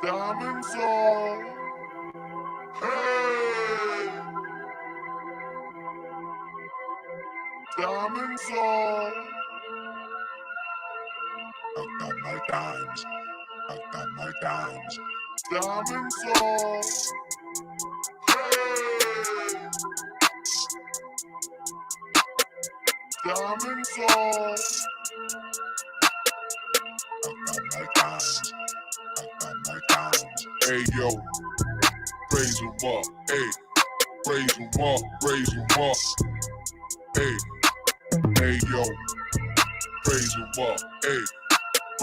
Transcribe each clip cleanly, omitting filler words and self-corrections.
Diamonds on. Hey, diamonds on. I got my dimes. I got my dimes. Diamonds on. Hey, diamonds on. I got my dimes. I got my dimes. Hey yo, raise 'em up. Hey, raise 'em up. Raise 'em up. Hey, hey yo, raise 'em up. Hey,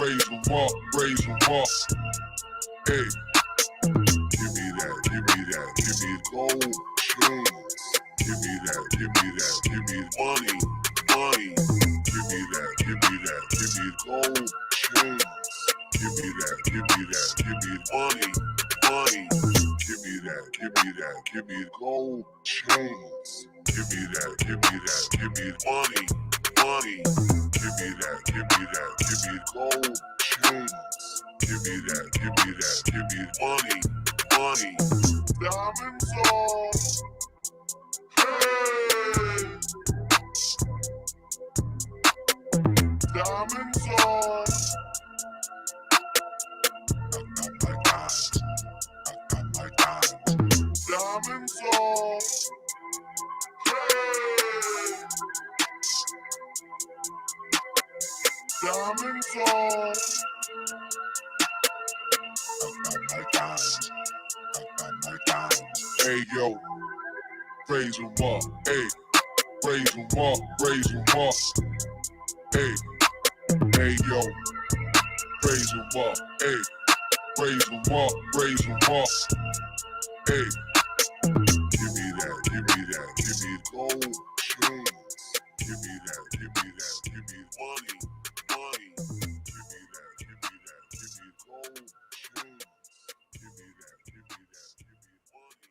raise 'em up. Raise 'em up. Hey, give me that. Give me that. Give me gold chains. Give me that. Give me that. Give me money. Money. Give me that. Give me that. Give me gold chains. Give me that. Give me that. Give me money. Money. Give me that. Give me that. Give me gold chains. Give me that. Give me that. Give me money. Money. Give me that. Give me that. Give me gold chains. Give me that. Give me that. Give me money. Money. Diamonds on. Hey. Diamonds on. I got my dimes. I got my dimes. Diamonds on. Hey. Diamonds on. I got my dimes. I got my dimes. Hey yo, raise 'em up. Hey, raise 'em up. Raise 'em up. Hey, hey yo, raise 'em up. Hey, raise 'em up. Raise 'em up. Hey, give me that. Give me that. Give me gold chains. Give me that. Give me that. Give me money. Money. Give me that. Give me that. Give me gold chains. Give me that. Give me that. Give me money.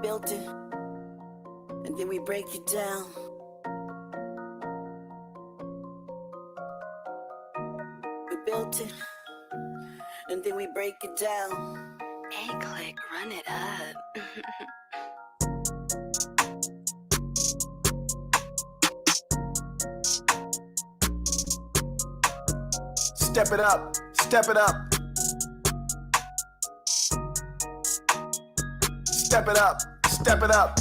built it, and then we break it down. We built it, and then we break it down. Hey, Click, run it up. Step it up, step it up. Step it up, step it up.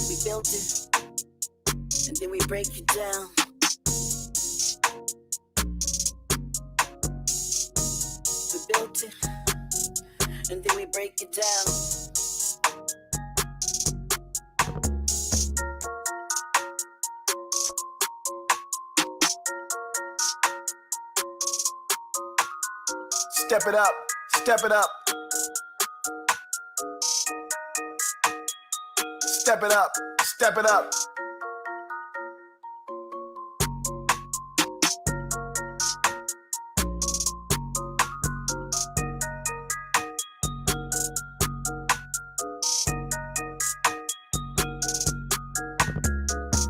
We built it, and then we break it down. We built it, and then we break it down. Step it up, step it up. Step it up, step it up.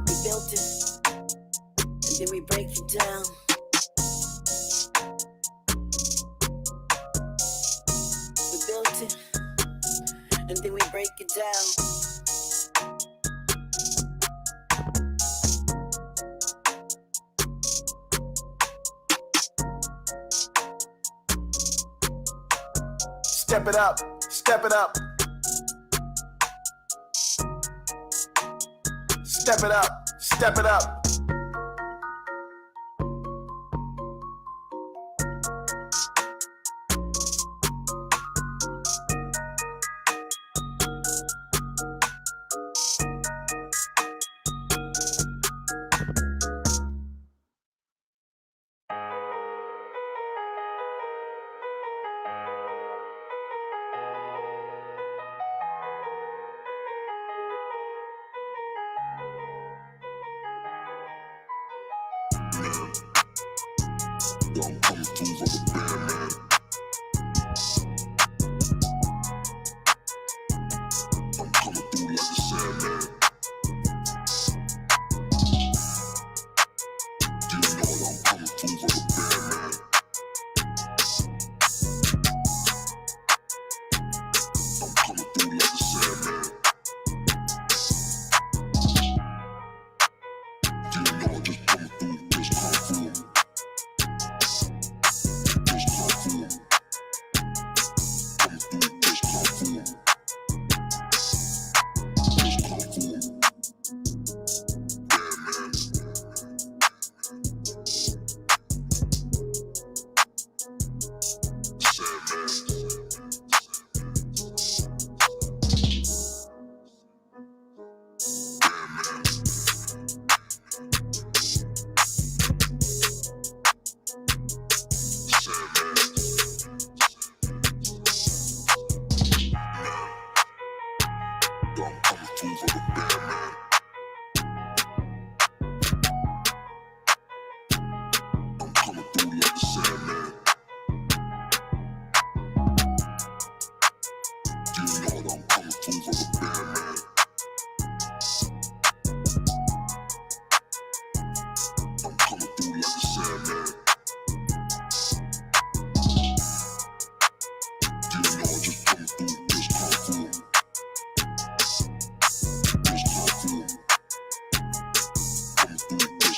We built it, and then we break it down. We built it, and then we break it down. Step it up, step it up. Step it up, step it up. Yo, I'm coming through for the band, man. I'm coming through like a Sandman. You know that I'm coming through for the band, man. I'm coming through like a Sandman. You know I'm just coming through, just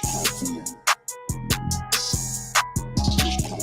come through. Just come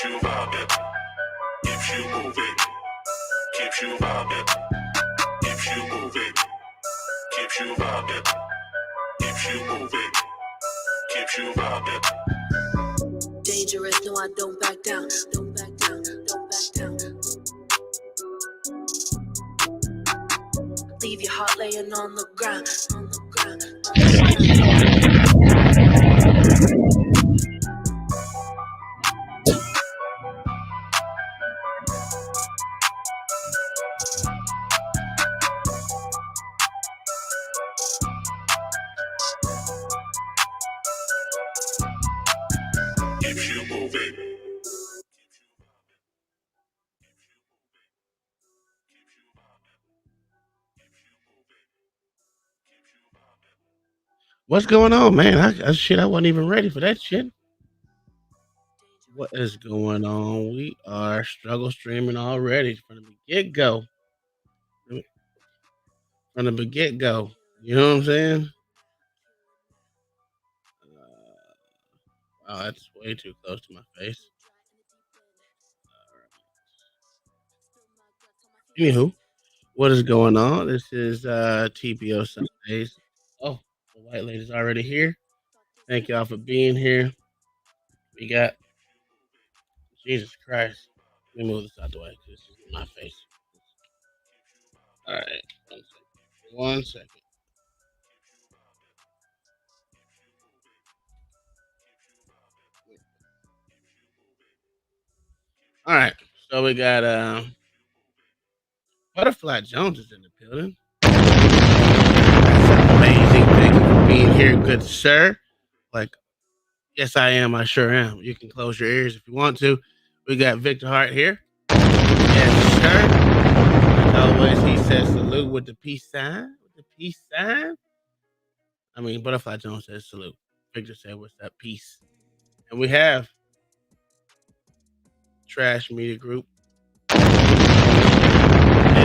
you vibing, keeps you moving, keeps you vibing, keeps you moving, keeps you vibing, keeps you moving, keeps you vibing. Dangerous, no, I don't back down. Don't back down, don't back down. Leave your heart laying on the ground, on the ground, on the Keeps you moving. What's going on, man? I wasn't even ready for that shit. What is going on? We are struggle streaming already from the get go. From the get go. You know what I'm saying? Oh, that's way too close to my face. Anywho, what is going on? This is TPO Sundays. Oh, the white lady's already here. Thank y'all for being here. We got Jesus Christ. Let me move this out the way because this is my face. All right, 1 second. 1 second. All right, so we got Butterfly Jones is in the building. That's amazing. Thank you for being here, good sir. Like, yes, I am. I sure am. You can close your ears if you want to. We got Victor Hart here. Yes, sir. As always, he says salute with the peace sign. With the peace sign. I mean, Butterfly Jones says salute. Victor said, "What's that peace?" And we have Trash Media Group in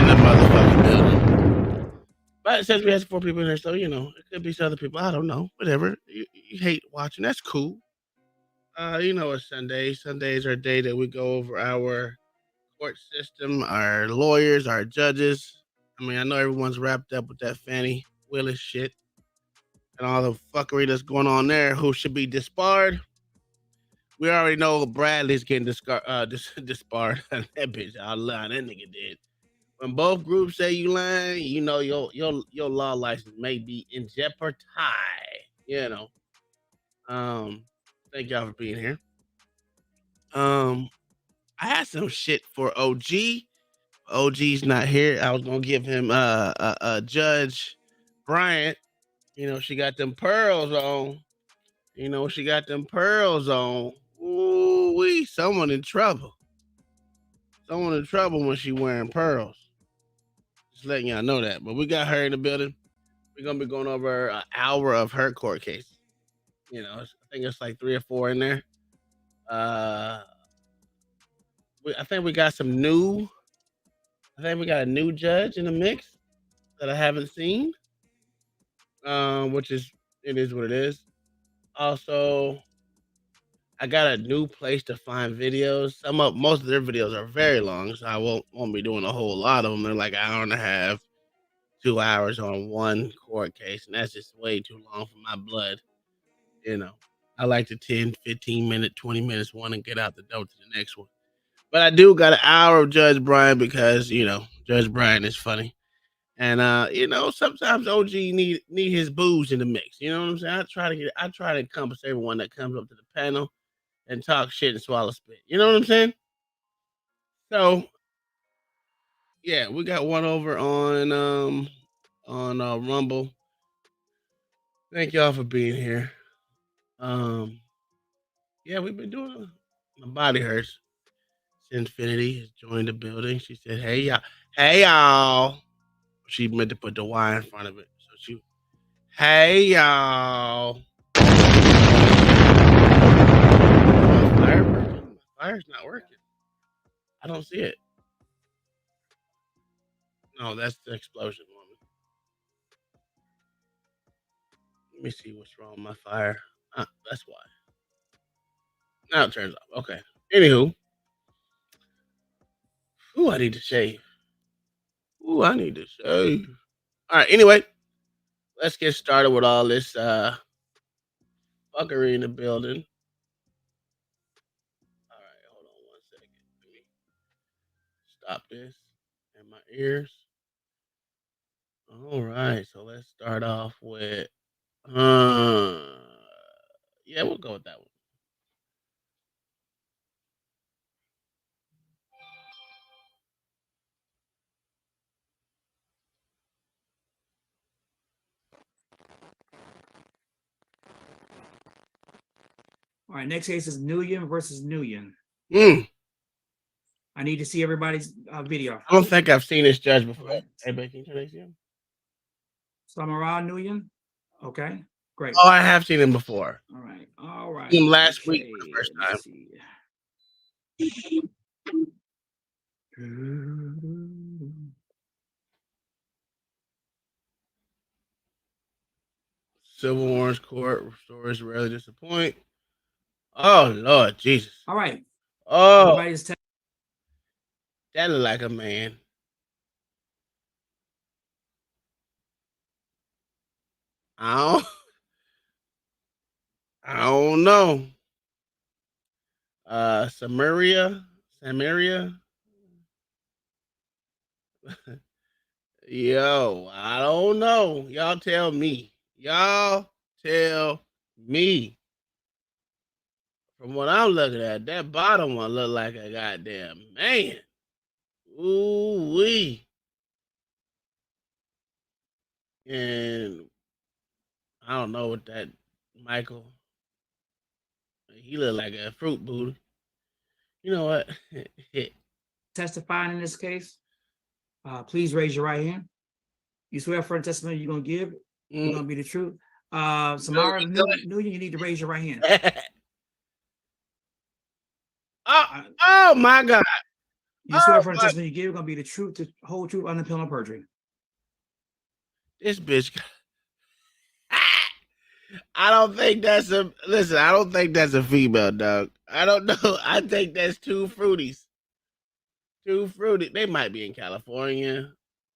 the motherfucking building. But it says we have 4 people in here, so it could be some other people. I don't know. Whatever. You hate watching. That's cool. It's Sunday. Sundays are a day that we go over our court system, our lawyers, our judges. I mean, I know everyone's wrapped up with that Fannie Willis shit and all the fuckery that's going on there. Who should be disbarred? We already know Bradley's getting disbarred. That bitch out of line. That nigga did. When both groups say you lying, your law license may be in jeopardy. You know. Thank y'all for being here. I had some shit for OG. OG's not here. I was gonna give him Judge Bryant. She got them pearls on. She got them pearls on. Ooh wee, someone in trouble. Someone in trouble when she wearing pearls. Just letting y'all know that. But we got her in the building. We're gonna be going over an hour of her court case. I think it's like 3 or 4 in there. I think we got some new. I think we got a new judge in the mix that I haven't seen. Which is it is what it is. Also, I got a new place to find videos. Most of their videos are very long, so I won't be doing a whole lot of them. They're like an hour and a half, 2 hours on one court case, and that's just way too long for my blood. I like the 10, 15 minute, 20 minutes one and get out the door to the next one. But I do got an hour of Judge Brian because Judge Brian is funny. And sometimes OG need his booze in the mix. You know what I'm saying? I try to encompass everyone that comes up to the panel and talk shit and swallow spit. You know what I'm saying? So yeah, we got one over on Rumble. Thank y'all for being here. Yeah, we've been doing my body hurts. Infinity has joined the building. She said, hey y'all." She meant to put the Y in front of it. So hey y'all. Fire working? My fire's not working. I don't see it. No, that's the explosion woman. Let me see what's wrong with my fire. That's why. Now it turns off. Okay. Anywho. Ooh, I need to shave. Ooh, I need to shave. All right. Anyway, let's get started with all this fuckery in the building. All right, hold on one second. Let me stop this in my ears. All right, so let's start off with yeah, we'll go with that one. All right, next case is Nguyen versus Nguyen. Mm, I need to see everybody's video. I don't think I've seen this judge before. Okay. Hey, babe, can you turn this on? Samara Nguyen. Okay, great. Oh, I have seen him before. All right, all right. Seen him last week Okay, for the first let me time. see. Civil Warrants Court stories rarely disappoint. Oh Lord Jesus. All right. Oh, Everybody's that look like a man. I don't, I don't know. Samaria. Yo, I don't know. Y'all tell me. Y'all tell me. From what I'm looking at, that bottom one look like a goddamn man. Ooh wee. And I don't know what that Michael. He look like a fruit booty. You know what? testifying in this case. Please raise your right hand. You swear for the testimony you're gonna give, you're gonna be the truth. Samara Nguyen, you need to raise your right hand. Oh my God. You swear for the testimony you give, you're gonna be the truth, the whole truth, under penalty of perjury. This bitch. I don't think that's a listen. I don't think that's a female, dog. I don't know. I think that's two fruities. Two fruity. They might be in California,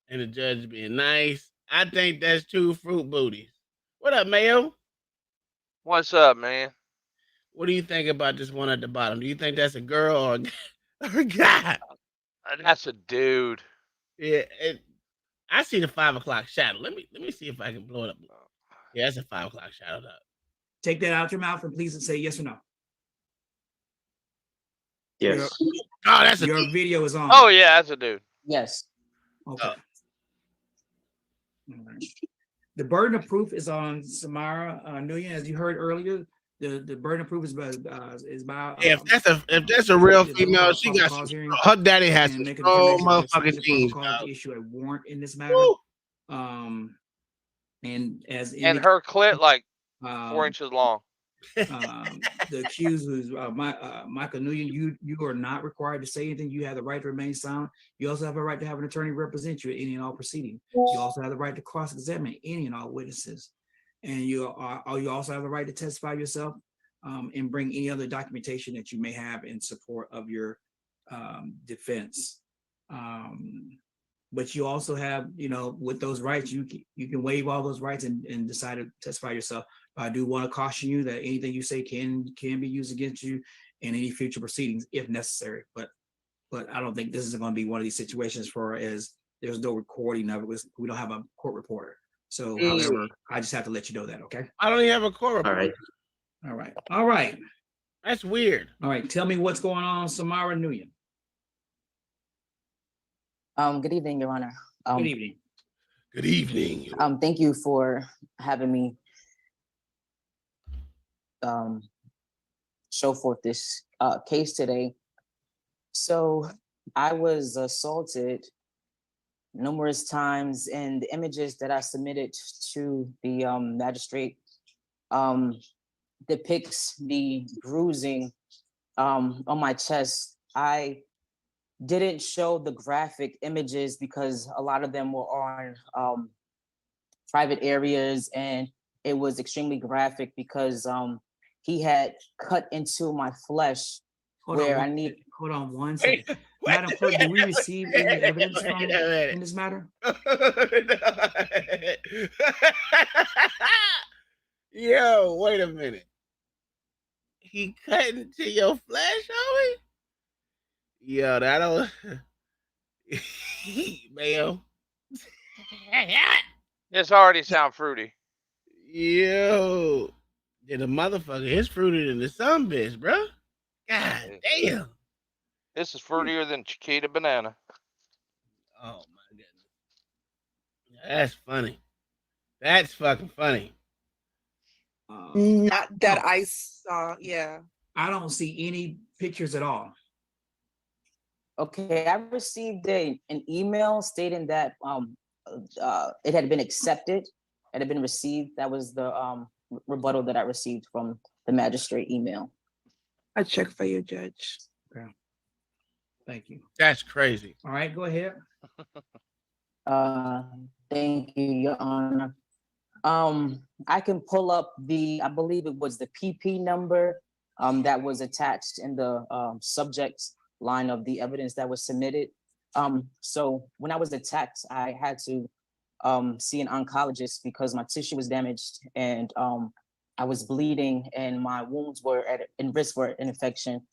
and the judge being nice. I think that's two fruit booties. What up, Mayo? What's up, man? What do you think about this one at the bottom? Do you think that's a girl or a guy? That's a dude. Yeah, I see the 5 o'clock shadow. Let me see if I can blow it up. Yeah, that's a 5 o'clock shadow. Take that out your mouth and please say yes or no. Yes. Your video is on. Oh yeah, that's a dude. Yes. Okay. All right. The burden of proof is on Samara Nguyen, as you heard earlier. The burden of proof is by if that's a real female, she got some, her daddy has some strong motherfucking genes. To issue a warrant in this matter. And as her clit like 4 inches long. The accused, who's Michael Nguyen, you are not required to say anything. You have the right to remain silent. You also have a right to have an attorney represent you in any and all proceedings. You also have the right to cross-examine any and all witnesses, and you also have the right to testify yourself and bring any other documentation that you may have in support of your defense. But you also have, with those rights, you can waive all those rights and decide to testify yourself. But I do want to caution you that anything you say can be used against you in any future proceedings if necessary. But I don't think this is going to be one of these situations as there's no recording of it. We don't have a court reporter. So, however, I just have to let you know that, okay? I don't even have a court reporter. All right. That's weird. All right. Tell me what's going on, Samara Nguyen. Good evening, Your Honor. Good evening. Good evening. Thank you for having me show forth this case today. So I was assaulted numerous times, and the images that I submitted to the magistrate depicts the bruising on my chest. I didn't show the graphic images because a lot of them were on private areas, and it was extremely graphic because he had cut into my flesh. Hold on one second. Madam Clerk, do we receive any evidence from in this matter? Yo, wait a minute. He cut into your flesh, homie? Yo, that don't ma'am. This already sound fruity. Yo. Yeah, the motherfucker is fruited in the sun bitch, bro. God damn. This is fruitier than Chiquita banana. Oh my goodness. That's funny. That's fucking funny. Not that I saw. Yeah. I don't see any pictures at all. Okay, I received an email stating that it had been accepted, it had been received. That was the rebuttal that I received from the magistrate email. I check for you, Judge. Okay. Thank you. That's crazy. All right, go ahead. Thank you, Your Honor. I can pull up I believe it was the PP number that was attached in the subject line of the evidence that was submitted. So when I was attacked, I had to see an oncologist because my tissue was damaged and I was bleeding and my wounds were in risk for an infection.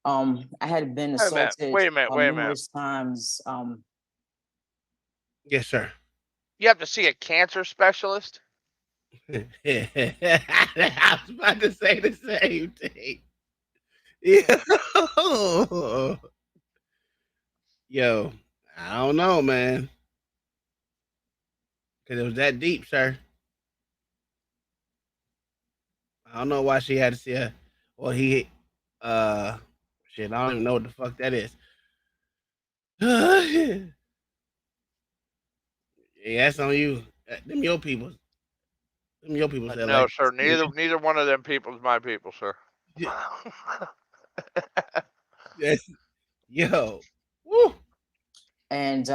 I had been assaulted Wait a minute. numerous times. Yes, sir. You have to see a cancer specialist? I was about to say the same thing. Yeah. Yo, I don't know, man. Cause it was that deep, sir. I don't know why she had to see her. Or he, shit. I don't even know what the fuck that is. Yeah, that's on you. Them your people. Them your people said No, like, sir. Neither one of them people is my people, sir. yes. Yo. Woo. And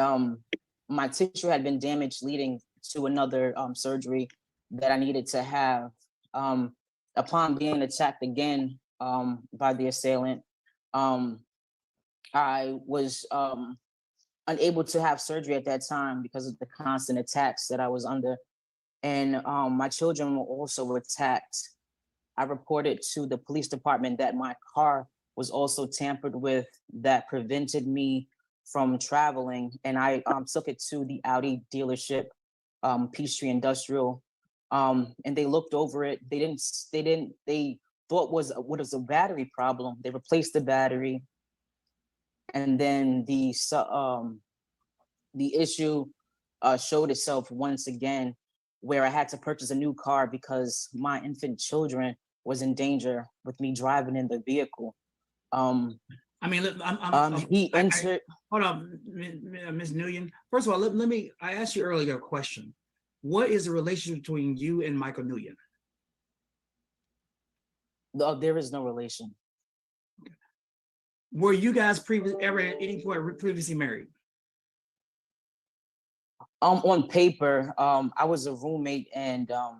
my tissue had been damaged, leading to another surgery that I needed to have. Upon being attacked again by the assailant, I was unable to have surgery at that time because of the constant attacks that I was under. And my children were also attacked. I reported to the police department that my car was also tampered with, that prevented me from traveling. And I took it to the Audi dealership, Peachtree Industrial, and they looked over it. They thought what was a battery problem. They replaced the battery. And then the issue showed itself once again, where I had to purchase a new car because my infant children was in danger with me driving in the vehicle. I mean, he entered. Hold on, Ms. Nguyen. First of all, let me. I asked you earlier a question. What is the relationship between you and Michael Nguyen? There is no relation. Okay. Were you guys ever at any point previously married? On paper, I was a roommate, and no,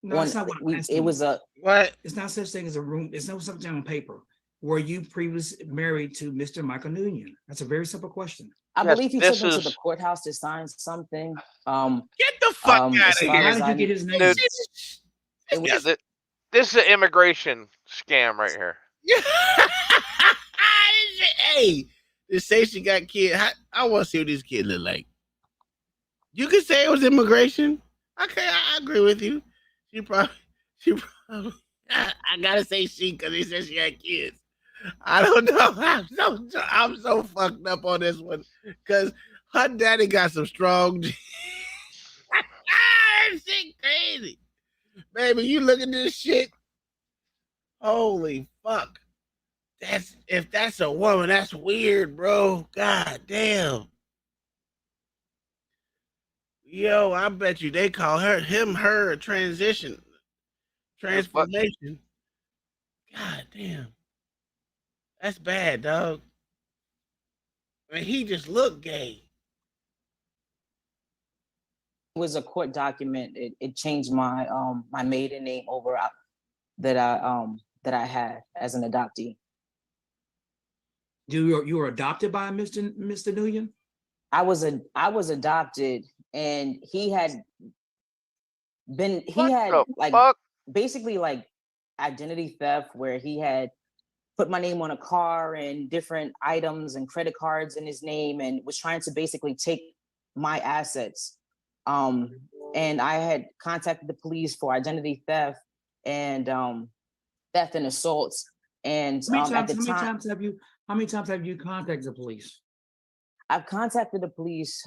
that's not what I'm asking. It was a what? It's not such thing as a room. It's no something on paper. Were you previously married to Mr. Michael Nguyen? That's a very simple question. I believe he took me to the courthouse to sign something. Get the fuck out of here! How did you get his name? This is an immigration scam right here. Hey, they say she got kids. I want to see what these kids look like. You could say it was immigration. Okay, I agree with you. She probably. I gotta say she because he said she had kids. I don't know. I'm so fucked up on this one because her daddy got some strong. That shit crazy, baby. You look at this shit. Holy fuck! If that's a woman, that's weird, bro. God damn. Yo, I bet you they call her a transformation. God damn. That's bad, dog. I mean, he just looked gay. It was a court document. It changed my my maiden name over that I had as an adoptee. You were adopted by Mr. Nguyen? I was adopted, and he had What the like fuck? basically like identity theft, where he had put my name on a car and different items and credit cards in his name, and was trying to basically take my assets. And I had contacted the police for identity theft and theft and assaults. And at the time, how many times have you contacted the police? I've contacted the police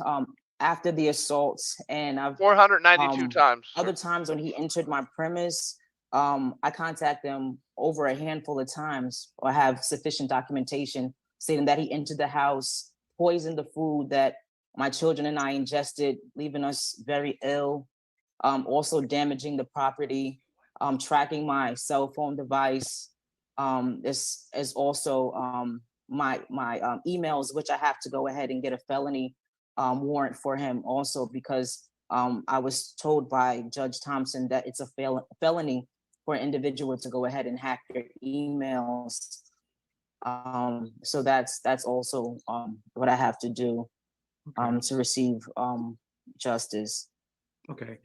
after the assaults, and I've 492 times. Sir. other times when he entered my premise. I contact them over a handful of times, or have sufficient documentation stating that he entered the house, poisoned the food that my children and I ingested, leaving us very ill. Also damaging the property, tracking my cell phone device. This is also my emails, which I have to go ahead and get a felony warrant for him also, because I was told by Judge Thompson that it's a felony for an individual to go ahead and hack your emails. So that's also what I have to do to receive justice. Okay.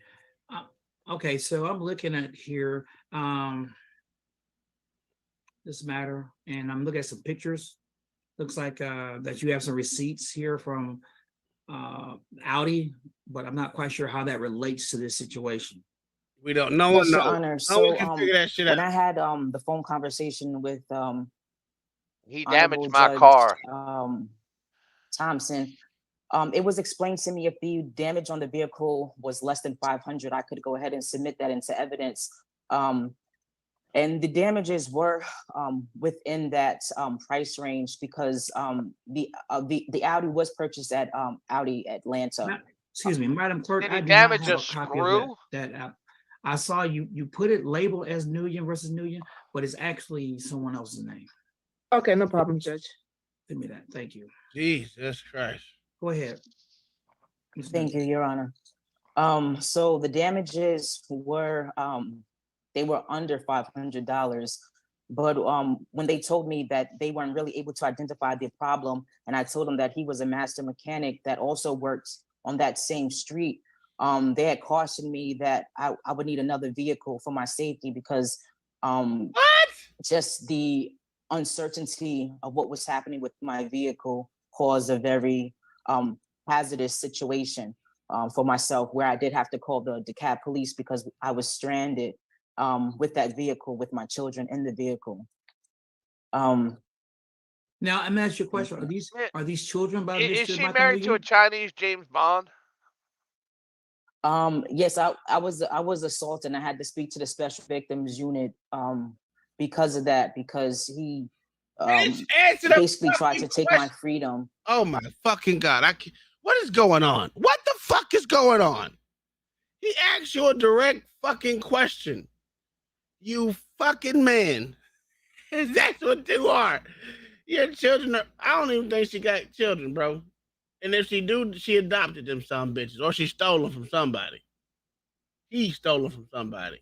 Okay, so I'm looking at here this matter, and I'm looking at some pictures. Looks like that you have some receipts here from Audi, but I'm not quite sure how that relates to this situation. We don't know. Yes, Your No. Honor. No So one can figure that shit when out. I had the phone conversation with He Honorable damaged my Judge, car. Thompson, it was explained to me if the damage on the vehicle was less than 500, I could go ahead and submit that into evidence. And the damages were within that price range, because the Audi was purchased at Audi Atlanta. Excuse me, Madam Clerk, Did I he do not damage have a a copy of screw? that. I saw you put it labeled as Nguyen versus Nguyen, but it's actually someone else's name. Okay, no problem, Judge. Give me that. Thank you. Jesus Christ. Go ahead. Thank you, Your Honor. So the damages were they were under $500, but when they told me that they weren't really able to identify the problem, and I told them that he was a master mechanic that also worked on that same street, they had cautioned me that I would need another vehicle for my safety, because just the uncertainty of what was happening with my vehicle caused a very hazardous situation for myself, where I did have to call the DeKalb police because I was stranded with that vehicle, with my children in the vehicle. Now, I'm asking you a question. Are these children by Mr. Is she Michael married to a Nguyen? Chinese James Bond? Yes, I was assaulted, and I had to speak to the special victims unit because of that, because he Answer the basically tried to fucking take my question. freedom. Oh my fucking God. What is going on? What the fuck is going on? He asked you a direct fucking question. You fucking man. That's what you are. Your children are, I don't even think she got children, bro. And if she do, she adopted them some bitches, or she stole them from somebody. He stole them from somebody.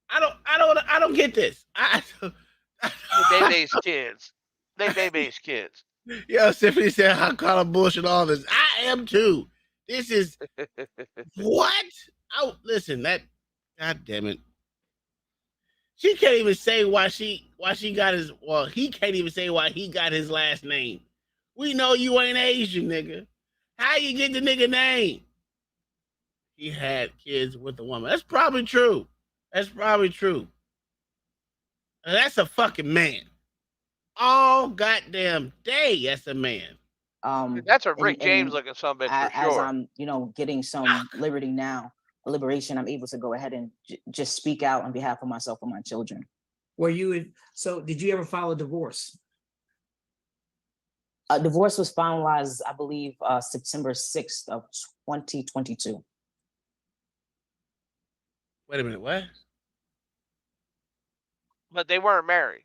I don't get this. They base kids. They base kids. Yo, Tiffany said, I call her bullshit all this. I am too. This is what? Oh, listen, that, God damn it. She can't even say why she got his, well, he can't even say why he got his last name. We know you ain't Asian, nigga. How you get the nigga name? He had kids with a woman. That's probably true. That's probably true. And that's a fucking man. All goddamn day, that's a man. That's a Rick James looking son of a bitch for as sure. I'm, getting some liberation, I'm able to go ahead and just speak out on behalf of myself and my children. So did you ever file a divorce? A divorce was finalized, I believe, September 6th of 2022. Wait a minute, what? But they weren't married.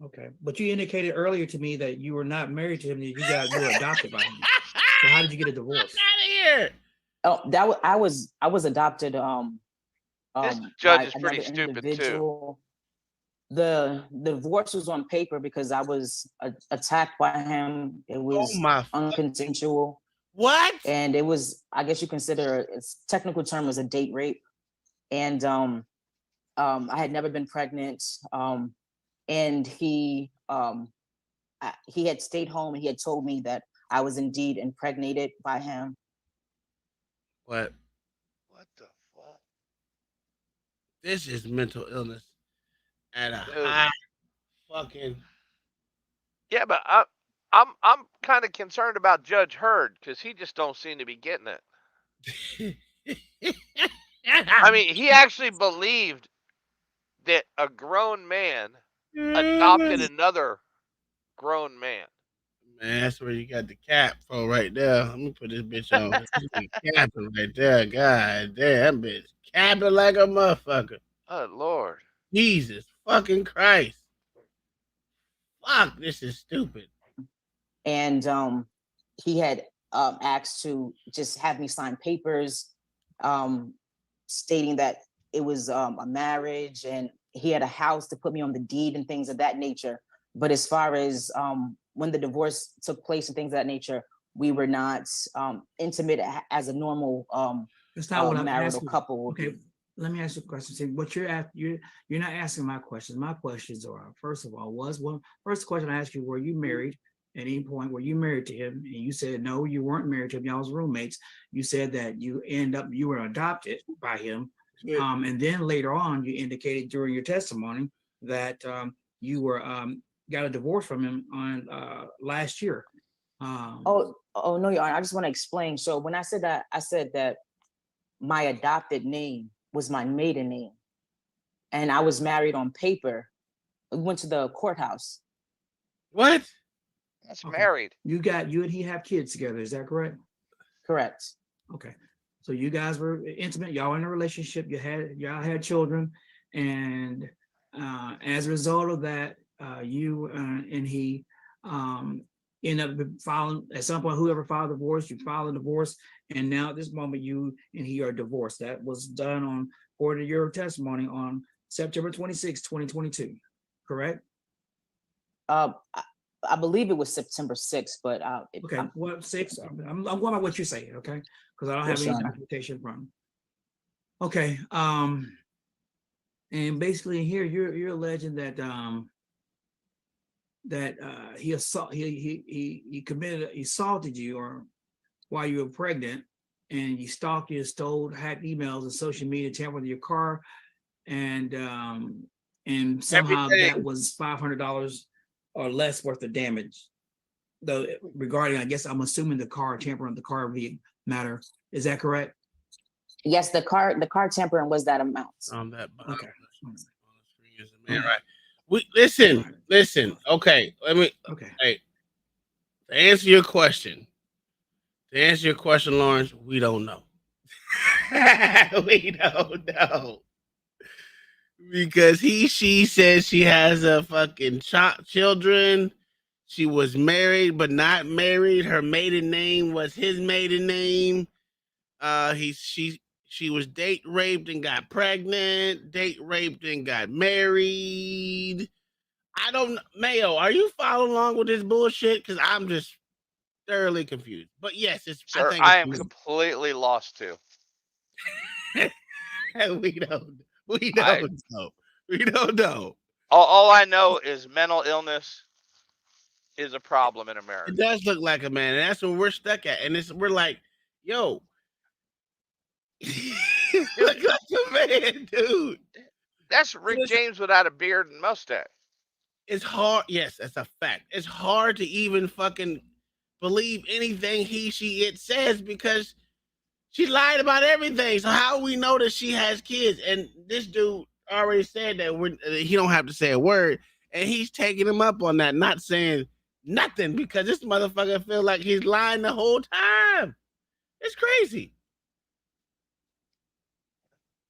Okay, but you indicated earlier to me that you were not married to him; that you were adopted by him. So how did you get a divorce? Out of here! Oh, I was adopted. This judge is pretty stupid too. The divorce was on paper because I was attacked by him. It was unconsensual. What? And it was, I guess you consider its technical term was a date rape. And I had never been pregnant. And he had stayed home and he had told me that I was indeed impregnated by him. What? What the fuck? This is mental illness at a Dude. high fucking. Yeah, but I'm kind of concerned about Judge Heard because he just don't seem to be getting it. I mean, he actually believed that a grown man adopted another grown man. Man, that's where you got the cap for right there. Let me put this bitch on. This bitch capping right there. God damn, that bitch capping like a motherfucker. Oh, Lord. Jesus fucking Christ. Fuck, this is stupid. And he had asked to just have me sign papers stating that it was a marriage and he had a house to put me on the deed and things of that nature. But as far as when the divorce took place and things of that nature, we were not intimate as a normal That's not what I'm marital asking. couple. Okay, let me ask you a question. See, what you're not asking my questions. My questions are, first of all, first question I asked you, were you married? At any point were you married to him? And you said no, you weren't married to him. Y'all was roommates. You said that you were adopted by him. And then later on, you indicated during your testimony that you were got a divorce from him on last year. No, Your Honor, I just want to explain. So when I said that my adopted name was my maiden name, and I was married on paper. We went to the courthouse. What? That's married. You and he have kids together. Is that correct? Correct. Okay. So you guys were intimate. Y'all in a relationship. Y'all had children, and as a result of that, you and he end up filing at some point. Whoever filed divorce, you filed a divorce, and now at this moment, you and he are divorced. That was done on, according to your testimony, on September 26, 2022. Correct? I believe it was September 6th, but okay. What 6? I'm going by what you're saying, okay? Because I don't have any documentation from. Okay. And basically here you're alleging that he assaulted you or while you were pregnant, and you stalked you, stole, hacked emails and social media, tampered with your car, and somehow that was $500 or less worth of damage. Though regarding, I guess I'm assuming the car tampering, the car matter. Is that correct? Yes, the car tampering was that amount. Okay. Man, right. Listen. Okay, let me. Okay. Hey, to answer your question, Lawrence, we don't know. We don't know. Because she says she has a fucking children. She was married but not married. Her maiden name was his maiden name. She was date raped and got pregnant. Date raped and got married. I don't know. Mayo, are you following along with this bullshit? Because I'm just thoroughly confused. But yes, Sir, I am completely lost too. We don't know. We don't know. All I know is mental illness is a problem in America. It does look like a man, and that's what we're stuck at. And we're like, yo, you look like a man, dude. That's Rick James without a beard and mustache. It's hard. Yes, that's a fact. It's hard to even fucking believe anything it says because she lied about everything. So how we know that she has kids? And this dude already said that he don't have to say a word, and he's taking him up on that, not saying nothing because this motherfucker feels like he's lying the whole time. It's crazy.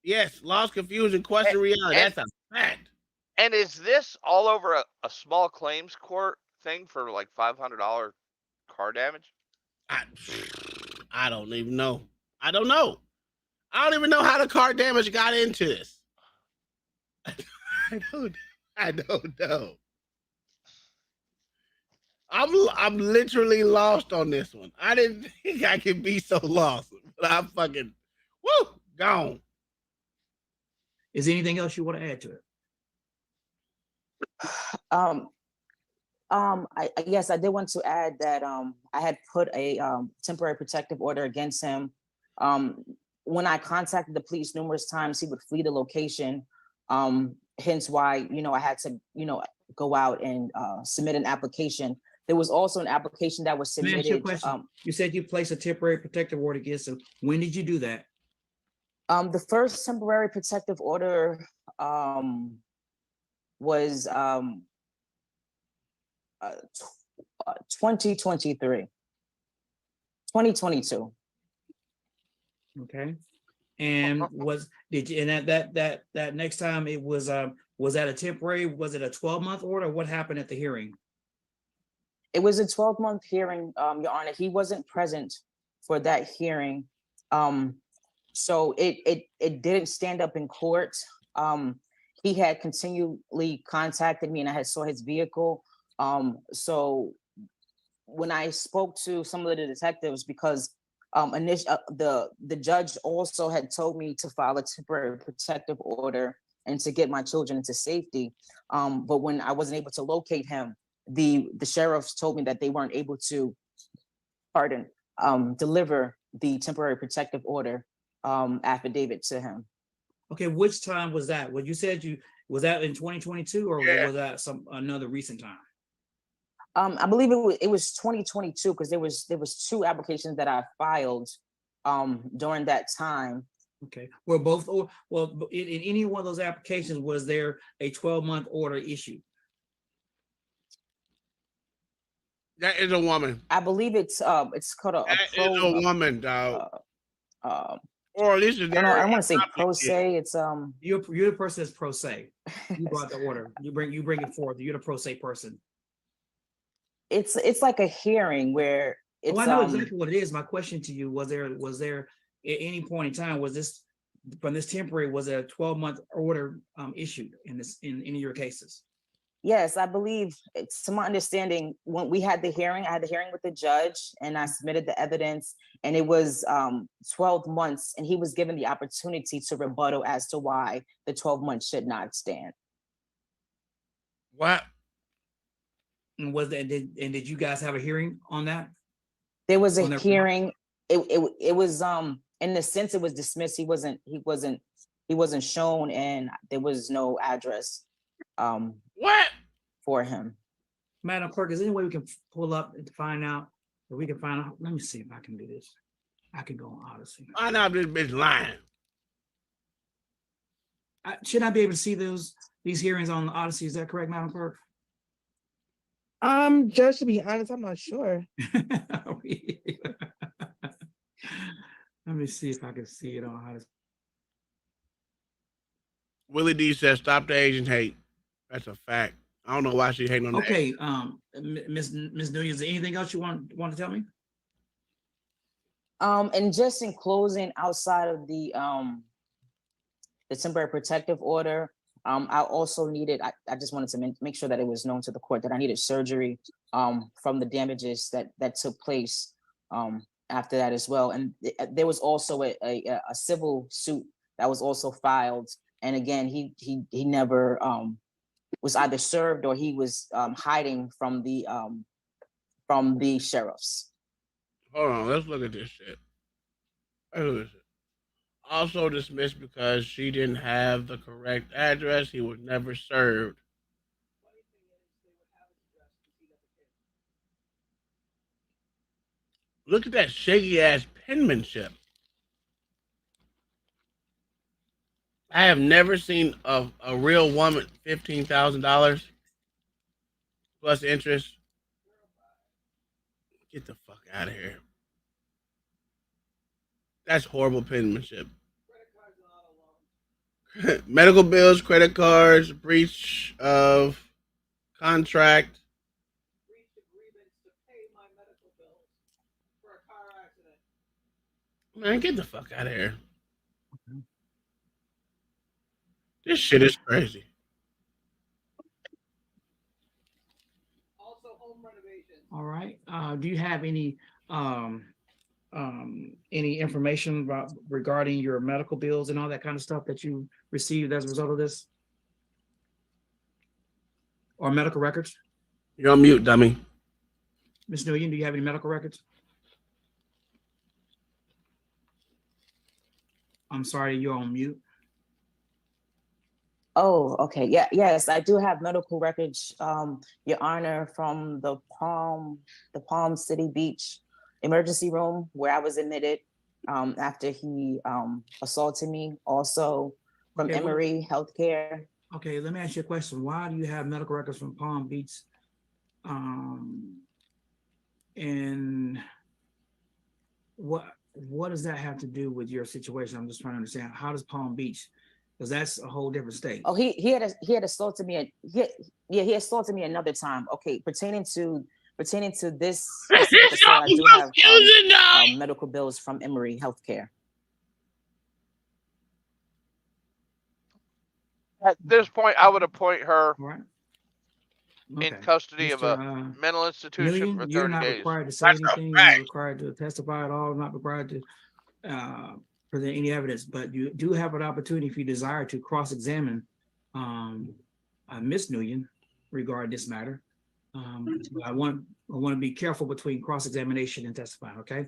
Yes, lost, confusion, question, reality. That's a fact. And is this all over a small claims court thing for like $500 car damage? I don't even know. I don't know. I don't even know how the car damage got into this. I don't. I don't know. I'm literally lost on this one. I didn't think I could be so lost, but I'm fucking woo gone. Is there anything else you want to add to it? Yes, I did want to add that I had put a temporary protective order against him. When I contacted the police numerous times, he would flee the location. Hence why, I had to, go out and submit an application. There was also an application that was Let me ask you a submitted. question. You said you placed a temporary protective order against him. When did you do that? The first temporary protective order was 2023, 2022. Okay. And did you, and that next time it was that a temporary, was it a 12-month order? What happened at the hearing? It was a 12-month hearing, Your Honor. He wasn't present for that hearing. So it didn't stand up in court. He had continually contacted me and I had saw his vehicle. So when I spoke to some of the detectives, because the judge also had told me to file a temporary protective order and to get my children into safety. But when I wasn't able to locate him, the sheriffs told me that they weren't able to, deliver the temporary protective order affidavit to him. Okay, which time was that? Well, you said was that in 2022 or was that another recent time? I believe it was 2022 because there was two applications that I filed during that time. Okay, were both, well, in any one of those applications, was there a 12-month order issued? That is a woman. I believe it's called a pro. That is a woman, dog. Or at least I don't want to say pro se. It's you're the person that's pro se. You brought the order. You bring it forth. You're the pro se person. It's like a hearing where it's. I know exactly what it is. My question to you was there at any point in time was this from this temporary, was a 12-month order issued in any of your cases? Yes, I believe, to my understanding, when we had the hearing, I had the hearing with the judge and I submitted the evidence, and it was 12 months, and he was given the opportunity to rebuttal as to why the 12 months should not stand. What? And did you guys have a hearing on that? There was a hearing. It was in the sense it was dismissed. He wasn't shown, and there was no address. What? For him. Madam Clerk, is there any way we can pull up and find out? Or we can find out. Let me see if I can do this. I can go on Odyssey. Find out this bitch lying. Should I be able to see these hearings on Odyssey? Is that correct, Madam Clerk? Judge, to be honest, I'm not sure. Let me see if I can see it on Odyssey. Willie D says, "Stop the Asian hate." That's a fact. I don't know why she hating on that. Okay, Miss Newell, is there anything else you want to tell me? And just in closing, outside of the temporary protective order, I also needed. I just wanted to make sure that it was known to the court that I needed surgery from the damages that took place after that as well. And there was also a civil suit that was also filed. And again, he never was either served or he was hiding from the sheriffs. Hold on, let's look at this shit. Also dismissed because she didn't have the correct address. He was never served. Look at that shaky ass penmanship. I have never seen a real woman $15,000 plus interest. Get the fuck out of here. That's horrible penmanship. Medical bills, credit cards, breach of contract. Man, get the fuck out of here. This shit is crazy. All right. Do you have any information about regarding your medical bills and all that kind of stuff that you received as a result of this? Or medical records? You're on mute, dummy. Ms. Nguyen, do you have any medical records? I'm sorry, you're on mute. Oh, okay. Yeah, yes, I do have medical records, Your Honor, from the Palm City Beach emergency room where I was admitted after he assaulted me. Also from Okay, Emory Healthcare. Okay, let me ask you a question. Why do you have medical records from Palm Beach? And what does that have to do with your situation? I'm just trying to understand. How does Palm Beach? Because that's a whole different state. Oh, he had assaulted me. He assaulted me another time. Okay, pertaining to this specific assault, I do have medical bills from Emory Healthcare. At this point, I would appoint her Okay. in custody of a mental institution for 30 you're not days. required to say anything. You're not required to testify at all. Not required to present any evidence. But you do have an opportunity, if you desire, to cross-examine Ms. Nguyen regarding this matter. I want to be careful between cross-examination and testifying. Okay.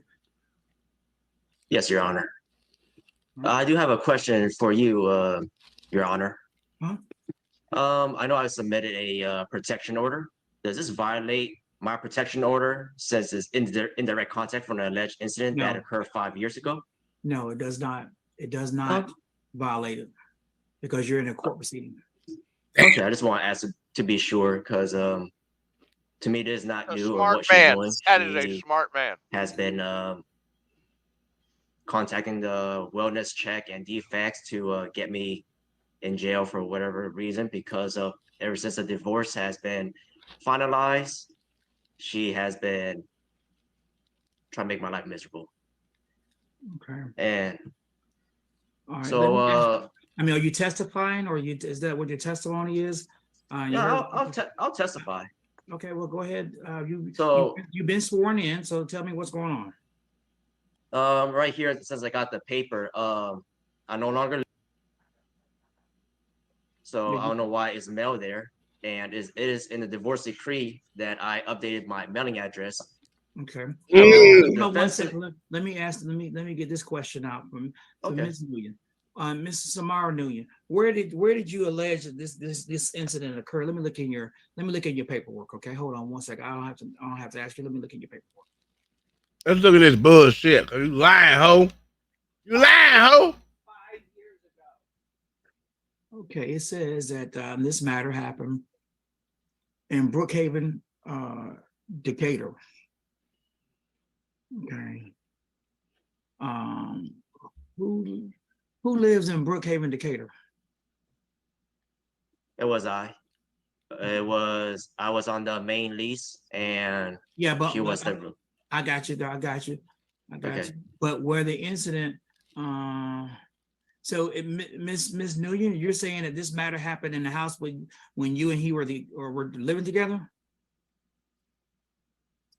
Yes, Your Honor. I do have a question for you, Your Honor. Huh? I know I submitted a protection order. Does this violate my protection order? Says it's indirect contact from an alleged incident that occurred 5 years ago? No, it does not. It does not violate it because you're in a court proceeding. Okay, I just want to ask to be sure because to me, this is not new or what man. she's doing. That is a smart man. Has been contacting the wellness check and defects to get me in jail for whatever reason, because of ever since the divorce has been finalized, she has been trying to make my life miserable. Okay. And right, so I mean, are you testifying, or is that what your testimony is? Yeah, I'll testify. Okay, well, go ahead. You've been sworn in, so tell me what's going on. Right here, since I got the paper, I no longer. So I don't know why it's mailed there, and it is in the divorce decree that I updated my mailing address. Okay. 1 second. Let me get this question out from Ms. Nguyen. Ms. Samara Nguyen, where did you allege that this incident occurred? Let me look in your paperwork. Okay, hold on 1 second. I don't have to ask you. Let me look in your paperwork. Let's look at this bullshit. Cause you lying, ho. You lying, ho. 5 years ago. Okay, it says that this matter happened in Brookhaven, Decatur. Okay. Who lives in Brookhaven, Decatur? It was I. I was on the main lease, and she was the. I got you. But where the incident, so Miss Nguyen, you're saying that this matter happened in the house when you and he were living together?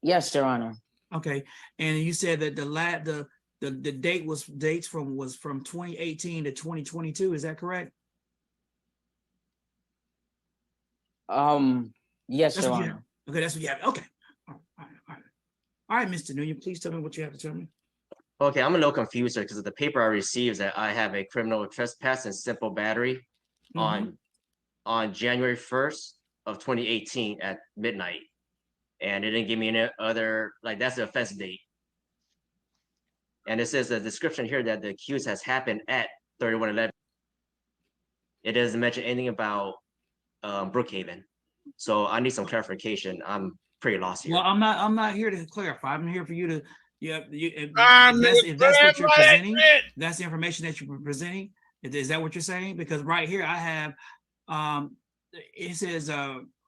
Yes, Your Honor. Okay, and you said that the date was from 2018 to 2022. Is that correct? Yes, Your Honor. Okay, that's what you have. Okay. All right, Mr. Nguyen, please tell me what you have to tell me. Okay, I'm a little confused because the paper I received that I have a criminal trespass and simple battery on January 1st of 2018 at midnight. And it didn't give me any other, like, that's the offense date. And it says the description here that the accused has happened at 3111. It doesn't mention anything about Brookhaven. So I need some clarification. I'm pretty lost here. Well, I'm not here to clarify. I'm here for you to, if that's what you're presenting, that's the information that you're presenting. Is that what you're saying? Because right here I have, it says,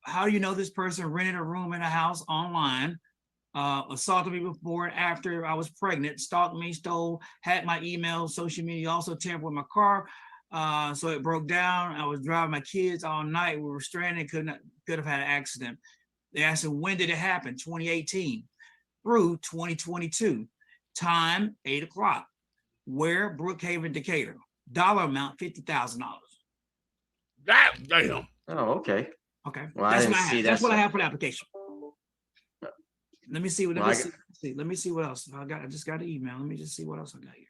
how do you know this person rented a room in a house online, assaulted me before and after I was pregnant, stalked me, stole, had my email, social media, also tampered with my car. So it broke down. I was driving my kids all night. We were stranded, could have had an accident. They asked him, when did it happen? 2018 through 2022. Time, 8 o'clock. Where? Brookhaven, Decatur. Dollar amount, $50,000. Damn. Oh, okay. Okay. Well, That's I what didn't I see have. that. That's what I have for the application. Let me see. Well, Let me see what else I got. I just got an email. Let me just see what else I got here.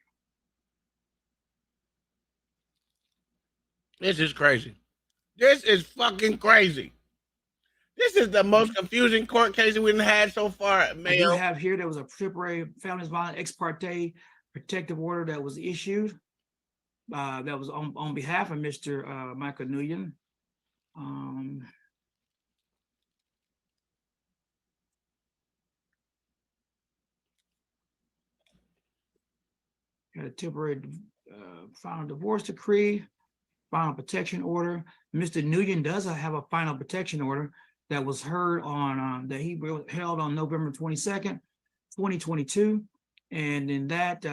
This is crazy. This is fucking crazy. This is the most confusing court case we've had so far, Mayo. I do have here, there was a temporary families violence ex parte protective order that was issued. That was on behalf of Mr. Michael Nguyen. Got a temporary final divorce decree, final protection order. Mr. Nguyen does have a final protection order that was heard on that he held on November 22nd, 2022, and in that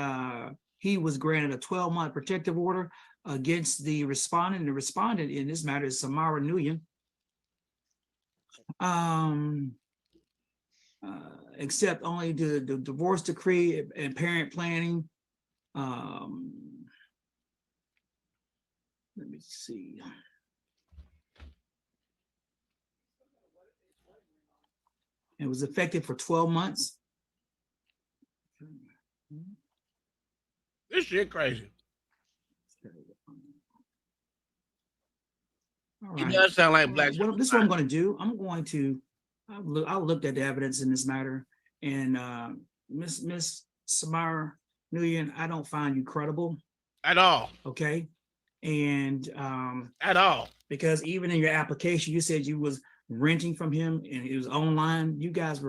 he was granted a 12-month protective order against the respondent. The respondent in this matter is Samara Nguyen. Except only the divorce decree and parent planning. Let me see. It was effective for 12 months. This shit crazy. All right. It does sound like black. Well, this is what I'm going to do. I looked at the evidence in this matter, and Miss Samara Nguyen, I don't find you credible at all. Okay, and at all, because even in your application, you said you was renting from him and it was online. You guys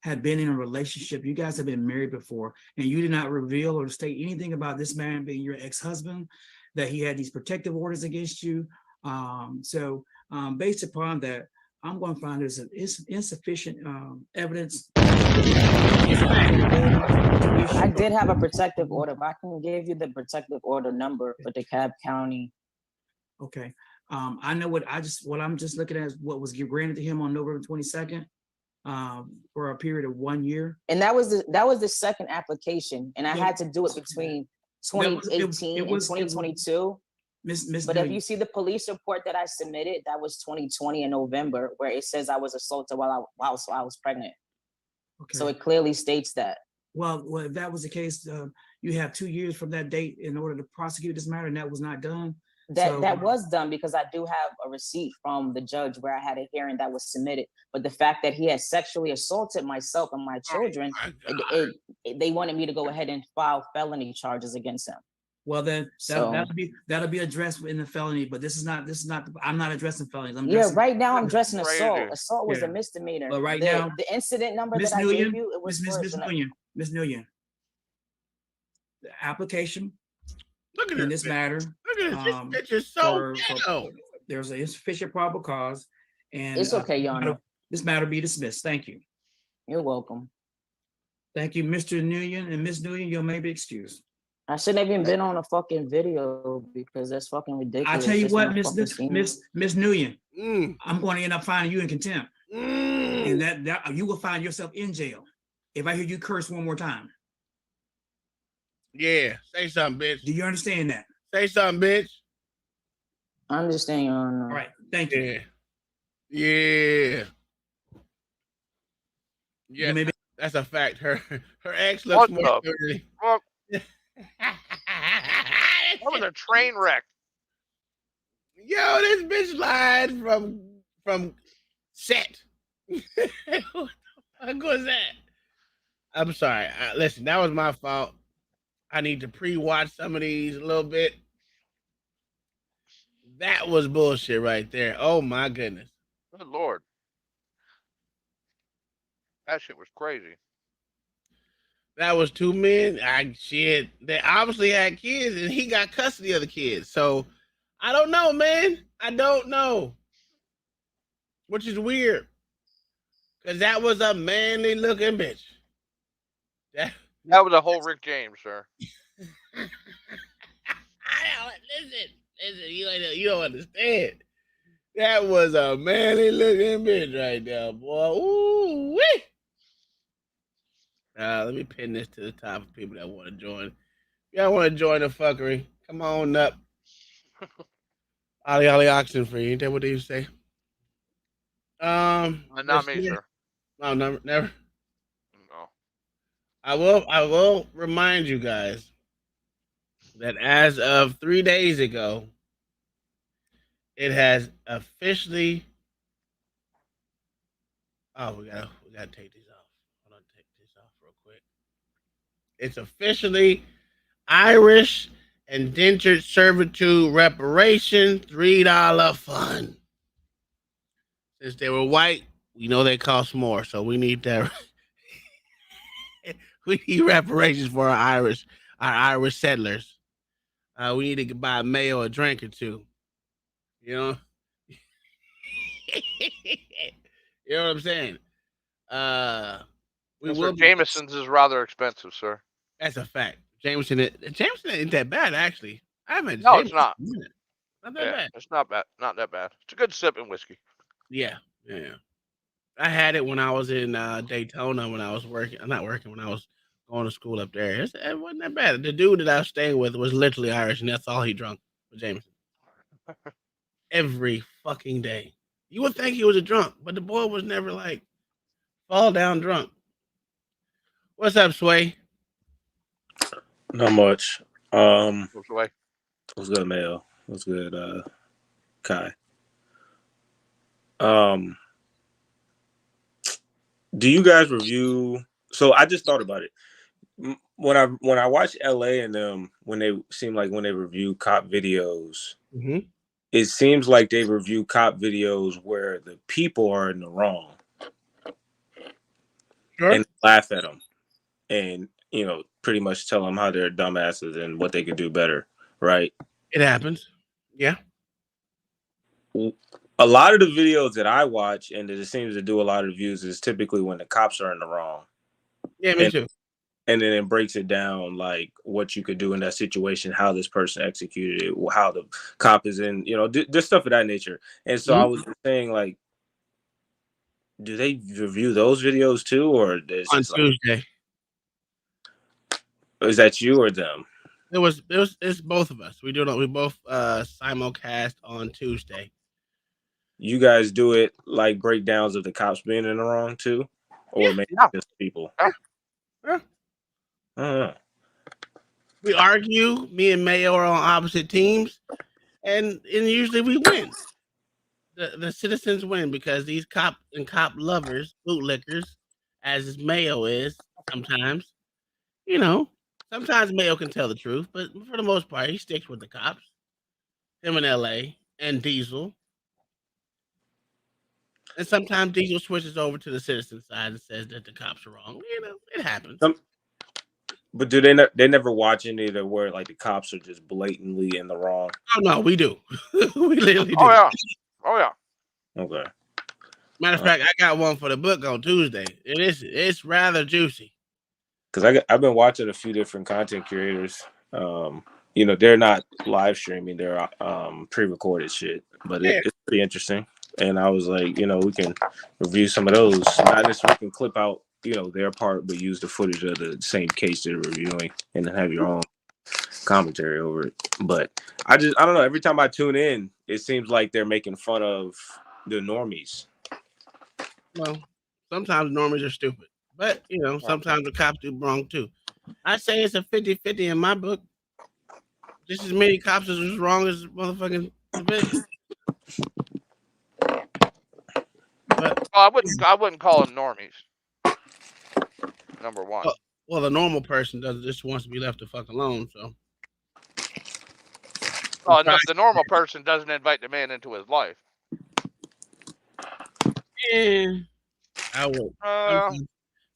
had been in a relationship. You guys have been married before, and you did not reveal or state anything about this man being your ex-husband, that he had these protective orders against you. So based upon that, I'm going to find there's insufficient evidence. I did have a protective order, but I can give you the protective order number for DeKalb County. Okay. I know what I'm just looking at is what was granted to him on November 22nd for a period of 1 year. And that was the second application, and I had to do it between 2018 and 2022. But if you see the police report that I submitted, that was 2020 in November, where it says I was assaulted while I was pregnant. Okay. So it clearly states that. Well, if that was the case, you have 2 years from that date in order to prosecute this matter, and that was not done. That was done because I do have a receipt from the judge where I had a hearing that was submitted. But the fact that he had sexually assaulted myself and my children, they wanted me to go ahead and file felony charges against him. Well, then that'll be addressed in the felony, but this is not. I'm not addressing felonies. Right now I'm addressing assault. Assault was a misdemeanor. But right now, the incident number that I gave you, it was Ms. Nguyen, the application. Look at in this matter. Look at this. This bitch is so ghetto. There's an insufficient probable cause, and it's okay, Your Honor. This matter be dismissed. Thank you. You're welcome. Thank you, Mr. Nguyen and Ms. Nguyen. You may be excused. I shouldn't have even been on a fucking video because that's fucking ridiculous. I tell you what, Miss Nguyen, I'm going to end up finding you in contempt, and that you will find yourself in jail if I hear you curse one more time. Yeah, say something, bitch. Do you understand that? Say something, bitch. I understand, Your Honor. All right, thank you. Yeah. Yeah, that's a fact. Her ex looks more dirty. That was a train wreck. Yo, this bitch lied from set. What the fuck was that? I'm sorry. Listen, that was my fault. I need to pre-watch some of these a little bit. That was bullshit right there. Oh my goodness. Good Lord. That shit was crazy. That was 2 men. Shit. They obviously had kids and he got custody of the kids. So I don't know, man. I don't know. Which is weird. Cause that was a manly looking bitch. That was a whole Rick James, sir. Listen, you don't understand. That was a manly looking bitch right there, boy. Ooh wee. Let me pin this to the top for people that want to join. If y'all want to join the fuckery, come on up. Ollie Ollie oxen free. Ain't that what they used to say? Not me, sir. No, never. No. I will remind you guys that as of 3 days ago, it has officially. Oh, we gotta take these off. Hold on, take these off real quick. It's officially Irish indentured servitude reparation $3 fund. Since they were white, we know they cost more, so we need that. We need reparations for our Irish settlers. We need to buy Mayo a drink or two. You know, you know what I'm saying. We Yes, will sir. be. Jameson's is rather expensive, sir. That's a fact. Jameson ain't that bad actually. I haven't had No, it's Jameson not. in a minute. Not that Yeah, bad. it's not bad. Not that bad. It's a good sipping whiskey. Yeah, yeah. I had it when I was in Daytona when I was working. I'm not working when I was going to school up there. It wasn't that bad. The dude that I was staying with was literally Irish, and that's all he drunk was Jameson every fucking day. You would think he was a drunk, but the boy was never like fall down drunk. What's up, Sway? Not much. Goes away. What's good, Mayo? What's good, Kai? Um, do you guys review? So I just thought about it when I watch LA and them when they review cop videos. Mm-hmm. It seems like they review cop videos where the people are in the wrong Sure. and laugh at them and pretty much tell them how they're dumbasses and what they could do better, right? It happens. Yeah. A lot of the videos that I watch and that it seems to do a lot of views is typically when the cops are in the wrong. Yeah, me too. And then it breaks it down like what you could do in that situation, how this person executed it, how the cop is in, just stuff of that nature. And so I was saying, like, do they review those videos too, or is On just Tuesday? Is that you or them? It's both of us. We both simulcast on Tuesday. You guys do it like breakdowns of the cops being in the wrong too, or maybe just people. We argue. Me and Mayo are on opposite teams, and usually we win. The citizens win because these cop lovers, bootlickers, as Mayo is sometimes. Sometimes Mayo can tell the truth, but for the most part, he sticks with the cops. Him in L.A. and Diesel. And sometimes Diesel switches over to the citizen side and says that the cops are wrong. It happens. But do they never watch any of the where like the cops are just blatantly in the wrong? Oh no, we do. We literally do. Oh yeah. Oh yeah. Okay. Matter of fact, I got one for the book on Tuesday. It's rather juicy. Because I've been watching a few different content creators. They're not live streaming; they're pre-recorded shit. But it's pretty interesting. And I was like, we can review some of those. Not necessarily can clip out, their part, but use the footage of the same case they're reviewing and then have your own commentary over it. But I don't know. Every time I tune in, it seems like they're making fun of the normies. Well, sometimes normies are stupid. But, sometimes the cops do wrong too. I say it's a 50-50 in my book. Just as many cops as wrong as motherfucking civilians. But I wouldn't call them normies. Number one. Well, the normal person just wants to be left the fuck alone. So. Oh, no, the normal person doesn't invite the man into his life. Yeah, I would.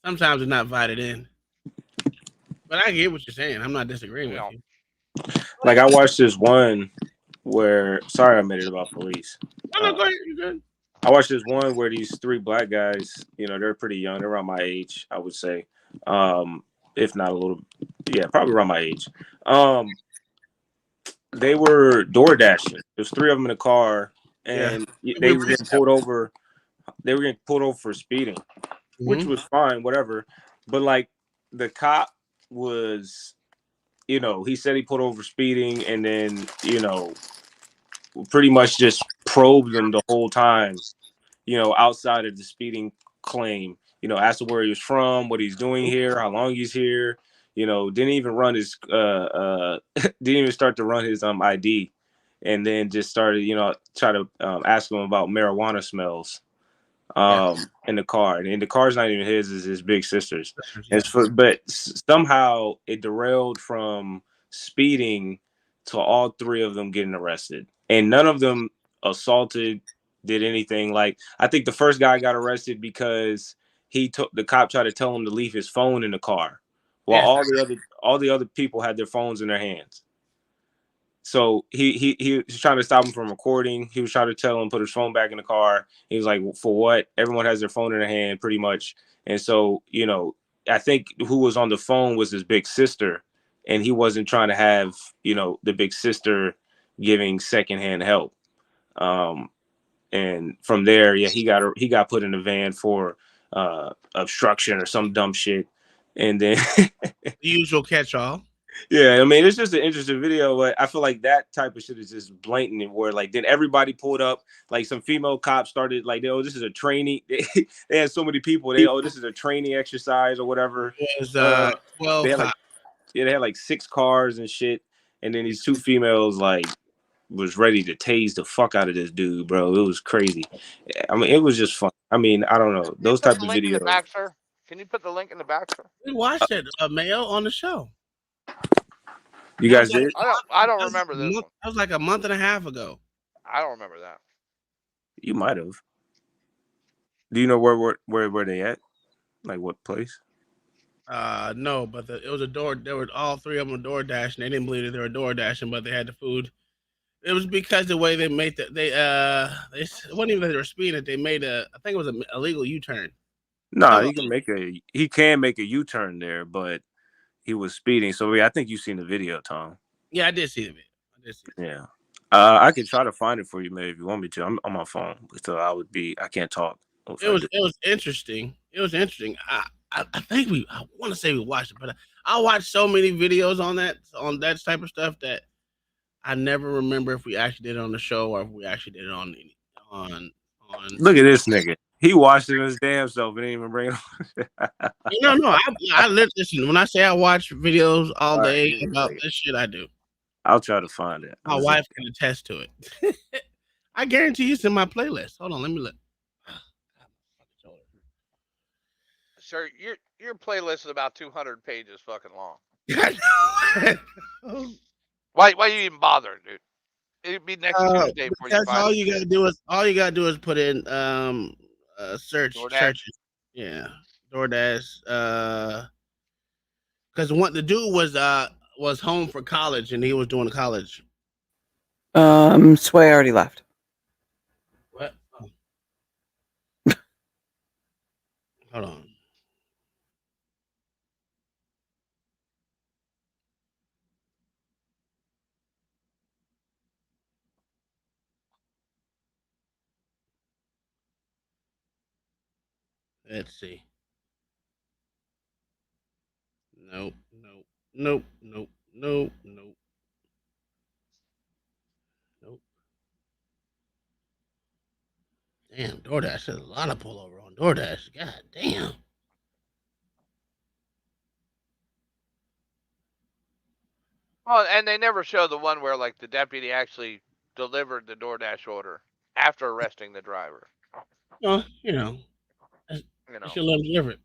Sometimes it's not invited in. But I get what you're saying. I'm not disagreeing with you. Like I watched this one where sorry I made it about police. No, go ahead. You're good. I watched this one where these three black guys, they're pretty young. They're around my age, I would say. If not a little, probably around my age. They were door dashing. There's three of them in a car, and We they were reached getting pulled over. They were getting pulled over for speeding, which Mhm. was fine, whatever. But like the cop was, he said he pulled over speeding, and then pretty much just probed them the whole time. Outside of the speeding claim, asked him where he was from, what he's doing here, how long he's here. Didn't even run his didn't even start to run his ID, and then just started, try to ask him about marijuana smells in the car, and the car's not even his, is his big sister's. Yeah. But somehow it derailed from speeding to all three of them getting arrested, and none of them assaulted, did anything. Like, I think the first guy got arrested because the cop tried to tell him to leave his phone in the car, while Yes. all the other people had their phones in their hands. So he was trying to stop him from recording. He was trying to tell him put his phone back in the car. He was like, "For what? Everyone has their phone in their hand, pretty much." And so, I think who was on the phone was his big sister, and he wasn't trying to have, the big sister giving secondhand help. And from there, yeah, he got put in the van for obstruction or some dumb shit, and then The usual catch-all. yeah, I mean, it's just an interesting video, but I feel like that type of shit is just blatant, and where like then everybody pulled up, like some female cops started like, "Oh, this is a training." They had so many people. "Oh, this is a training exercise or whatever." It was They 12 had like, cops. yeah, they had like 6 cars and shit, and then these two females like was ready to tase the fuck out of this dude, bro. It was crazy. I mean, it was just fun. I mean, I don't know, Can you those put type the of link in the videos. back, sir? Can you put the link in the back, sir? We watched it, Mayo, on the show. You That guys was like did? I don't remember this one. that was like a month and a half ago. I don't remember that. You might have. Do you know where they at? Like what place? No, but it was a door. There were all three of them door dashing. They didn't believe that they were door dashing, but they had the food. It was because the way they made it wasn't even that they were speeding. They made I think it was an illegal U-turn. No, he can make a U-turn there, but he was speeding. So yeah, I think you've seen the video, Tom. Yeah, I did see the video. Yeah. I can try to find it for you, maybe if you want me to. I'm on my phone, so I can't talk. It was interesting. It was interesting. I think I want to say we watched it, but I watched so many videos on that type of stuff that I never remember if we actually did it on the show or if we actually did it on. Look at this nigga. He watched it his damn self and didn't even bring it on. No. I listen. When I say I watch videos all Right, day about this shit, I do. I'll try to find it. My wife can attest to it. I guarantee it's in my playlist. Hold on, let me look. Sir, your playlist is about 200 pages fucking long. Why you even bother, dude? It'd be next Tuesday before you find all you gotta do is put in searches. Yeah. DoorDash. Because the dude was home for college and he was doing college. Sway already left. What? Oh. Hold on. Let's see. Nope. Nope. Damn, DoorDash. There's a lot of pullover on DoorDash. God damn. Well, and they never show the one where like the deputy actually delivered the DoorDash order after arresting the driver. Well, they should let him deliver it.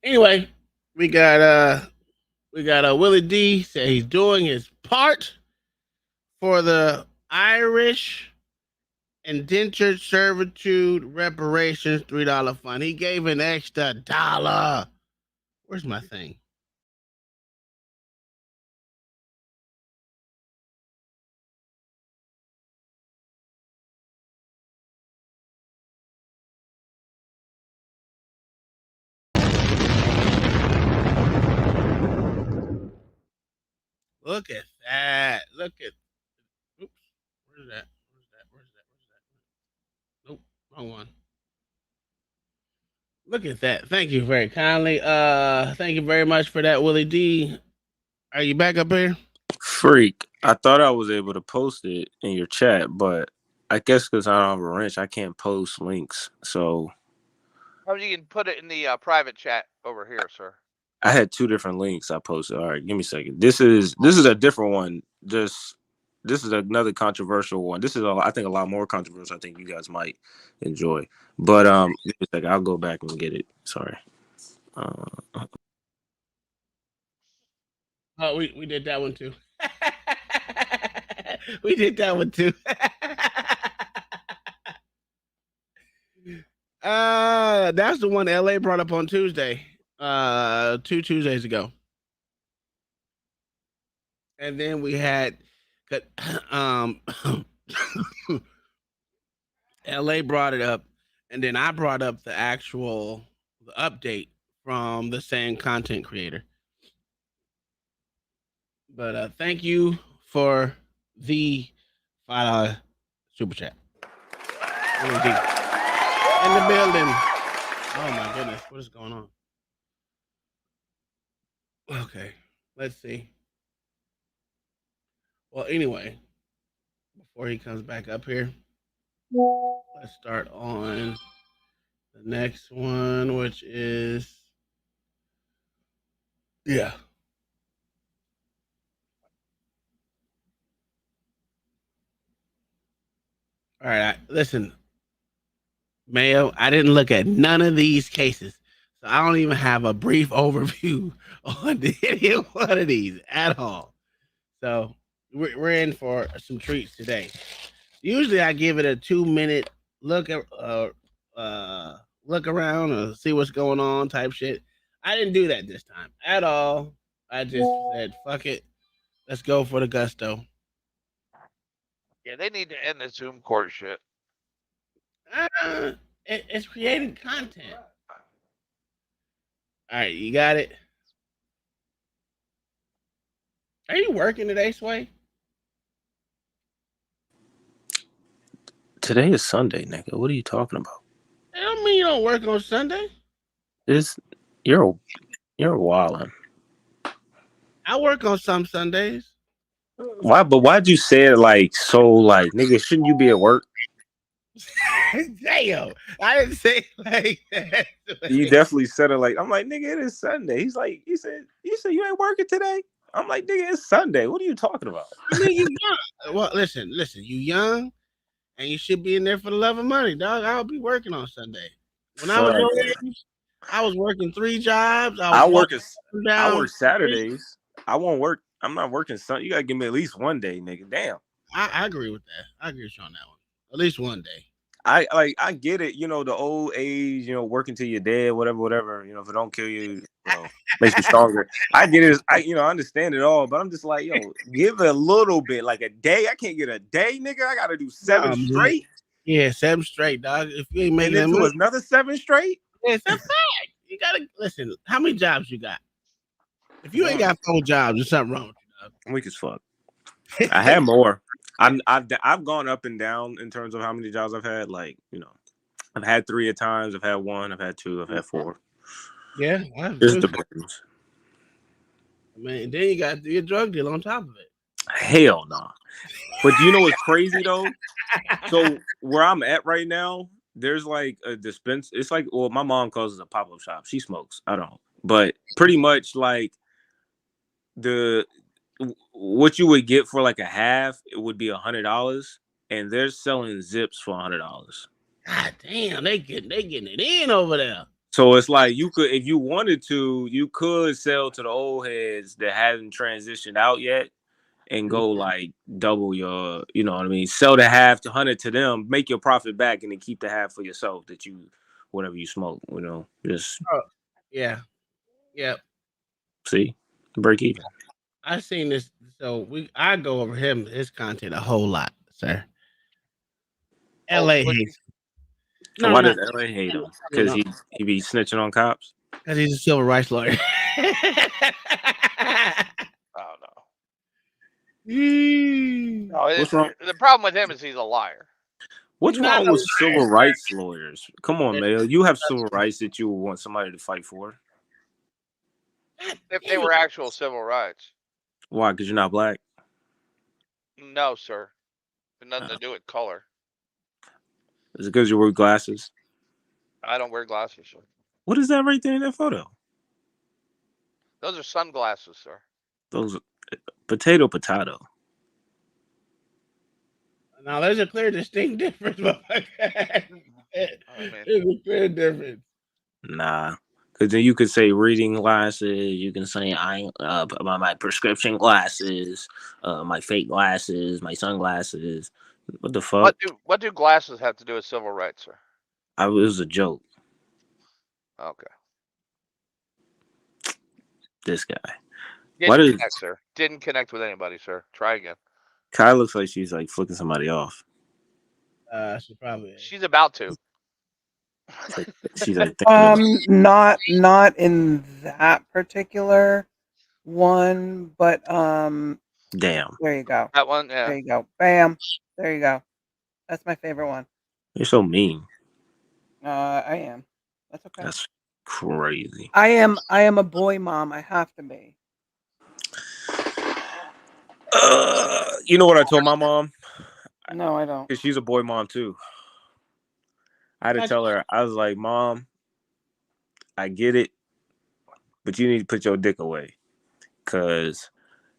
Anyway, we got Willie D say he's doing his part for the Irish indentured servitude reparations $3 fund. He gave an extra $1. Where's my thing? Look at that. Oops. Where's that? Wrong one. Look at that. Thank you very kindly. Thank you very much for that, Willie D. Are you back up here? Freak. I thought I was able to post it in your chat, but I guess because I don't have a wrench, I can't post links. So Oh, you can put it in the private chat over here, sir. I had two different links I posted. All right, give me a second. This is a different one. This is another controversial one. This is I think a lot more controversial. I think you guys might enjoy. But give me a second. I'll go back and get it. Sorry. Oh, we did that one too. We did that one too. That's the one LA brought up on Tuesday. 2 Tuesdays ago. And then we had LA brought it up, and then I brought up the update from the same content creator. But thank you for the $5 super chat. In the building. Oh my goodness, what is going on? Okay, let's see. Well, anyway, before he comes back up here, let's start on the next one, which is yeah. All right, listen, Mayo, I didn't look at none of these cases, so I don't even have a brief overview on any one of these at all. So we're in for some treats today. Usually, I give it a 2-minute look look around or see what's going on type shit. I didn't do that this time at all. I just said, "Fuck it, let's go for the gusto." Yeah, they need to end the Zoom court shit. It's creating content. All right, you got it. Are you working today, Sway? Today is Sunday, nigga. What are you talking about? I don't mean you don't work on Sunday. You're wildin'. I work on some Sundays. Why? But why'd you say it like so? Like, nigga, shouldn't you be at work? Damn, I didn't say it like that. You definitely said it like I'm like, nigga, it is Sunday. He's like, you said you ain't working today. I'm like, nigga, it's Sunday. What are you talking about? I mean, you young. Well, listen, you young, and you should be in there for the love of money, dog. I'll be working on Sunday. When I was your age, I was working 3 jobs. I work Saturdays. I won't work. I'm not working Sunday. You gotta give me at least one day, nigga. Damn. I agree with that. I agree with you on that one. At least one day. I get it, the old age, working till you're dead, whatever, if it don't kill you, makes you stronger. I get it. I understand it all, but I'm just like, give it a little bit, like a day. I can't get a day, nigga. I gotta do 7 straight. Yeah, 7 straight, dog. If you ain't making and then do another 7 straight. Yeah, it's a fact. You gotta listen. How many jobs you got? If you ain't got 4 jobs, there's something wrong with you, dog. I'm weak as fuck. I had more. I've gone up and down in terms of how many jobs I've had. Like, I've had 3 at times. I've had 1. I've had 2. I've had 4. Yeah, just depends. Man, then you got your drug deal on top of it. Hell no. Nah. But you know what's crazy though? So where I'm at right now, there's like a dispense. It's like, well, my mom calls it a pop-up shop. She smokes. I don't. But pretty much like what you would get for like a half, it would be $100, and they're selling zips for $100. God damn, they getting it in over there. So it's like you could, if you wanted to, you could sell to the old heads that haven't transitioned out yet, and go like double your, you know what I mean? Sell the half to 100 to them, make your profit back, and then keep the half for yourself that you, whatever you smoke, just. Yeah. Yep. See, break even. I seen this, so I go over his content a whole lot, sir. LA hates. Why does LA hate him? Because he be snitching on cops? Because he's a civil rights lawyer. Oh no. What's wrong? The problem with him is he's a liar. What's You're not wrong a with civil liar, rights lawyers? Come on, sir. Mayo. You have civil rights that you would want somebody to fight for. God If they damn were it. actual civil rights. Why? Because you're not black. No, sir. It nothing to do with color. Is it because you wear glasses? I don't wear glasses, sir. What is that right there in that photo? Those are sunglasses, sir. Those potato. Now there's a clear distinct difference. I mean, There's a clear difference. Nah. Because then you could say reading glasses. You can say about my prescription glasses, my fake glasses, my sunglasses. What the fuck? what do glasses have to do with civil rights, sir? It was a joke. Okay. This guy. Didn't connect, sir. Didn't connect with anybody, sir. Try again. Kai looks like she's like flicking somebody off. She probably is. She's about to. She's like not in that particular one, but damn. there you go. That one, yeah. There you go. Bam. There you go. That's my favorite one. You're so mean. I am. That's okay. That's crazy. I am a boy mom. I have to be. You know what I told my mom? No, I don't. Because she's a boy mom too. I had to tell her, I was like, Mom, I get it, but you need to put your dick away. Because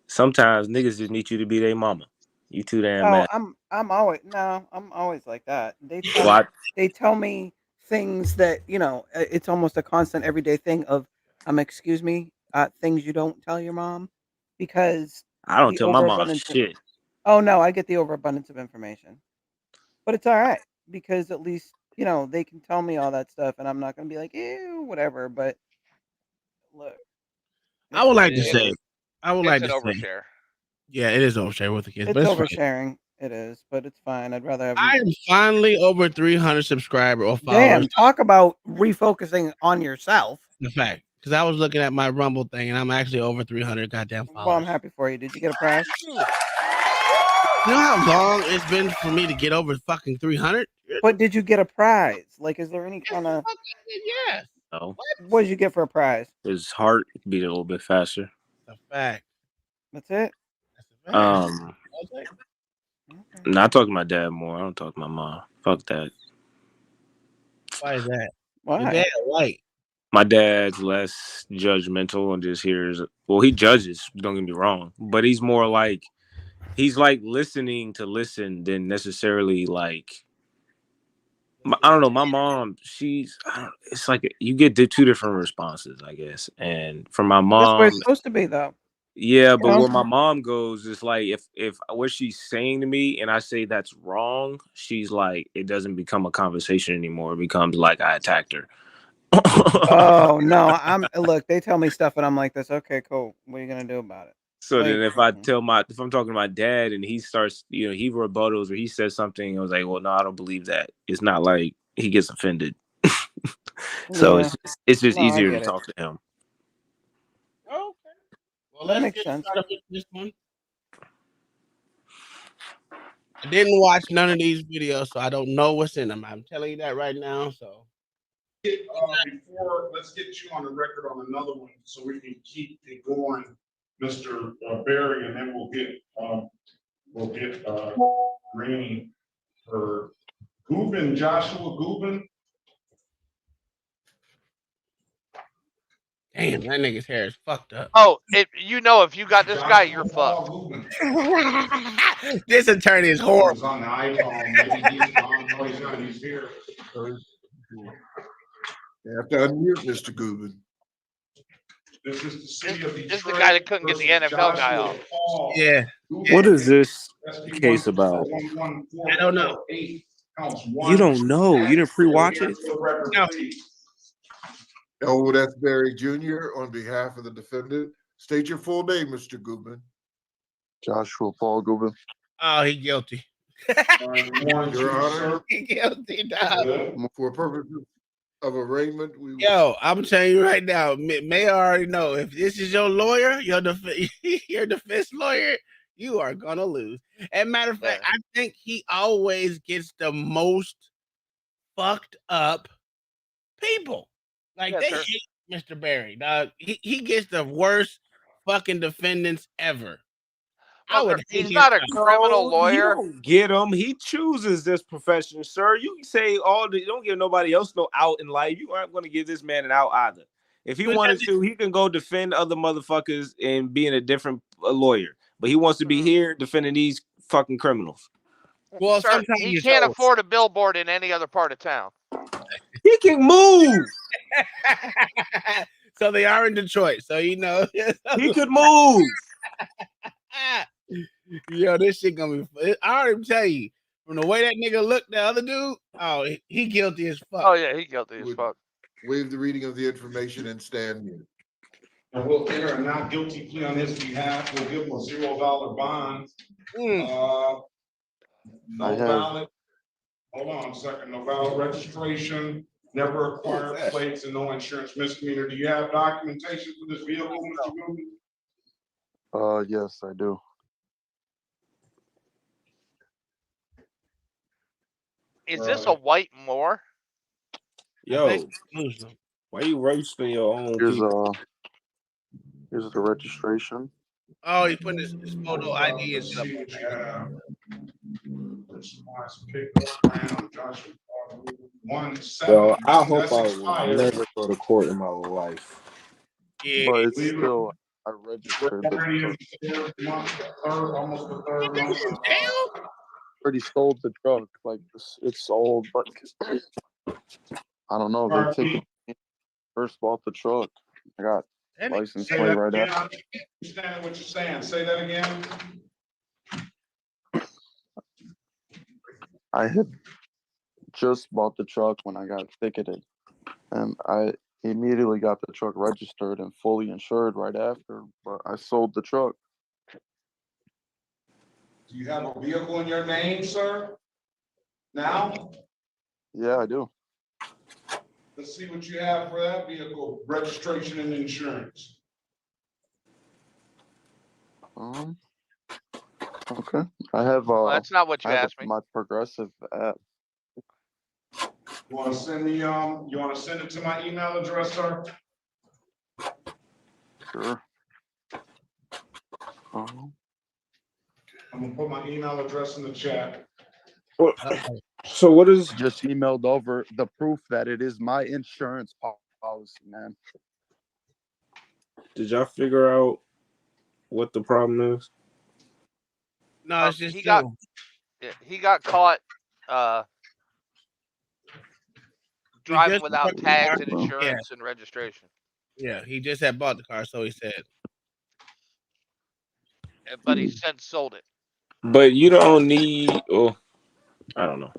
sometimes niggas just need you to be their mama. You too damn mad. I'm always like that. They tell me things that, it's almost a constant everyday thing of excuse me, things you don't tell your mom, because I don't tell my mom shit. Oh no, I get the overabundance of information. But it's all right, because at least, they can tell me all that stuff and I'm not going to be like, ew, whatever. But look, I would like to say, it's an overshare. Yeah, it is overshare with the kids. It's oversharing. It is, but it's fine. I'd rather have. I am finally over 300 subscribers or followers. Damn, talk about refocusing on yourself. The fact, because I was looking at my Rumble thing and I'm actually over 300 goddamn followers. Well, I'm happy for you. Did you get a prize? You know how long it's been for me to get over fucking 300? But did you get a prize? Like, is there any kind of? Yes. No. What did you get for a prize? His heart beat a little bit faster. That's a fact. That's it. Okay. Not talking to my dad more. I don't talk to my mom. Fuck that. Why is that? Why? Your dad white. My dad's less judgmental and just hears. Well, he judges. Don't get me wrong, but he's more like listening to listen than necessarily like. I don't know. My mom, it's like you get two different responses, I guess. And from my mom, that's where it's supposed to be, though. Yeah, but where my mom goes is like if what she's saying to me and I say that's wrong, she's like, it doesn't become a conversation anymore. It becomes like I attacked her. Oh no, look, they tell me stuff and I'm like this. Okay, cool. What are you gonna do about it? So then if I'm talking to my dad and he starts, he rebuttals or he says something, I was like, well, no, I don't believe that. It's not like he gets offended. So it's just easier to talk to him. Okay. Well, that let's makes get sense. started with this one. I didn't watch none of these videos, so I don't know what's in them. I'm telling you that right now. So let's get you on the record on another one so we can keep it going, Mr. Barry, and then we'll get Green for Gubin, Joshua Gubin. damn, that nigga's hair is fucked up. Oh, if you got this guy, you're fucked. This attorney is horrible. He's on the iPhone. Maybe he's on. No, he's not. He's here. You have to unmute Mr. Gubin. This is the city of Detroit. This is the guy that couldn't get the NFL guy off. Yeah. What is this case about? I don't know. You don't know. You didn't pre-watch it? No. Oh, that's Barry Jr. on behalf of the defendant. State your full name, Mr. Gubin. Joshua Paul Gubin. Oh, he guilty. Your Honor. He guilty, dog. For purposes of arraignment, Yo, I'm telling you right now, Mayor already know if this is your lawyer, your defense lawyer, You are gonna lose. As a matter of fact, I think he always gets the most fucked up people. Like they hate Mr. Barry, dog. He gets the worst fucking defendants ever. I would hate he's not a criminal You lawyer. don't get him. He chooses this profession, sir. You can say all the. You don't give nobody else no out in life. You aren't going to give this man an out either. If he wanted to, he can go defend other motherfuckers and being a different lawyer. But he wants to be here defending these fucking criminals. Well, Sir, he can't afford a billboard in any other part of town. He can move. So they are in Detroit. So you know he could move. Yo, this shit gonna be. I already tell you from the way that nigga looked, the other dude. Oh, he guilty as fuck. Oh yeah, he guilty as fuck. Waive the reading of the information and stand mute. And we'll enter a not guilty plea on his behalf. We'll give him a $0 bond. No valid. Hold on a second. No valid registration. Never acquired plates and no insurance misdemeanor. Do you have documentation for this vehicle, Mr. Goodman? Yes, I do. Is this a white Moore? Yo, why you roasting your own people? Here's the registration. Oh, he put his photo ID into the. Yo, I hope I will never go to court in my life. Yeah. But it's still, I registered the already sold the truck. Like it's sold, but I don't know. They take it. First bought the truck. I got license plate right there. after. I understand what you're saying. Say that again. I had just bought the truck when I got ticketed, and I immediately got the truck registered and fully insured right after. But I sold the truck. Do you have a vehicle in your name, sir? Now? Yeah, I do. Let's see what you have for that vehicle, registration and insurance. Okay. I have Well, that's not what you asked me. My Progressive app. You want to send me you want to send it to my email address, sir? Sure. I'm gonna put my email address in the chat. So what is just emailed over the proof that it is my insurance policy, man. Did y'all figure out what the problem is? No, it's just he got caught driving without tags and insurance and registration. Yeah, he just had bought the car, so he said. But he since sold it. But you don't need. Oh, I don't know.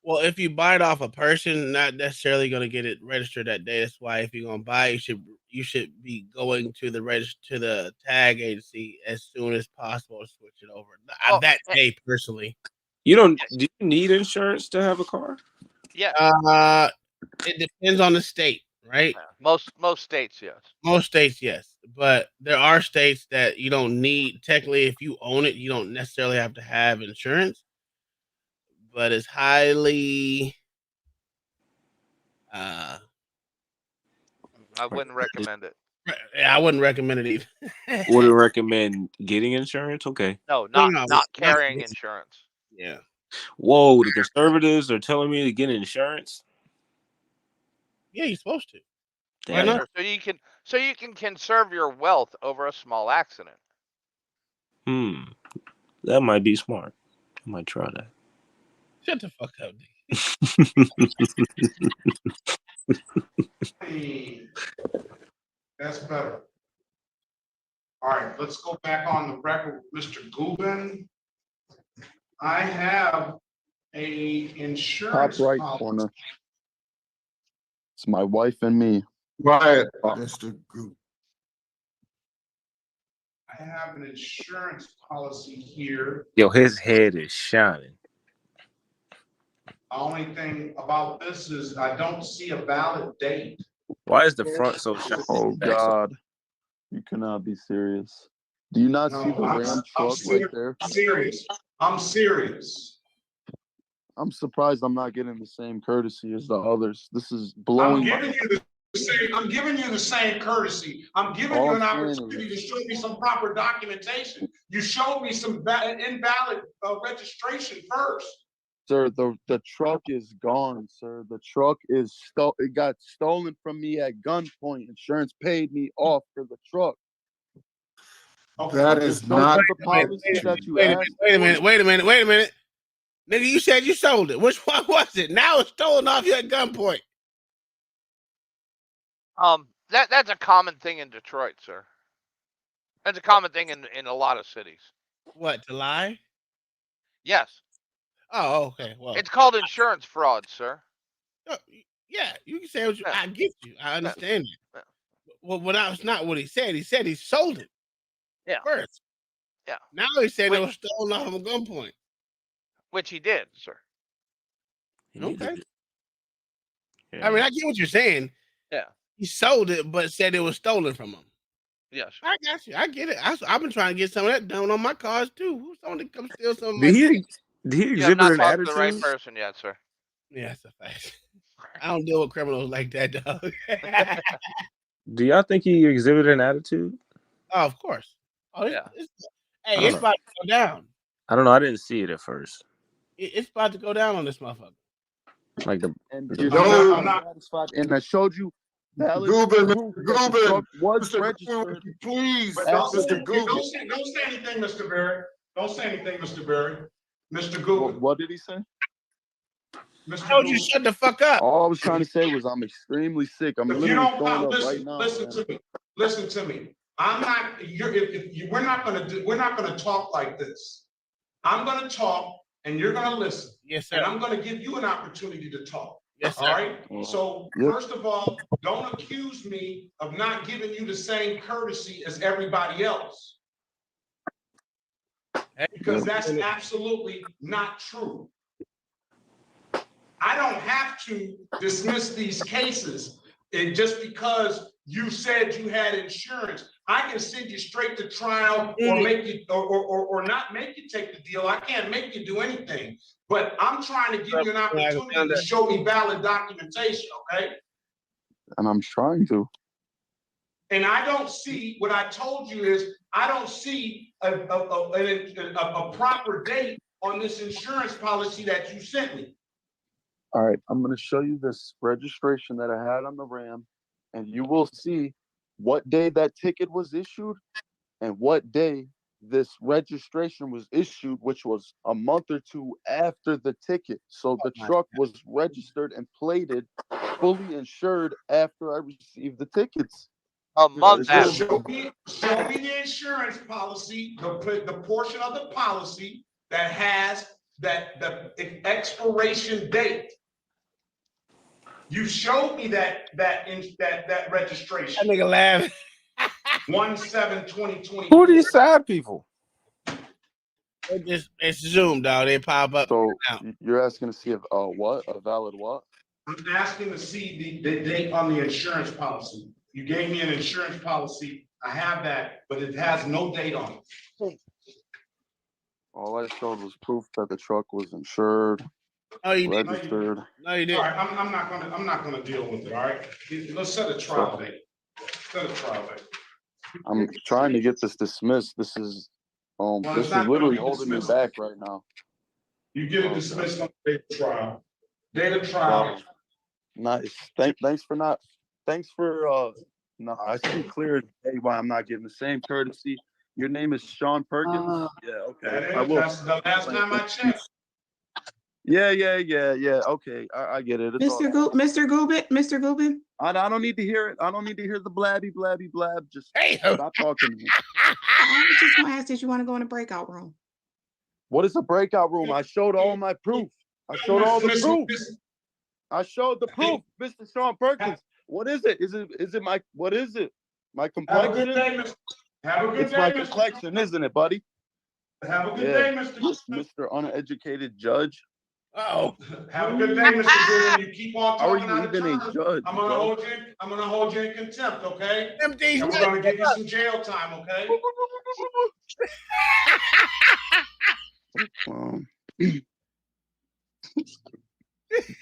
Well, if you buy it off a person, not necessarily going to get it registered that day. That's why if you're going to buy, you should be going to the tag agency as soon as possible to switch it over. That day, personally. You don't. Do you need insurance to have a car? Yeah. It depends on the state, right? Most states, yes. Most states, yes. But there are states that you don't need. Technically, if you own it, you don't necessarily have to have insurance. But it's highly. I wouldn't recommend it. I wouldn't recommend it either. Wouldn't recommend getting insurance? Okay. No, not carrying insurance. Yeah. Whoa, the conservatives are telling me to get insurance? Yeah, you're supposed to. Why not? So you can conserve your wealth over a small accident. That might be smart. I might try that. Shut the fuck up, Hey, that's better. All right, let's go back on the record with Mr. Gubin. I have a insurance Top right policy. corner. It's my wife and me. Quiet, Mr. Gubin. I have an insurance policy here. Yo, his head is shining. The only thing about this is I don't see a valid date. Why is the front so shiny? Oh God, you cannot be serious. Do you not see No, the Ram truck right there? serious. I'm serious. I'm surprised I'm not getting the same courtesy as the others. This is I'm blowing my. giving you the same. I'm giving you the same courtesy. I'm giving All you I'm an saying opportunity to is, show me some proper documentation. You showed me some invalid registration first. sir, the truck is gone, sir. The truck is it got stolen from me at gunpoint. Insurance paid me off for the truck. That is not the policy that you asked. Wait a minute. Nigga, you said you sold it. Which one was it? Now it's stolen off you at gunpoint. That's a common thing in Detroit, sir. That's a common thing in a lot of cities. What, to lie? Yes. Oh, okay. Well, it's called insurance fraud, sir. Yeah, you can say what you. I get you. I understand it. Well, that's not what he said. He said he sold it. Yeah. First. Yeah. Now he said it was stolen off of a gunpoint. Which he did, sir. Okay. Yeah. I mean, I get what you're saying. Yeah. He sold it, but said it was stolen from him. Yes. I got you. I get it. I've been trying to get some of that done on my cars too. Who's someone to come steal some of my shit? Did he You have exhibit not an talked to the right attitude? person yet, sir. Yeah, that's a fact. I don't deal with criminals like that, dog. Do y'all think he exhibited an attitude? Oh, of course. Oh, yeah. Hey, it's about to go down. I don't know. I didn't see it at first. It's about to go down on this motherfucker. Like and the you're still not satisfied. And I showed you valid proof that the truck was registered. Please, Don't say anything, Mr. Berry. Don't say anything, Mr. Berry. Mr. Google. What did he say? Mr. I told you shut the fuck up. All I was trying to say was I'm extremely sick. I'm literally throwing up right now. Listen to me. Listen to me. I'm not. We're not gonna talk like this. I'm gonna talk, and you're gonna listen. Yes, sir. And I'm gonna give you an opportunity to talk. Yes, sir. All right. So first of all, don't accuse me of not giving you the same courtesy as everybody else, because that's absolutely not true. I don't have to dismiss these cases just because you said you had insurance. I can send you straight to trial or make you or not make you take the deal. I can't make you do anything. But I'm trying to give you an opportunity to show me valid documentation, okay? And I'm trying to. And I don't see, what I told you is, I don't see a proper date on this insurance policy that you sent me. All right, I'm going to show you this registration that I had on the Ram, and you will see what day that ticket was issued and what day this registration was issued, which was a month or two after the ticket. So the truck was registered and plated, fully insured after I received the tickets. A month after. Show me the insurance policy, the portion of the policy that has the expiration date. You showed me that registration. That nigga laughing. 1/7/2020. Who are these sad people? It's Zoom, dog. They pop up. So you're asking to see if what? A valid what? I'm asking to see the date on the insurance policy. You gave me an insurance policy. I have that, but it has no date on it. All I showed was proof that the truck was insured, registered. No, you didn't. All right, I'm not gonna deal with it. All right, let's set a trial date. Set a trial date. I'm trying to get this dismissed. This is this is literally holding me back right now. You get it dismissed on the date of trial. Date of trial. Nice. Thanks for no, I see clear today why I'm not getting the same courtesy. Your name is Sean Perkins? Yeah, okay. That's the last time I checked. Yeah. Okay, I get it. It's Mr. Gubin. I don't need to hear it. I don't need to hear the blabby blab. Just stop talking to me. I was just gonna ask, did you want to go in a breakout room? What is a breakout room? I showed all my proof. I showed all the proof. I showed the proof, Mr. Sean Perkins. What is it? Is it my what is it? My complexion? Have a good day, it's my complexion, isn't it, buddy? Have a good day, Mr. Mr. Uneducated Judge. Oh, Have a good day, Mr. Goodwin. You keep on How are talking you out of even a turn. judge, I'm gonna bro? hold you. I'm gonna hold you in contempt, okay? empty. And we're gonna give you some jail time, okay?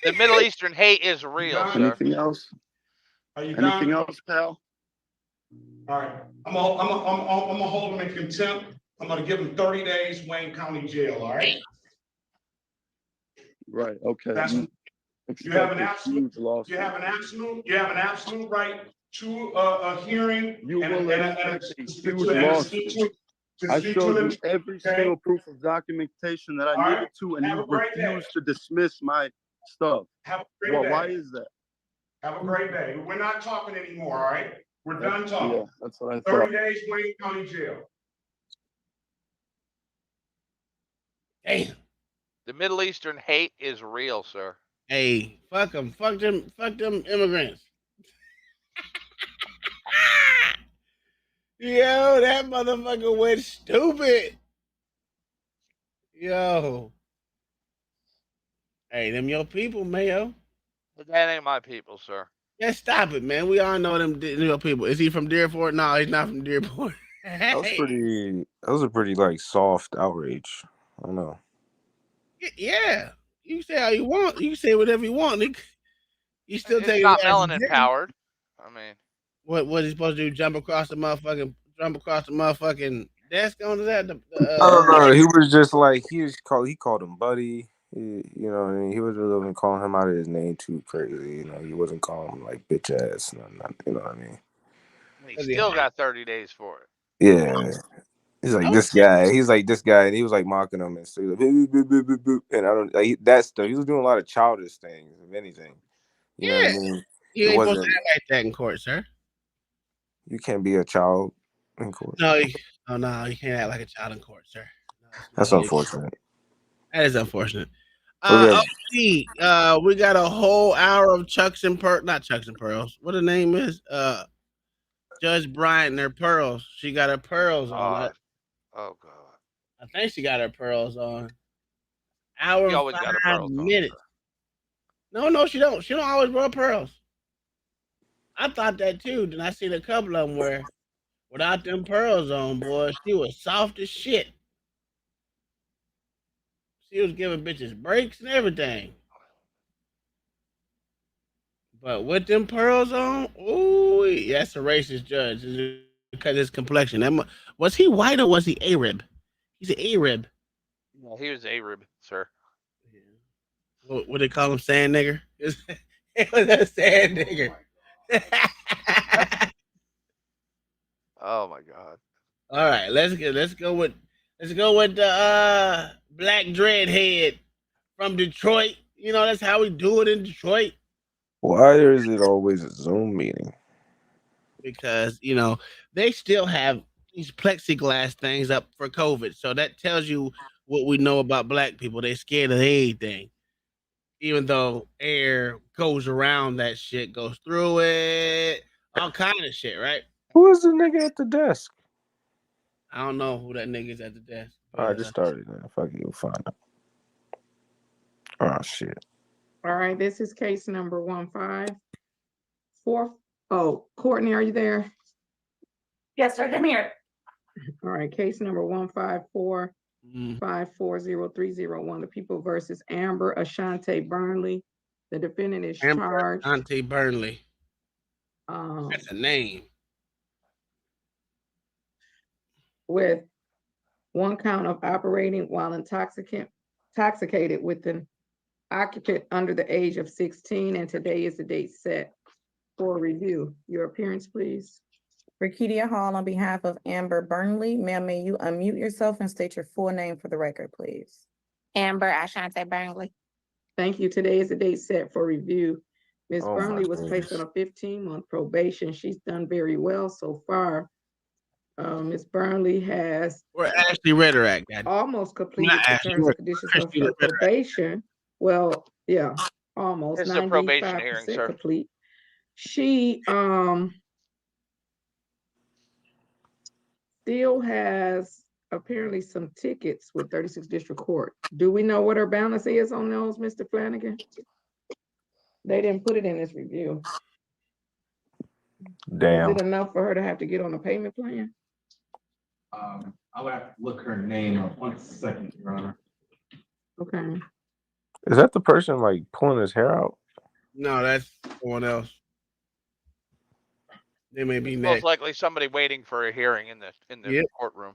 The Middle Eastern hate is real, done? sir. Anything else? Are you Anything done? else, pal? All right. I'm gonna hold him in contempt. I'm gonna give him 30 days Wayne County Jail. All right. Right. Okay. That's You you have expect an a absolute. huge lawsuit. You have an absolute right to a hearing. You will expect a huge and lawsuit. I showed you every okay? single proof of documentation that I All right. needed to, and Have you a great day. refused to dismiss my stuff. Have a great day. Why is that? Have a great day. We're not talking anymore, all right? We're done talking. Yeah, that's what I 30 thought. days Wayne County Jail. Damn. The Middle Eastern hate is real, sir. Hey, fuck them. Fuck them immigrants. Yo, that motherfucker went stupid. Yo. Hey, them your people, Mayo. That ain't my people, sir. Yeah, stop it, man. We all know them your people. Is he from Dearborn? No, he's not from Dearborn. That was a pretty like soft outrage. I don't know. Yeah. You can say how you want. You can say whatever you want. You still It's take not his ass to melanin jail. powered. I mean, What was he supposed to do? Jump across the motherfucking desk on that? No, he was just like he called him buddy. You know, what I mean, he was really calling him out of his name too crazy. You know, he wasn't calling him like bitch ass. You know what I mean? he still got 30 days for it. Yeah. He's like this guy. He's like this guy, and he was like mocking him and stuff. Like, boop, boop, boop, boop, boop. And I don't like that stuff. He was doing a lot of childish things, if anything. You know what I mean? You It ain't supposed to wasn't. act like that in court, sir. You can't be a child in court. No, you can't act like a child in court, sir. That's unfortunate. That is unfortunate. Okay. We got a whole hour of Chucks and not Chucks and Pearls. What the name is? Judge Bryant and her pearls. She got her pearls on. Oh God. I think she got her pearls on. Hour She and always got her 5 pearls minutes. No, she don't. She don't always wear pearls. I thought that too. Then I seen a couple of them where without them pearls on, boy, she was soft as shit. She was giving bitches breaks and everything. But with them pearls on, ooh, that's a racist judge because of his complexion. Was he white or was he Arab? He's an Arab. No, he was Arab, sir. What they call him? Sand nigger? It was a sand nigger. Oh my God. All right, let's go with the black dreadhead from Detroit. You know, that's how we do it in Detroit. Why is it always a Zoom meeting? Because, you know, they still have these plexiglass things up for COVID. So that tells you what we know about black people. They're scared of anything. Even though air goes around that shit, goes through it, all kind of shit, right? Who is the nigga at the desk? I don't know who that nigga is at the desk. All right, just started, man. Fuck you, we'll find out. Oh shit. All right, this is case number 154. Oh, Courtney, are you there? Yes, sir. Come here. All right, case number 154-540301. The people versus Amber Ashante Burnley. The defendant is charged. Ashante Burnley. That's a name. With one count of operating while intoxicated with an occupant under the age of 16, and today is the date set for review. Your appearance, please. Rakidia Hall on behalf of Amber Burnley. Ma'am, may you unmute yourself and state your full name for the record, please? Amber Ashante Burnley. Thank you. Today is the date set for review. Ms. Oh, Burnley my was placed on goodness. a 15-month probation. She's done very well so far. Ms. Burnley has Where Ashley Ritter at? almost completed the terms and conditions of her probation. Well, yeah, almost This is a probation hearing, 95% sir. complete. She still has apparently some tickets with 36 District Court. Do we know what her balance is on those, Mr. Flanagan? They didn't put it in this review. Damn. Is it enough for her to have to get on a payment plan? I would have to look her name up. 1 second, Your Honor. Okay. Is that the person like pulling his hair out? No, that's someone else. They may be Most next. likely somebody waiting for a hearing in the courtroom.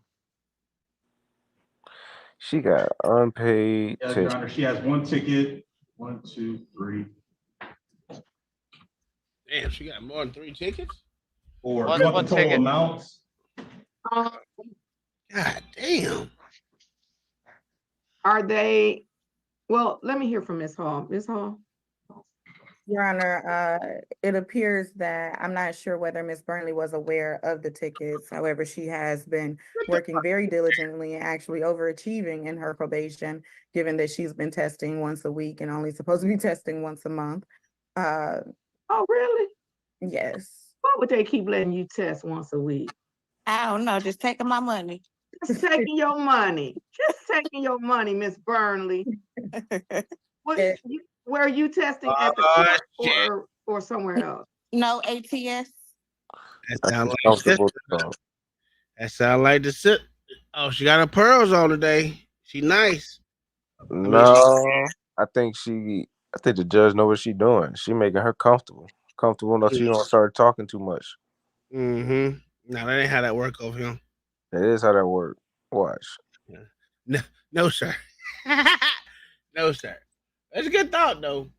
She got unpaid. Yes, Your Honor. She has 1 ticket. 1, 2, 3. Damn, she got more than 3 tickets? Or One what the total ticket. amounts? God damn. Are they, well, let me hear from Ms. Hall. Ms. Hall? Your Honor, it appears that I'm not sure whether Ms. Burnley was aware of the tickets. However, she has been working very diligently and actually overachieving in her probation, given that she's been testing once a week and only supposed to be testing once a month. Oh, really? Yes. Why would they keep letting you test once a week? I don't know, just taking my money. Just taking your money. Just taking your money, Miss Burnley. Where are you testing at the court or somewhere else? No ATS. That sound like the sit. Oh, she got her pearls on today. She nice. No, I think the judge know what she doing. She making her comfortable enough she don't start talking too much. Mm-hmm. No, that ain't how that work over here. That is how that work. Watch. No, sir. No, sir. That's a good thought, though.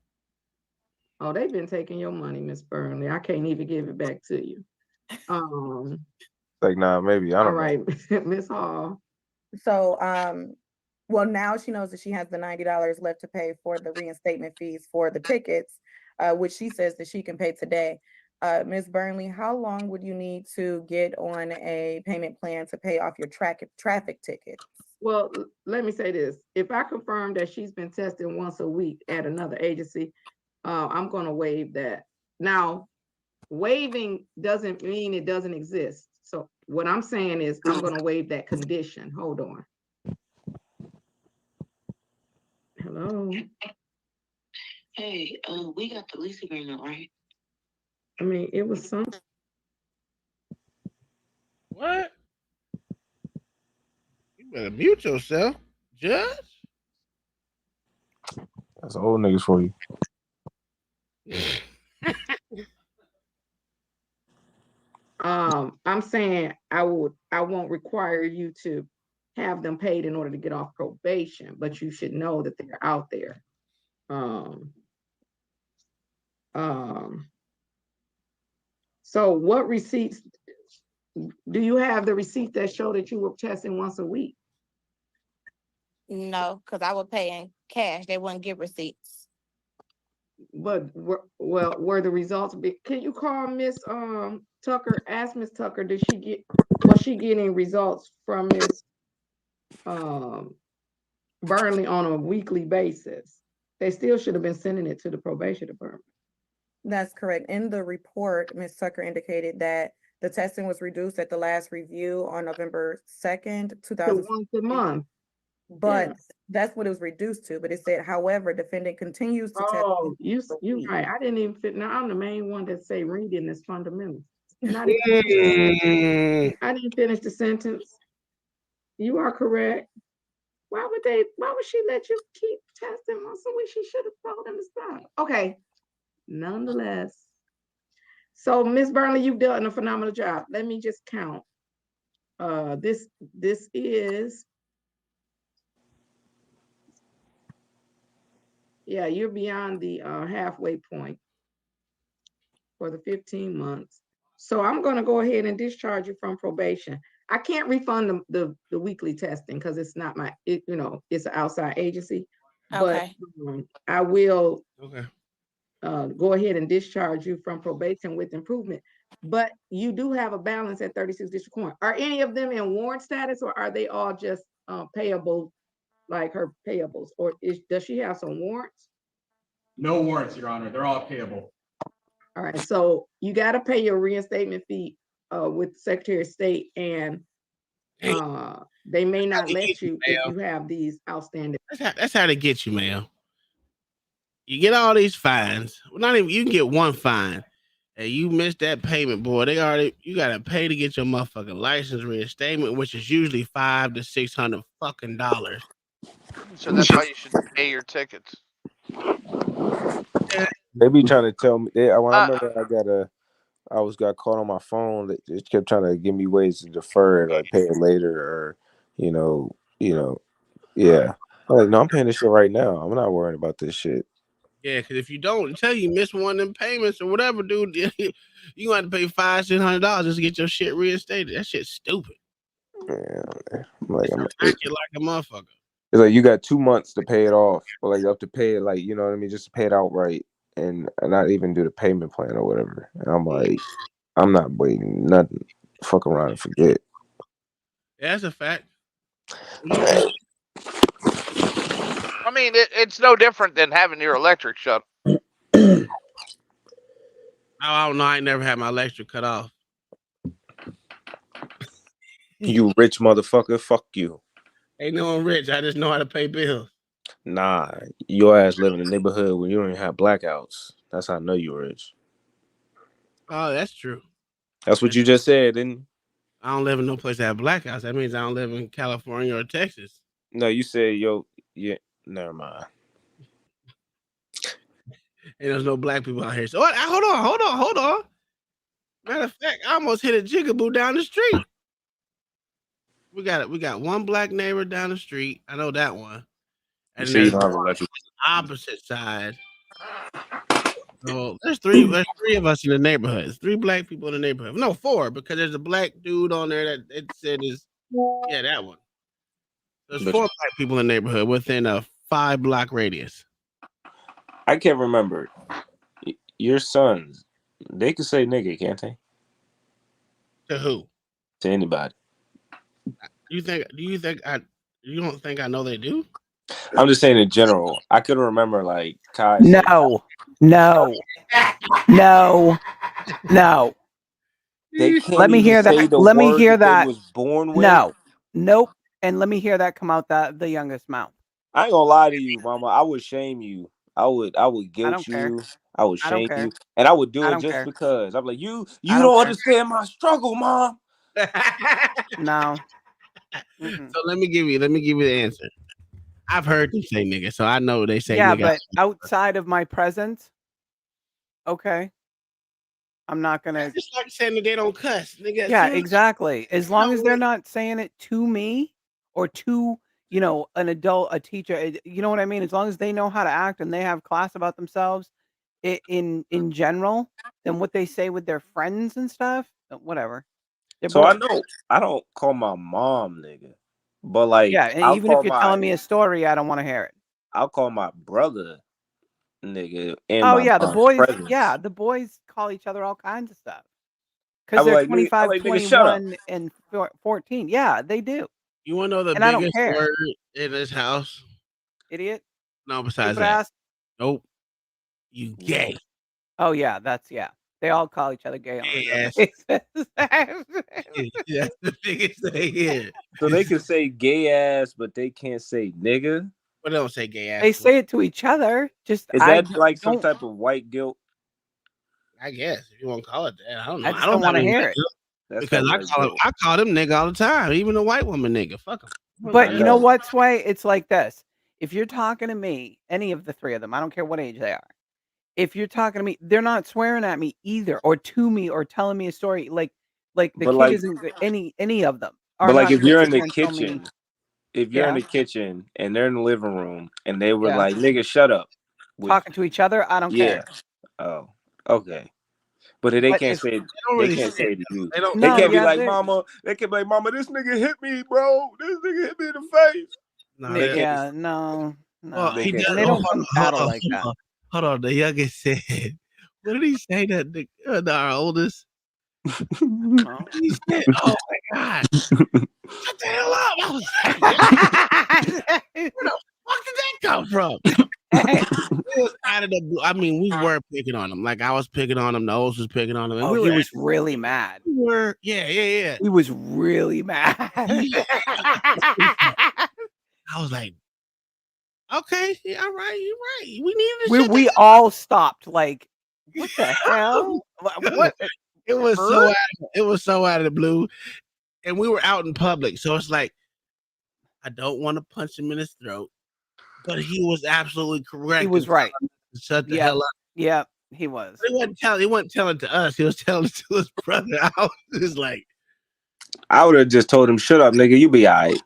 Oh, they've been taking your money, Miss Burnley. I can't even give it back to you. Like, nah, maybe. I don't know. All right, Miss Hall. So, well, now she knows that she has the $90 left to pay for the reinstatement fees for the tickets, which she says that she can pay today. Ms. Burnley, how long would you need to get on a payment plan to pay off your traffic tickets? Well, let me say this. If I confirm that she's been tested once a week at another agency, I'm going to waive that. Now, waiving doesn't mean it doesn't exist. So what I'm saying is I'm going to waive that condition. Hold on. Hello. Hey, we got the lease agreement, right? I mean, it was some. What? You better mute yourself, Judge. That's old niggas for you. I'm saying I won't require you to have them paid in order to get off probation, but you should know that they're out there. So what receipts do you have? The receipt that show that you were testing once a week? No, because I would pay in cash. They wouldn't give receipts. But were the results can you call Miss Tucker? Ask Miss Tucker, was she getting results from Miss Burnley on a weekly basis? They still should have been sending it to the probation department. That's correct. In the report, Ms. Tucker indicated that the testing was reduced at the last review on November 2nd, 2000. Once a month. But that's what it was reduced to. But it said, however, defendant continues to test. Oh, you right. I didn't even fit. Now I'm the main one that say reading is fundamental. And I didn't finish the sentence. You are correct. Why would she let you keep testing once a week? She should have told them to stop. Okay. Nonetheless. So Ms. Burnley, you've done a phenomenal job. Let me just count. This is, yeah, you're beyond the halfway point for the 15 months. So I'm going to go ahead and discharge you from probation. I can't refund the weekly testing because it's not it's an outside agency. Okay. But I will Okay. Go ahead and discharge you from probation with improvement. But you do have a balance at 36 District Court. Are any of them in warrant status, or are they all just payable, like her payables? Or does she have some warrants? No warrants, Your Honor. They're all payable. All right, so you got to pay your reinstatement fee with the Secretary of State, and they may not they let get you if Mel. you have these outstanding. That's how they get you, man. You get all these fines. Well, not even you can get one fine. And you missed that payment, boy. You gotta pay to get your motherfucking license reinstatement, which is usually $500 to $600 fucking dollars. So that's why you should pay your tickets. They be trying to tell me. When I remember I got caught on my phone. They kept trying to give me ways to defer it, like pay it later, or yeah. I'm like, no, I'm paying this shit right now. I'm not worrying about this shit. Yeah, because if you don't, until you miss one of them payments or whatever, dude, you gonna have to pay $500-$600 just to get your shit reinstated. That shit's stupid. Yeah, I'm like a motherfucker. It's like you got 2 months to pay it off, or like up to pay it, like, you know what I mean, just to pay it outright, and not even do the payment plan or whatever. And I'm like, I'm not waiting nothing. Fuck around and forget. Yeah, that's a fact. I mean, it's no different than having your electric shut. I don't know. I ain't never had my electric cut off. You rich motherfucker. Fuck you. Ain't no one rich. I just know how to pay bills. Nah, your ass live in a neighborhood where you don't even have blackouts. That's how I know you're rich. Oh, that's true. That's what you just said, didn't you? I don't live in no place that have blackouts. That means I don't live in California or Texas. No, you said, yeah, never mind. And there's no black people out here. So hold on. Matter of fact, I almost hit a jigaboo down the street. We got one black neighbor down the street. I know that one. And you don't have electric. Opposite side. So there's three of us in the neighborhood. There's 3 black people in the neighborhood. No, 4, because there's a black dude on there that it said is that one. There's 4 black people in the neighborhood within a 5-block radius. I can't remember. Your sons, they can say nigga, can't they? To who? To anybody. You don't think I know they do? I'm just saying in general. I couldn't remember like Kai. No. They can't let me hear that. Let me hear that. Was born with. No. Nope. And let me hear that come out the youngest mouth. I ain't gonna lie to you, mama. I would shame you. I would guilt you. Care. I would shame you. And I would do it just because. I'm like, you don't understand my struggle, mom. No. So let me give you the answer. I've heard them say nigga, so I know they say nigga. Yeah, but outside of my presence, okay. I'm not gonna. Just like saying that they don't cuss, nigga. Yeah, exactly. As long as they're not saying it to me or to an adult, a teacher, you know what I mean. As long as they know how to act and they have class about themselves, in general, then what they say with their friends and stuff, whatever. So I don't call my mom nigga, but like and even if you're telling me a story, I don't want to hear it. I'll call my brother nigga. The boys. Presence. Yeah, the boys call each other all kinds of stuff because they're 25, 21, and 14. Yeah, they do. You want to know the biggest word in this house? Idiot. No, besides that. Nope. You gay. Oh yeah, they all call each other gay. Yes. That's the biggest thing here. So they can say gay ass, but they can't say nigga. But they don't say gay ass. They say it to each other. Just is that like some type of white guilt? I guess if you want to call it that. I don't know. I don't want to hear it. Because I call them nigga all the time, even a white woman nigga. Fuck them. But you know what, Sway? It's like this. If you're talking to me, any of the 3 of them, I don't care what age they are. If you're talking to me, they're not swearing at me either, or to me, or telling me a story. Like the kid isn't any of them. But like if you're in the kitchen, in the kitchen and they're in the living room and they were like, "Nigga, shut up," talking to each other, I don't care. Oh, okay. But they can't say they can't say it to you. They can't be like, "Mama." They can be like, "Mama, this nigga hit me, bro. This nigga hit me in the face." No. Well, they don't come battle like that. Hold on, the youngest said, what did he say that our oldest? He said, oh my God. Shut the hell up. I was like, where the fuck did that come from? It was out of the blue. I mean, we were picking on him. Like I was picking on him. The host was picking on him. And Oh, we he were was really mad. we were, yeah. He was really mad. I was like, okay, yeah, all right, you're right. We needed to We all stopped. Like, what the hell? What? It was so out of the blue, and we were out in public, so it's like I don't want to punch him in his throat, but he was absolutely correct. He was right. Shut the hell up. Yeah, he was. He wasn't telling to us. He was telling it to his brother. I was just like, I would have just told him, "Shut up, nigga. You be alright."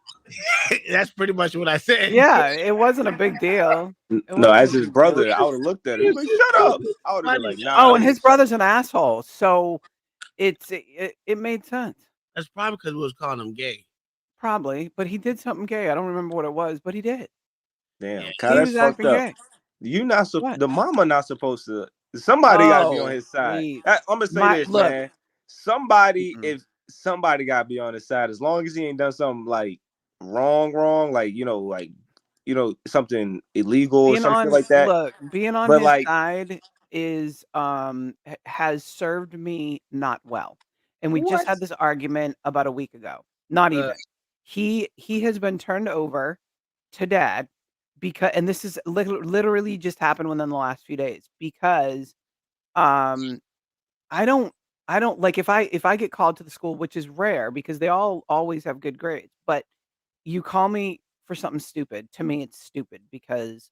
That's pretty much what I said. Yeah, it wasn't a big deal. No, as his brother, I would have looked at him like, "Shut up." I would have been like, "Nah." Oh, and his brother's an asshole, so it made sense. That's probably because we was calling him gay. Probably, but he did something gay. I don't remember what it was, but he did. Damn, He that's was fucked acting up. gay. You not What? the mama not supposed to. Somebody got to be on his side. please. I'm gonna say this, Look. man. Somebody, if somebody got to be on his side, as long as he ain't done something like wrong, like something illegal or something like that. Look, being on But his like, side is has served me not well. And we just What? had this argument about a week ago. Not Uh, even. He has been turned over to dad because, and this is literally just happened within the last few days because I don't like if I get called to the school, which is rare because they all always have good grades, but you call me for something stupid. To me, it's stupid because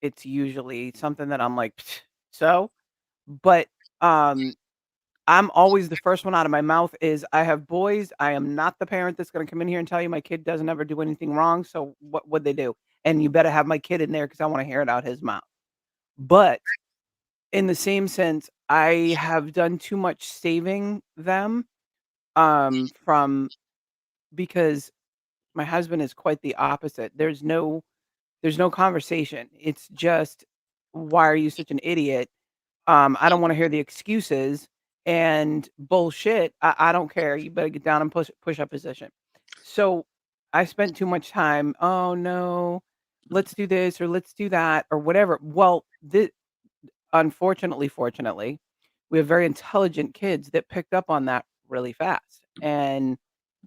it's usually something that I'm like, "Pfft, so, but I'm always the first one out of my mouth is I have boys. I am not the parent that's going to come in here and tell you my kid doesn't ever do anything wrong. So what would they do? And you better have my kid in there because I want to hear it out his mouth. But in the same sense, I have done too much saving them from because my husband is quite the opposite. There's no conversation. It's just, why are you such an idiot? I don't want to hear the excuses and bullshit. I don't care. You better get down and push up position. So I spent too much time. Oh no, let's do this or let's do that or whatever. Well, fortunately, we have very intelligent kids that picked up on that really fast. And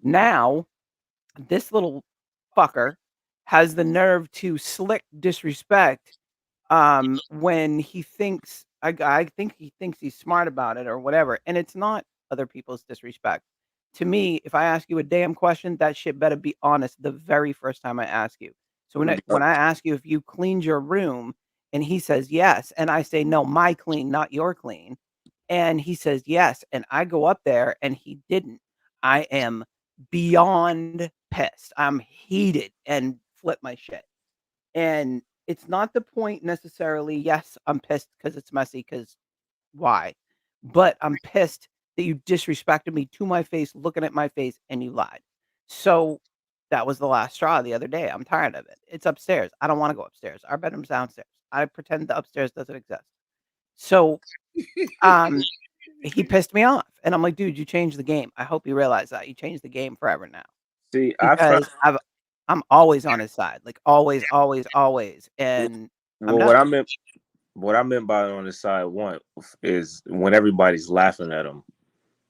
now this little fucker has the nerve to slick disrespect when he thinks I think he thinks he's smart about it or whatever, and it's not other people's disrespect. To me, if I ask you a damn question, that shit better be honest the very first time I ask you. So when I ask you if you cleaned your room and he says yes, and I say no, my clean, not your clean, and he says yes, and I go up there and he didn't, I am beyond pissed. I'm heated and flip my shit. And it's not the point necessarily. Yes, I'm pissed because it's messy, because why? But I'm pissed that you disrespected me to my face, looking at my face, and you lied. So that was the last straw the other day. I'm tired of it. It's upstairs. I don't want to go upstairs. Our bedroom's downstairs. I pretend the upstairs doesn't exist. So he pissed me off. And I'm like, dude, you changed the game. I hope you realize that. You changed the game forever now. see, Because I'm always on his side. Like always, always, always. And well, what I meant by on the side one is when everybody's laughing at him.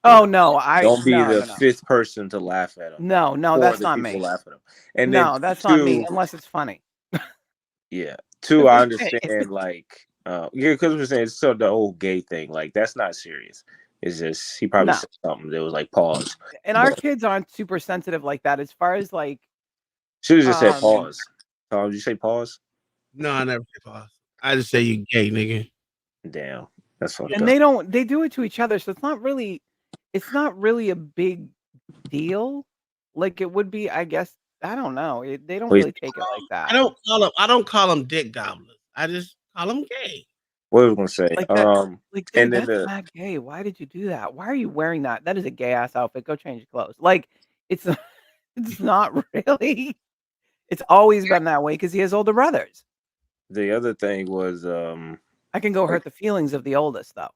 Oh no, don't be the fifth person to laugh at him. No, that's not me. Laugh at him. And no, then that's not me unless it's funny. Yeah. Two, I understand like because we're saying it's still the old gay thing. Like that's not serious. It's just he probably said something that was like pause. And our kids aren't super sensitive like that. As far as like should have just said pause. Tom, did you say pause? No, I never say pause. I just say you gay, nigga. Damn. That's fucked and up. they do it to each other, so it's not really a big deal like it would be, I guess. I don't know. They don't really take it like that. I don't call them dick gobblers. I just call them gay. What was I gonna say? Like and that's then not gay. Why did you do that? Why are you wearing that? That is a gay ass outfit. Go change your clothes. Like it's not really. It's always been that way because he has older brothers. The other thing was I can go hurt the feelings of the oldest though.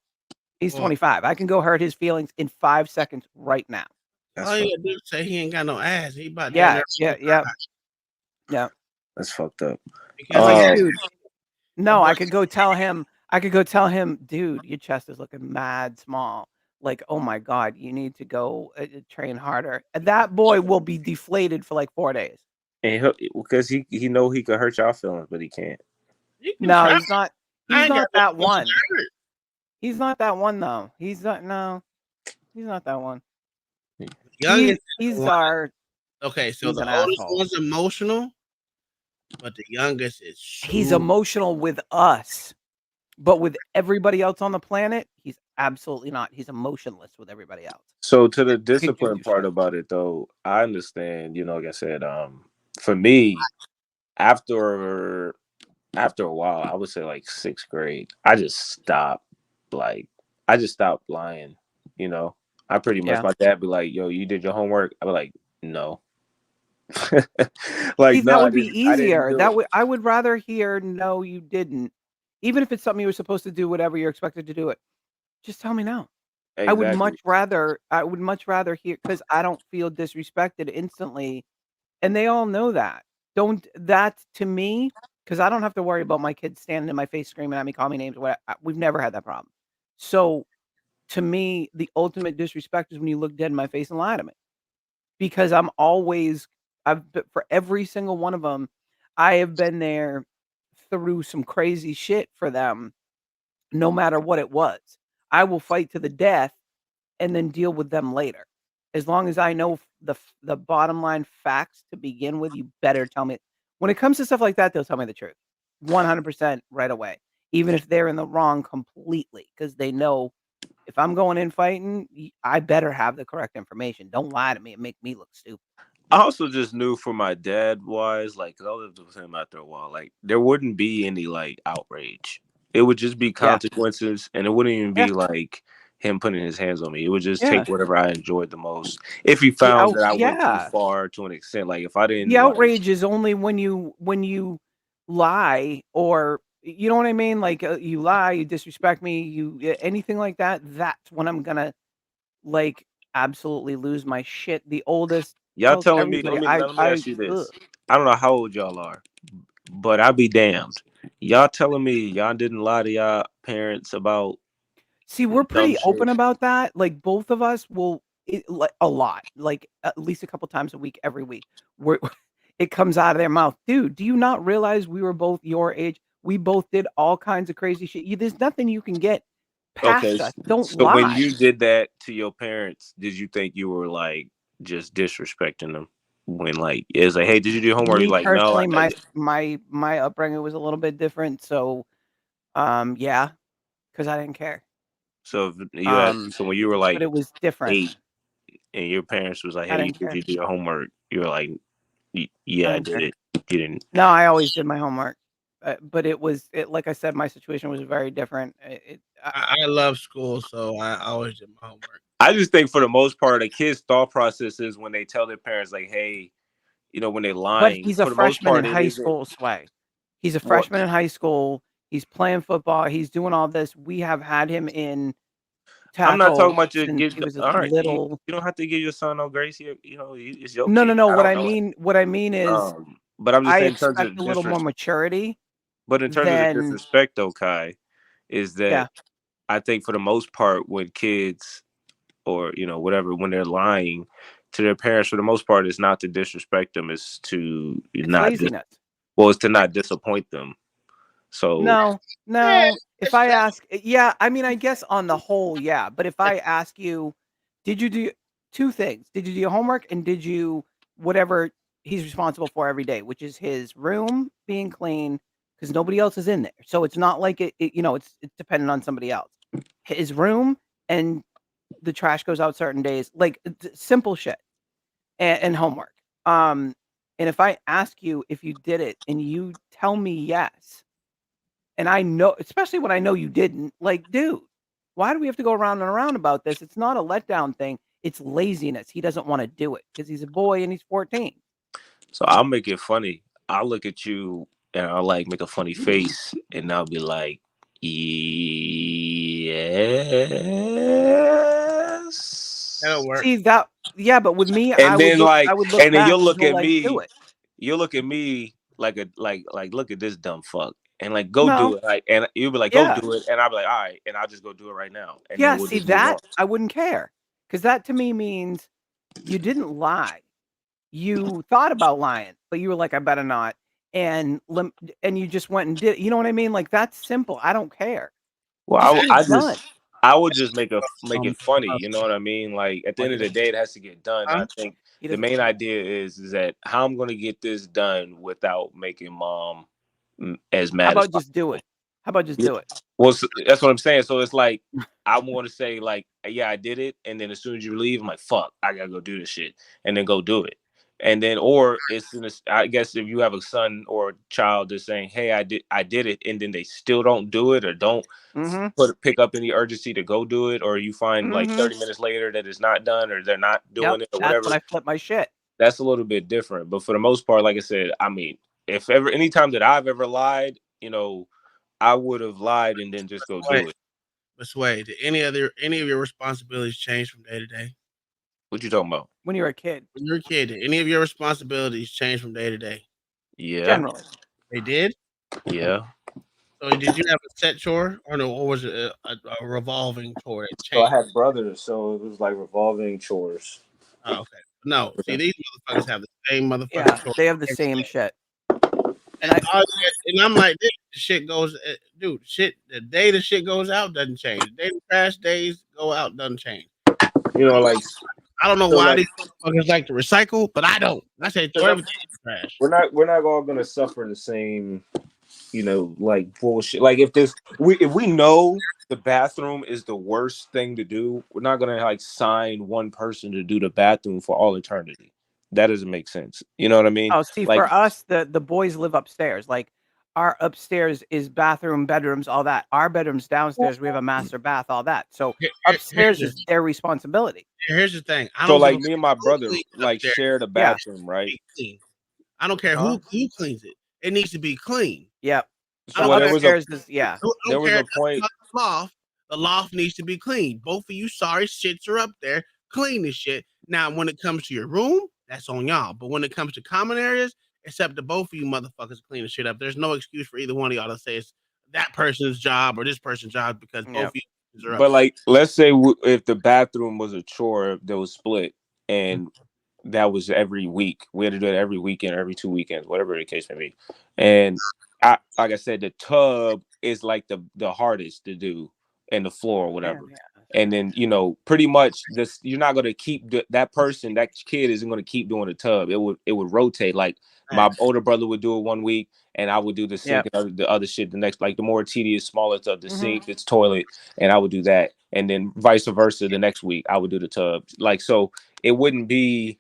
He's 25. I can go hurt his feelings in 5 seconds right now. All you gotta do is say he ain't got no ass. He about Yeah. That's fucked up. Like, dude, no, I could go tell him, dude, your chest is looking mad small. Like, oh my God, you need to go train harder. And that boy will be deflated for like 4 days. And because he know he could hurt y'all feelings, but he can't. No, he's not. He's not that one. He's not that one though. He's not. No, he's not that one. Youngest He's our. Okay, so he's the an oldest asshole. one's emotional, but the youngest is He's emotional with us, but with everybody else on the planet, he's absolutely not. He's emotionless with everybody else. So to the discipline part about it though, I understand, like I said, for me, after a while, I would say like 6th grade, I just stopped lying, I pretty much, my dad be like, yo, you did your homework? I be like, no. Like, See, no, that I would be didn't easier. do it. I would rather hear no, you didn't. Even if it's something you were supposed to do, whatever you're expected to do it. Just tell me no. I would much rather hear, because I don't feel disrespected instantly. And they all know that. That to me, because I don't have to worry about my kids standing in my face screaming at me, calling me names. We've never had that problem. So to me, the ultimate disrespect is when you look dead in my face and lie to me. Because for every single one of them, I have been there through some crazy shit for them, no matter what it was. I will fight to the death and then deal with them later. As long as I know the bottom line facts to begin with, you better tell me. When it comes to stuff like that, they'll tell me the truth 100% right away, even if they're in the wrong completely, because they know if I'm going in fighting, I better have the correct information. Don't lie to me and make me look stupid. I also just knew for my dad wise, like, 'cause I lived with him after a while, like, there wouldn't be any like outrage. It would just be consequences, and it wouldn't even be like him putting his hands on me. It would just take whatever I enjoyed the most. If he found that I went too far to an extent, like if I didn't, The outrage is only when you lie, or you know what I mean? Like, you lie, you disrespect me, anything like that, that's when I'm gonna, like, absolutely lose my shit. The oldest y'all tells telling me, everybody, let me ask you ugh. this. I don't know how old y'all are, but I'll be damned. Y'all telling me y'all didn't lie to y'all parents about See, we're dumb pretty shit? open about that. Like, both of us will, like, a lot, like at least a couple times a week, every week. Where it comes out of their mouth, dude. Do you not realize we were both your age? We both did all kinds of crazy shit. There's nothing you can get Okay, past us. Don't so when lie. you did that to your parents, did you think you were like just disrespecting them? When like it's like, hey, did you do your homework? Me You're like, no, personally, my upbringing was a little bit different. So, yeah, because I didn't care. so so when you were like But it was different. 8, and your parents was like, I hey, didn't did care. you do your homework? You were like, I yeah, I didn't did care. it. You didn't. No, I always did my homework, but like I said, my situation was very different. I love school, so I always did my homework. I just think for the most part, a kid's thought process is when they tell their parents like, hey, when they're But lying, he's a for the most freshman in part, it high isn't. school, Sway. He's a What? freshman in high school. He's playing football. He's doing all this. We have had him in I'm not talking tackle about your since give. he was a All right, little. you don't have to give your son no grace here. It's your No, no, kid. no. I What don't I know. mean is, But I'm just I saying in terms expect of a little more maturity But in terms of the than, disrespect, though, Kai, is that yeah. I think for the most part, when kids or whatever, when they're lying to their parents, for the most part, it's not to disrespect them; it's to It's not laziness. it's to not disappoint them. So No. If I ask, yeah, I mean, I guess on the whole, yeah. But if I ask you, did you do two things? Did you do your homework, and did you whatever he's responsible for every day, which is his room being clean because nobody else is in there. So it's not like it's dependent on somebody else. His room, and the trash goes out certain days, like simple shit and homework. Um, and if I ask you if you did it and you tell me yes, and I know, especially when I know you didn't, like, dude, why do we have to go around and around about this? It's not a letdown thing. It's laziness. He doesn't want to do it because he's a boy and he's 14. So I'll make it funny. I'll look at you and I'll like make a funny face, and I'll be like, yes. That'll work. See that? Yeah, but with me, And then I would look and then back you'll and look go at like, do me. it. You'll look at me like look at this dumb fuck, and like go do No. it, like, and you'll be like go Yeah. do it, and I'll be like all right, and I'll just go do it right now, and then Yeah, we'll see just move on. that I wouldn't care, because that to me means you didn't lie. You thought about lying, but you were like, I better not, and and you just went and did. You know what I mean? Like that's simple. I don't care. Just Well, get it done. I would just make it funny. Uh, You know what I mean? Like at the end of the day, it has to get done. I think He the doesn't main care. idea is that how I'm going to get this done without making mom as How mad as about just do possible. it? How about just Yeah. do it? Well, that's what I'm saying. So it's like I want to say like, yeah, I did it, and then as soon as you leave, I'm like, fuck, I gotta go do this shit, and then go do it, and then or it's in this, I guess if you have a son or a child that's saying, hey, I did it, and then they still don't do it or don't Mhm. pick up any urgency to go do it, or you find like Mhm. 30 minutes later that it's not done or they're not Yep. doing it or That's when whatever. I flip my shit. That's a little bit different, but for the most part, like I said, I mean, if ever anytime that I've ever lied, I would have lied and then just go Wait, do it. but Sway, did any of your responsibilities change from day to day? What you talking about? When you're a kid, When you're a kid, did any of your responsibilities change from day to day? Yeah. generally. They did. Yeah. So did you have a set chore, or no? Or was it a revolving chore that So I changed? had brothers, so it was like revolving chores. Oh, okay. No, see, these motherfuckers have the same motherfucking Yeah, chore. they have the every same day. shit. And I And I'm like, this shit goes, dude. Shit, the day the shit goes out doesn't change. The day the trash days go out doesn't change. Like I don't know so why like these motherfuckers like to recycle, but I don't. I say throw everything in the trash. we're not all gonna suffer the same, like bullshit. Like if we know the bathroom is the worst thing to do, we're not gonna like sign one person to do the bathroom for all eternity. That doesn't make sense. You know what I mean? Oh, see, Like for us, the boys live upstairs. Like our upstairs is bathroom, bedrooms, all that. Our bedrooms downstairs, we have a master bath, all that. So upstairs is their responsibility. Here's the thing. I so don't give like a me and fuck my who brother cleans like upstairs. share the Yeah. bathroom, right? Clean. I don't care Huh? who cleans it. It needs to be clean. Yep. I The don't Well, care. upstairs is yeah. I there don't was care a point. about the loft. The loft needs to be clean. Both of you sorry shits are up there. Clean this shit. Now, when it comes to your room, that's on y'all. But when it comes to common areas, it's up to both of you motherfuckers to clean the shit up. There's no excuse for either one of y'all to say it's that person's job or this person's job because both Yep. of you are up But there. like, let's say if the bathroom was a chore that was split, and that was every week, we had to do it every weekend, every 2 weekends, whatever the case may be. And like I said, the tub is like the hardest to do, and the floor or whatever. Yeah. And then pretty much this, you're not gonna keep that person, that kid isn't gonna keep doing the tub. It would rotate. Like my older brother would do it one week, and I would do the sink Yep. and the other shit the next. Like the more tedious, smaller stuff, the Mhm. sink, its toilet, and I would do that. And then vice versa, the next week I would do the tub. Like so, it wouldn't be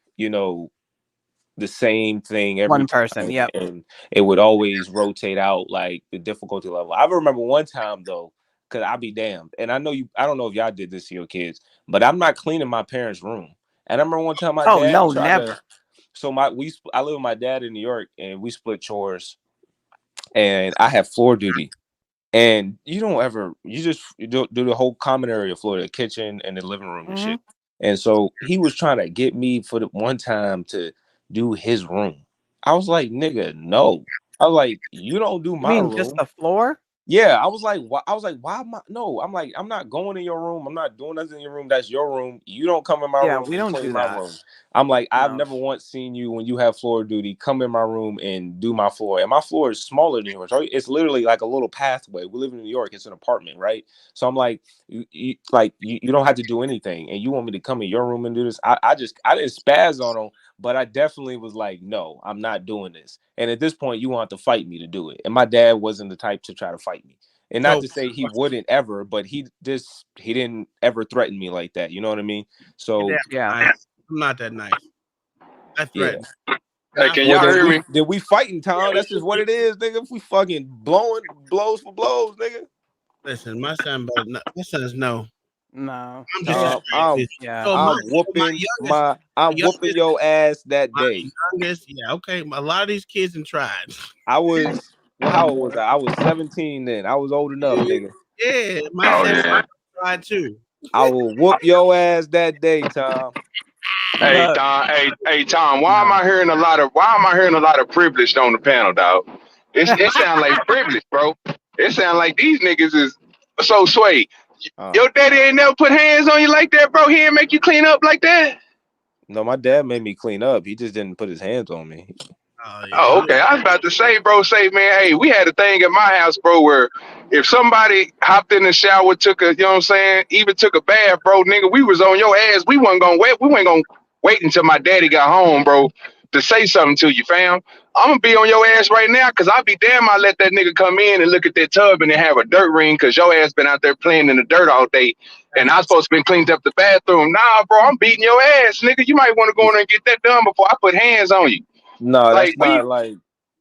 the same thing every One person. time, Yep. and it would always rotate out like the difficulty level. I remember one time though, because I'll be damned, and I don't know if y'all did this to your kids, but I'm not cleaning my parents' room. And I remember one time my Oh dad no, tried never. to. So I live with my dad in New York, and we split chores, and I have floor duty. And you do the whole common area floor, the kitchen and the living room and Mhm. shit. And so he was trying to get me for the one time to do his room. I was like, nigga, no. I was like, you don't do You my mean just room. the floor? Yeah, I was like, why am I? No, I'm like, I'm not going in your room. I'm not doing nothing in your room. That's your room. You don't come in my Yeah, room we and don't clean do my that. room. I'm like, I've No. never once seen you when you have floor duty come in my room and do my floor. And my floor is smaller than yours. It's literally like a little pathway. We live in New York. It's an apartment, right? So I'm like, you don't have to do anything, and you want me to come in your room and do this? I didn't spaz on him, but I definitely was like, no, I'm not doing this. And at this point, you want to fight me to do it. And my dad wasn't the type to try to fight me. And not So, to say he wouldn't ever, but he didn't ever threaten me like that. You know what I mean? So Yeah. I'm not that nice. I yeah. threaten. Hey, can Well, y'all hear me? then we fighting, Tom. That's just what it is, nigga. If we fucking blowing blows for blows, nigga. Listen, my son's no. No. I'm just as crazy. Yeah. So I'm my whooping your ass that day. youngest, yeah, okay. A lot of these kids have tried. I was how old was I? I was 17 then. I was old enough, nigga. Yeah, my son tried too. I will whoop your ass that day, Tom. Hey Tom, hey Tom, why am I hearing a lot of privilege on the panel, dog? It sounds like privilege, bro. It sounds like these niggas is so sway. Your daddy ain't never put hands on you like that, bro. He ain't make you clean up like that. No, my dad made me clean up. He just didn't put his hands on me. Oh, okay. I was about to say, bro, man, hey, we had a thing at my house, bro, where if somebody hopped in the shower, took a, you know what I'm saying, even took a bath, bro, nigga, we was on your ass. We wasn't gonna wait until my daddy got home, bro, to say something to you, fam. I'm gonna be on your ass right now, cause I'll be damn I let that nigga come in and look at that tub and then have a dirt ring, cause your ass been out there playing in the dirt all day. And I supposed to been cleaned up the bathroom. Nah, bro, I'm beating your ass, nigga. You might want to go in there and get that done before I put hands on you. No, Like, that's not like.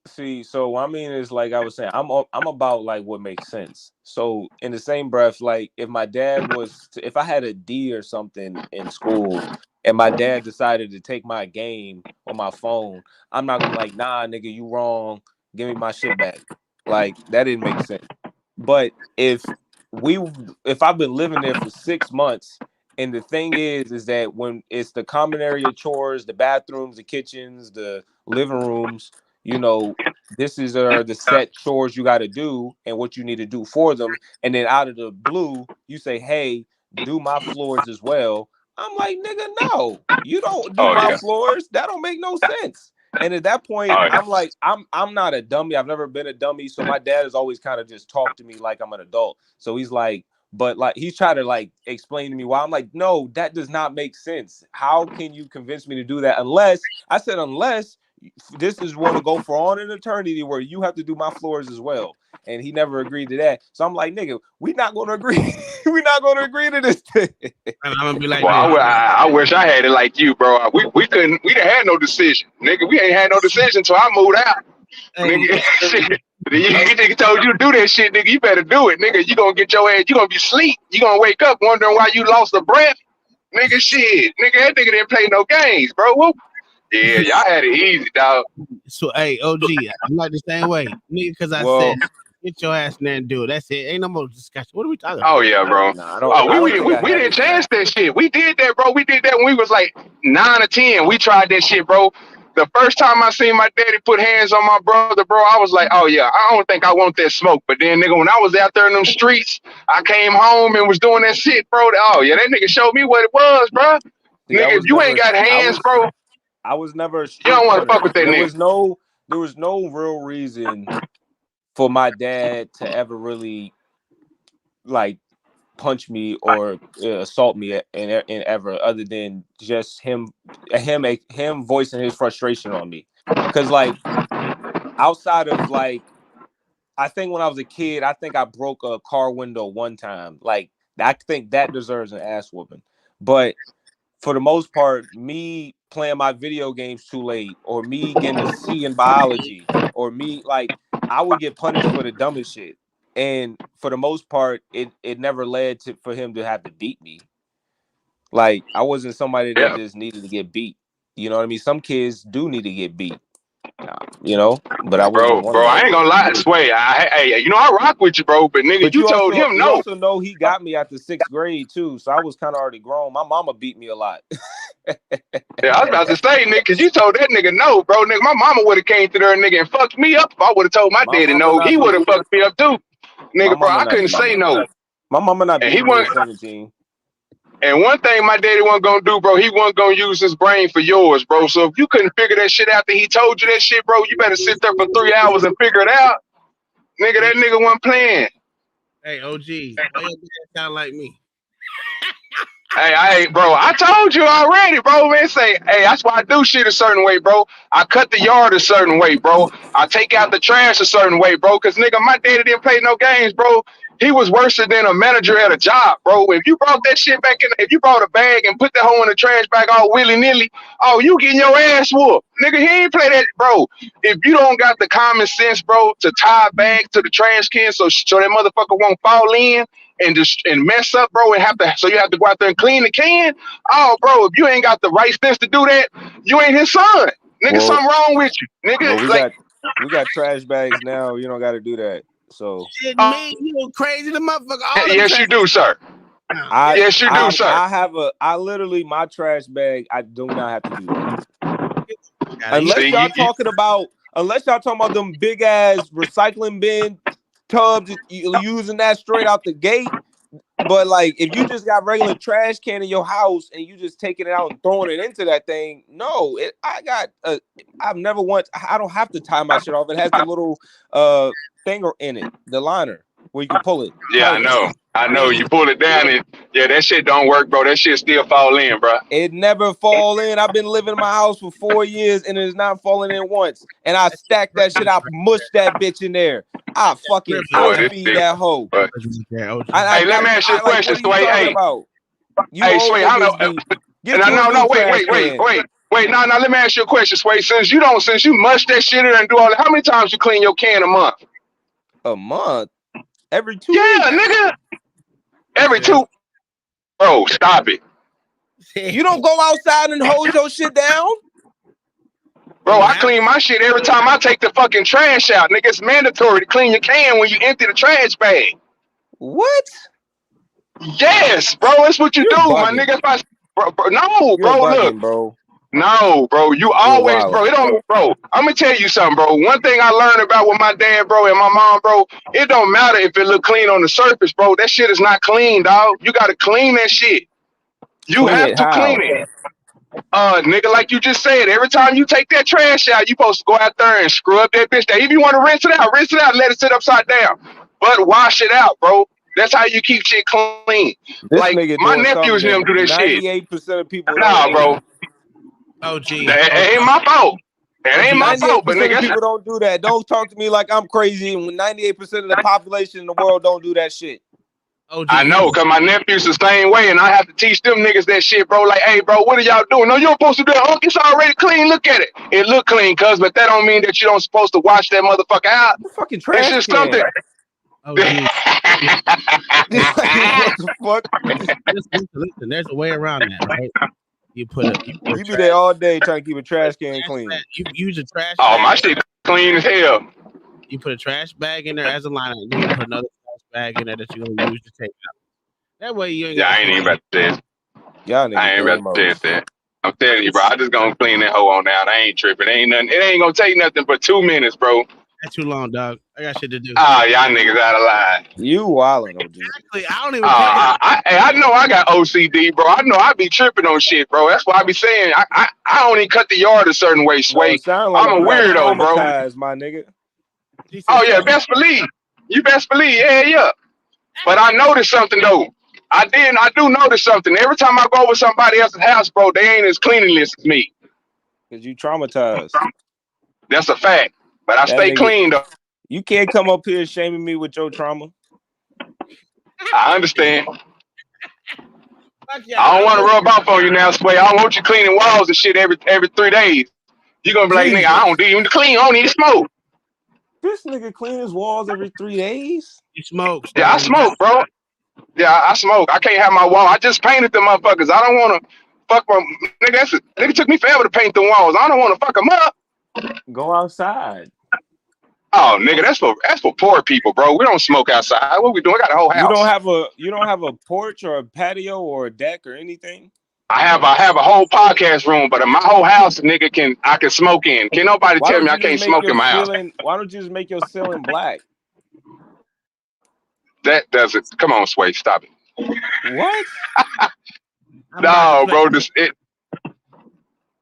See, so what I mean is like I was saying, I'm about like what makes sense. So in the same breath, like if my dad was, if I had a D or something in school, and my dad decided to take my game or my phone, I'm not gonna be like, nah, nigga, you wrong. Give me my shit back. Like that didn't make sense. But if I've been living there for 6 months, and the thing is that when it's the common area chores, the bathrooms, the kitchens, the living rooms, you know, this is the set chores you got to do and what you need to do for them. And then out of the blue, you say, hey, do my floors as well. I'm like, nigga, no, you don't do my floors. That don't make no sense. And at that point, I'm like, I'm not a dummy. I've never been a dummy. So my dad has always kind of just talked to me like I'm an adult. So he's like, but like he's trying to like explain to me why. I'm like, no, that does not make sense. How can you convince me to do that? Unless this is want to go for on an eternity where you have to do my floors as well. And he never agreed to that. So I'm like, nigga, we're not going to agree. We're not going to agree to this thing. And I'm gonna be like, well, I wish I had it like you, bro. We didn't have no decision, nigga. We ain't had no decision until I moved out, nigga. Shit. Nigga told you to do that shit, nigga. You better do it, nigga. You gonna get your ass. You gonna be asleep. You gonna wake up wondering why you lost a breath, nigga. Shit, nigga. That nigga didn't play no games, bro. Whoop. Yeah, y'all had it easy, dog. So, hey, OG, I'm like the same way, nigga, because I said, get your ass in there and do it. That's it. Ain't no more discussion. What are we talking about? Oh yeah, bro. We didn't change that shit. We did that, bro. We did that when we was like 9 or 10. We tried that shit, bro. The first time I seen my daddy put hands on my brother, bro, I was like, oh yeah, I don't think I want that smoke. But then, nigga, when I was out there in them streets, I came home and was doing that shit, bro. Oh yeah, that nigga showed me what it was, bro. See, nigga, if you ain't got hands, bro, I was never a street you don't want to predator. fuck with that nigga. There was no real reason for my dad to ever really like punch me or assault me and ever, other than just him voicing his frustration on me. Because like outside of like, I think when I was a kid, I think I broke a car window one time. Like I think that deserves an ass whooping. But for the most part, me playing my video games too late, or me getting a C in biology, or me like I would get punished for the dumbest shit. And for the most part, it never led to for him to have to beat me. Like I wasn't somebody that just needed to get beat. You know what I mean? Some kids do need to get beat. You know, but I wasn't one of Bro, those. I ain't gonna lie, Sway. Hey, you know I rock with you, bro. But nigga, But you told him no. You also know he got me after 6th grade too, so I was kind of already grown. My mama beat me a lot. Yeah, I was about to say, nigga, because you told that nigga no, bro. Nigga, my mama would have came to there, nigga, and fucked me up. If I would have told my daddy no, he would have fucked me up too. Nigga, bro, I couldn't say no. My mama not And beat me at 17. And one thing my daddy wasn't gonna do, bro, he wasn't gonna use his brain for yours, bro. So if you couldn't figure that shit out that he told you that shit, bro, you better sit there for 3 hours and figure it out. Nigga, that nigga wasn't playing. Hey, OG, why your dad sound like me? Hey, bro, I told you already, bro, man. Say, hey, that's why I do shit a certain way, bro. I cut the yard a certain way, bro. I take out the trash a certain way, bro. Cause nigga, my daddy didn't play no games, bro. He was worse than a manager at a job, bro. If you brought that shit back in, if you brought a bag and put the hoe in the trash bag all willy-nilly, oh, you getting your ass whooped. Nigga, he ain't play that, bro. If you don't got the common sense, bro, to tie a bag to the trash can so that motherfucker won't fall in, and mess up, bro, and so you have to go out there and clean the can. Oh, bro, if you ain't got the right sense to do that, you ain't his son. Nigga, something wrong with you. Nigga, well, we got trash bags now. You don't got to do that. So Shit, me, you crazy the motherfucker. Yes, you do, sir. Yes, you do, sir. I literally, my trash bag, I do not have to do that. Unless y'all talking about them big ass recycling bin tubs, using that straight out the gate. But like, if you just got regular trash can in your house and you just taking it out and throwing it into that thing, no, I've never once. I don't have to tie my shit off. It has the little thing in it, the liner where you can pull it. Yeah, I know. You pull it down and that shit don't work, bro. That shit still fall in, bro. It never fall in. I've been living in my house for 4 years and it's not falling in once. And I stacked that shit. I mushed that bitch in there. I fucking feed that hoe. Hey, let me ask you a question, Sway. Hey, Sway, how no? No, wait. No, let me ask you a question, Sway. Since you mush that shit in and do all that, how many times you clean your can a month? A month? Every 2 weeks. Yeah, nigga. Every 2. Bro, stop it. You don't go outside and hose your shit down? Bro, I clean my shit every time I take the fucking trash out. Nigga, it's mandatory to clean your can when you empty the trash bag. What? Yes, bro. That's what you do, my nigga. Look. Bro. No, bro. You always, bro. I'm gonna tell you something, bro. One thing I learned about with my dad, bro, and my mom, bro, it don't matter if it look clean on the surface, bro. That shit is not clean, dog. You gotta clean that shit. You have to clean it. Nigga, like you just said, every time you take that trash out, you supposed to go out there and scrub that bitch down. If you want to rinse it out, let it sit upside down. But wash it out, bro. That's how you keep shit clean. This like nigga my doing nephews something and them do that shit. 98% of people Nah, bro. Oh, gee. That ain't my fault. That ain't my fault, but 98% nigga. of people don't do that. Don't talk to me like I'm crazy. When 98% of the population in the world don't do that shit. I know, cause my nephew's the same way, and I have to teach them niggas that shit, bro. Like, hey, bro, what are y'all doing? No, you're supposed to do it. It's already clean. Look at it. It look clean, cuz, but that don't mean that you don't supposed to wash that motherfucker out. The fucking trash It's just can. something. Oh, gee. What the fuck? Listen, there's a way around that, right? You be there all day trying to keep a trash can clean. You use a trash Oh, bag. my shit clean as hell. You put a trash bag in there as a liner, and then you put another trash bag in there that you're gonna use to take out. That way you ain't got. I ain't even about to say it. Y'all niggas I ain't about to say that. I'm telling you, bro. I just gonna clean that hoe on out. I ain't tripping. Ain't nothing. It ain't gonna take nothing but 2 minutes, bro. That's too long, dog. I got shit to do. Y'all niggas out of line. You wildin', OG. Exactly. I don't even. I know I got OCD, bro. I know I be tripping on shit, bro. That's why I be saying I don't even cut the yard a certain way, Sway. Like I'm a weirdo, bro. My nigga. Oh yeah, best believe. You best believe. Yeah. But I noticed something though. I do notice something. Every time I go over somebody else's house, bro, they ain't as cleanliness as me. Cause you traumatized. That's a fact. But I stay clean though. You can't come up here shaming me with your trauma. I understand. I don't want to rub off on you now, Sway. I don't want you cleaning walls and shit every 3 days. You're gonna be like, nigga, I don't even clean. I don't need to smoke. This nigga clean his walls every 3 days. He smokes. Yeah, I smoke, bro. Yeah, I smoke. I can't have my wall. I just painted the motherfuckers. I don't want to fuck my nigga. Nigga took me forever to paint the walls. I don't want to fuck them up. Go outside. Oh, nigga, that's for poor people, bro. We don't smoke outside. What we doing? We got a whole house. You don't have a porch or a patio or a deck or anything? I have a whole podcast room, but my whole house, nigga, I can smoke in. Can nobody tell me I can't smoke in my house? Why don't you just make your ceiling black? That doesn't. Come on, Sway, stop it. What? No, bro,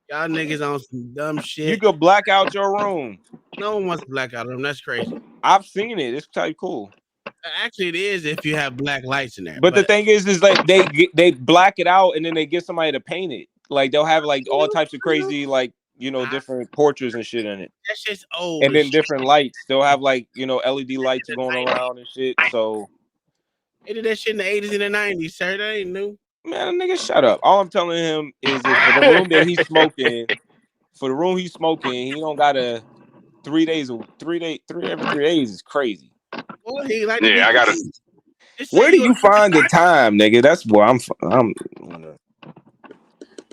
Y'all niggas on some dumb shit. You could black out your room. No one wants to black out a room. That's crazy. I've seen it. It's type cool. Actually, it is if you have black lights in there. But the thing is like they black it out and then they get somebody to paint it. Like they'll have like all types of crazy different portraits and shit in it. That shit's old. And then different lights. They'll have LED lights going around and shit. So they did that shit in the 80s and the 90s, sir. That ain't new. Man, nigga, shut up. All I'm telling him is for the room that he's smoking, he don't gotta 3 days every 3 days is crazy. Well, he like I gotta. Where do you find the time, nigga? That's where I'm.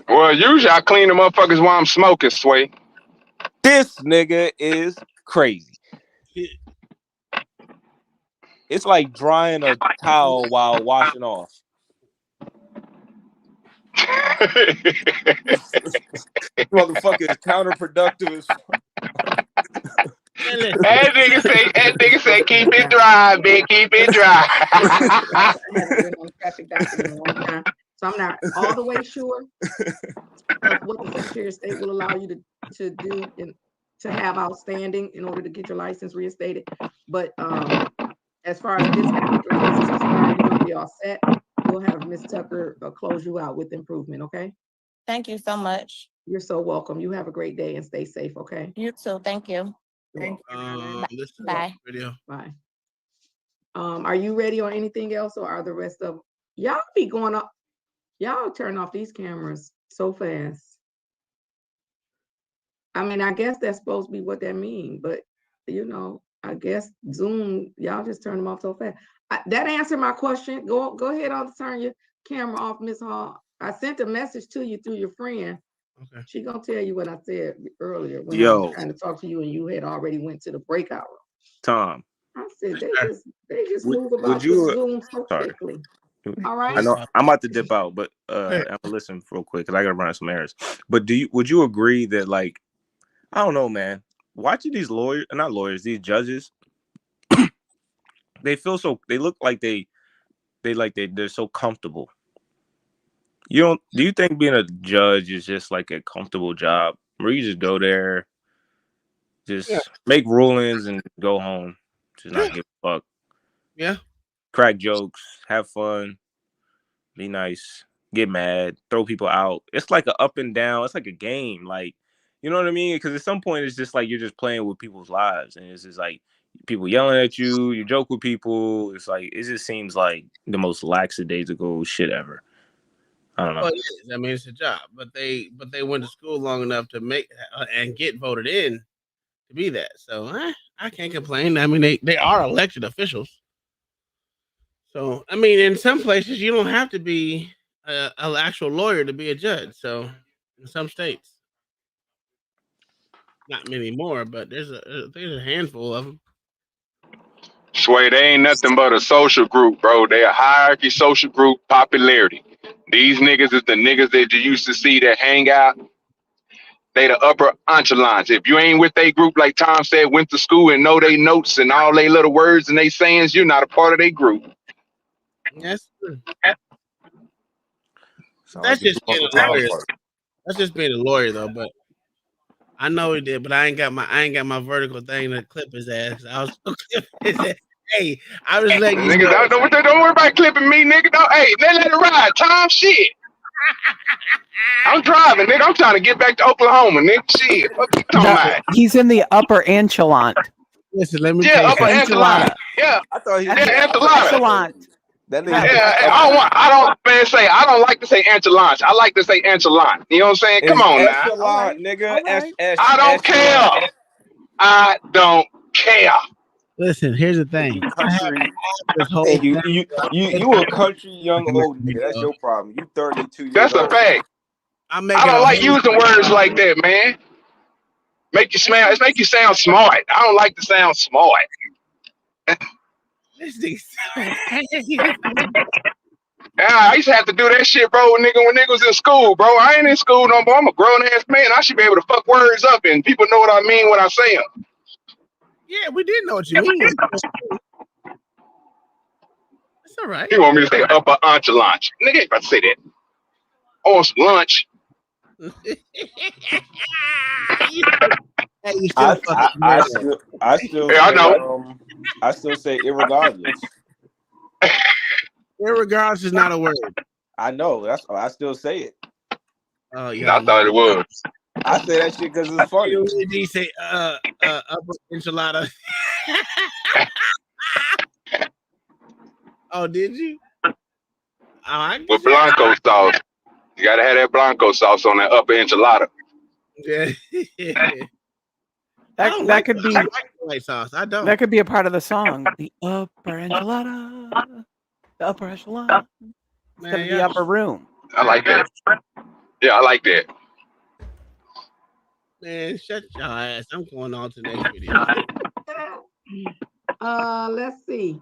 Well, usually I clean the motherfuckers while I'm smoking, Sway. This nigga is crazy. It's like drying a towel while washing off. Motherfucker is counterproductive as fuck. That nigga say, keep it dry, man, keep it dry. I haven't been on traffic docket in a long time, so I'm not all the way sure of what the Secretary of State will allow you to do to have outstanding in order to get your license reinstated. But as far as this particular case is concerned, you're gonna be all set. We'll have Ms. Tucker close you out with improvement, okay? Thank you so much. You're so welcome. You have a great day and stay safe, okay? You too. Thank you. Thank you. This is Bye. video. Bye. Are you ready on anything else, or are the rest of y'all be going up? Y'all turn off these cameras so fast. I mean, I guess that's supposed to be what that means, but you know, I guess Zoom, y'all just turn them off so fast. That answered my question. Go ahead on, turn your camera off, Miss Hall. I sent a message to you through your friend. Okay. She gonna tell you what I said earlier when I was trying to talk to you and you had already went to the breakout room. Tom. I said they just move about the Zoom so quickly. All right. I know I'm about to dip out, but I'm gonna listen real quick because I gotta run some errands. But would you agree that, like, I don't know, man, watching these these judges, they look like they're so comfortable. Do you think being a judge is just like a comfortable job where you just go there, just make rulings and go home, just not give a fuck? Yeah. Crack jokes, have fun, be nice, get mad, throw people out. It's like an up and down. It's like a game. Like, you know what I mean? Because at some point, it's just like you're just playing with people's lives. And it's just like people yelling at you. You joke with people. It's like, it just seems like the most lackadaisical shit ever. I don't know. Well, it is. I mean, it's a job, but they went to school long enough to make and get voted in to be that. So I can't complain. I mean, they are elected officials. So I mean, in some places you don't have to be an actual lawyer to be a judge. So in some states, not many more, but there's a handful of them. Sway, they ain't nothing but a social group, bro. They a hierarchy social group, popularity. These niggas is the niggas that you used to see that hang out. They the upper echelons. If you ain't with they group, like Tom said, went to school and know they notes and all they little words and they sayings, you're not a part of their group. Yes. So That's just being a lawyer. That's just being a lawyer, though. But I know he did. But I ain't got my vertical thing to clip his ass. I was clip his ass. Hey, I was letting you Niggas know. don't worry about clipping me, nigga. Hey, let it ride. Tom, shit. I'm driving, nigga. I'm trying to get back to Oklahoma, nigga. Shit. What you talking about? He's in the upper echelon. Listen, let me Yeah, upper echelon. Yeah. I thought he was enchilada. That nigga. Yeah, I don't like to say enchilada. I like to say enchilada. You know what I'm saying? Come on now. Echelon, nigga. I don't care. I don't care. Listen, here's the thing. You country. This whole You a country young old nigga. That's your problem. You 32 years That's old. a fact. I don't like using words like that, man. Make you sound smart. I don't like to sound smart. Yeah, I used to have to do that shit, bro, when niggas was in school, bro. I ain't in school no more. I'm a grown ass man. I should be able to fuck words up and people know what I mean when I say them. Yeah, we did know what you mean. That's all right. You want me to say upper lunch? Nigga ain't about to say that. On some lunch. I still Yeah, say, I know. I still say irregardless. Irregardless is not a word. I know. I still say it. Oh yeah. I thought it was. I say that shit because it's funny. You say upper enchilada. Oh, did you? With Blanco sauce. You gotta have that Blanco sauce on that upper enchilada. Yeah. That could be white sauce. I don't. That could be a part of the song. The upper enchilada. The upper echelon. Instead of the upper room. I like that. Yeah, I like that. Man, shut your ass. I'm going on to the next video. Let's see.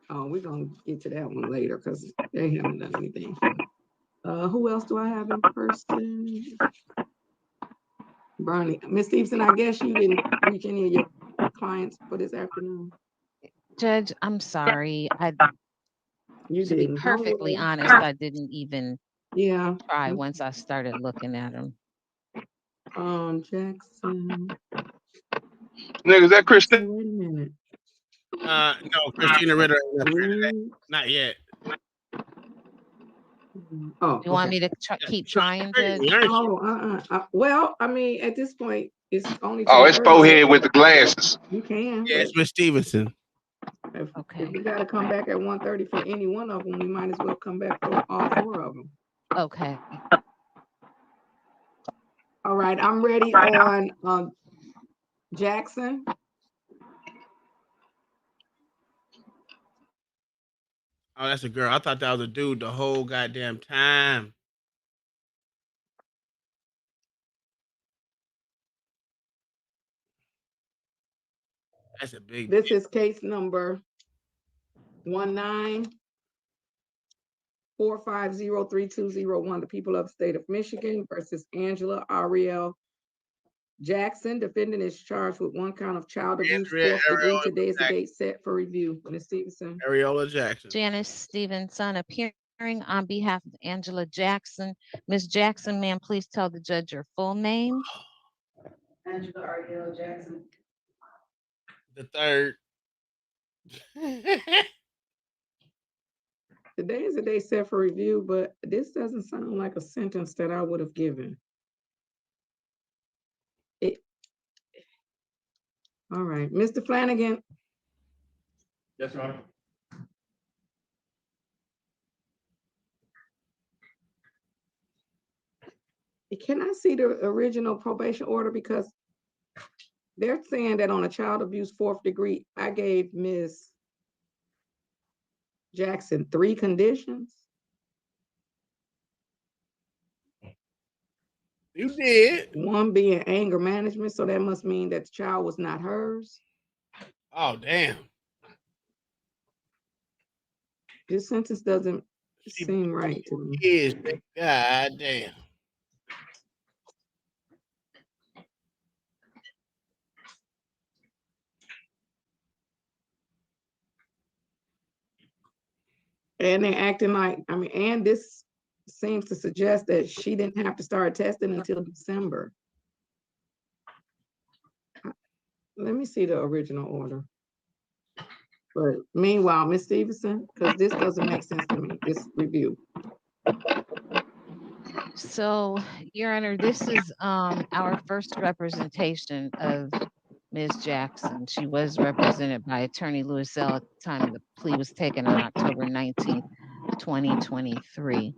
Oh, we're gonna get to that one later because they haven't done anything. Who else do I have in person? Bernie. Miss Stevenson, I guess you didn't reach any of your clients for this afternoon. Judge, I'm sorry. You to be didn't. perfectly honest, I didn't even try Okay. once I started looking at them. Jackson. Nigga, is that Christine? Wait a minute. No, Christina Ritter ain't up here today. Not yet. Oh, You want me to keep trying, Judge? Well, I mean, at this point, it's only. Oh, it's forehead with the glasses. You can. Yeah, it's Miss Stevenson. If we got to come back at 1:30 for any one of them, we might as well come back for all four of them. Okay. All right, I'm ready on Jackson. Oh, that's a girl. I thought that was a dude the whole goddamn time. That's a big. This is case number 194503201. The people of the state of Michigan versus Angela Ariel Jackson. Defendant is charged with one count of child abuse, fourth degree. Today is the date set for review. Ms. Stevenson. Ariola Jackson. Janice Stevenson appearing on behalf of Angela Jackson. Ms. Jackson, ma'am, please tell the judge your full name. Angela Ariel Jackson. The third. Today is the day set for review, but this doesn't sound like a sentence that I would have given. All right, Mr. Flanagan. Yes, Your Honor. Can I see the original probation order? Because they're saying that on a child abuse fourth degree, I gave Ms. Jackson 3 conditions. You did. One being anger management, so that must mean that the child was not hers. Oh, damn. This sentence doesn't seem right to me. God damn. And they're acting like, I mean, and this seems to suggest that she didn't have to start testing until December. Let me see the original order. But meanwhile, Ms. Stevenson, because this doesn't make sense to me, this review. So, Your Honor, this is our first representation of Ms. Jackson. She was represented by Attorney Louis L. at the time the plea was taken on October 19th, 2023.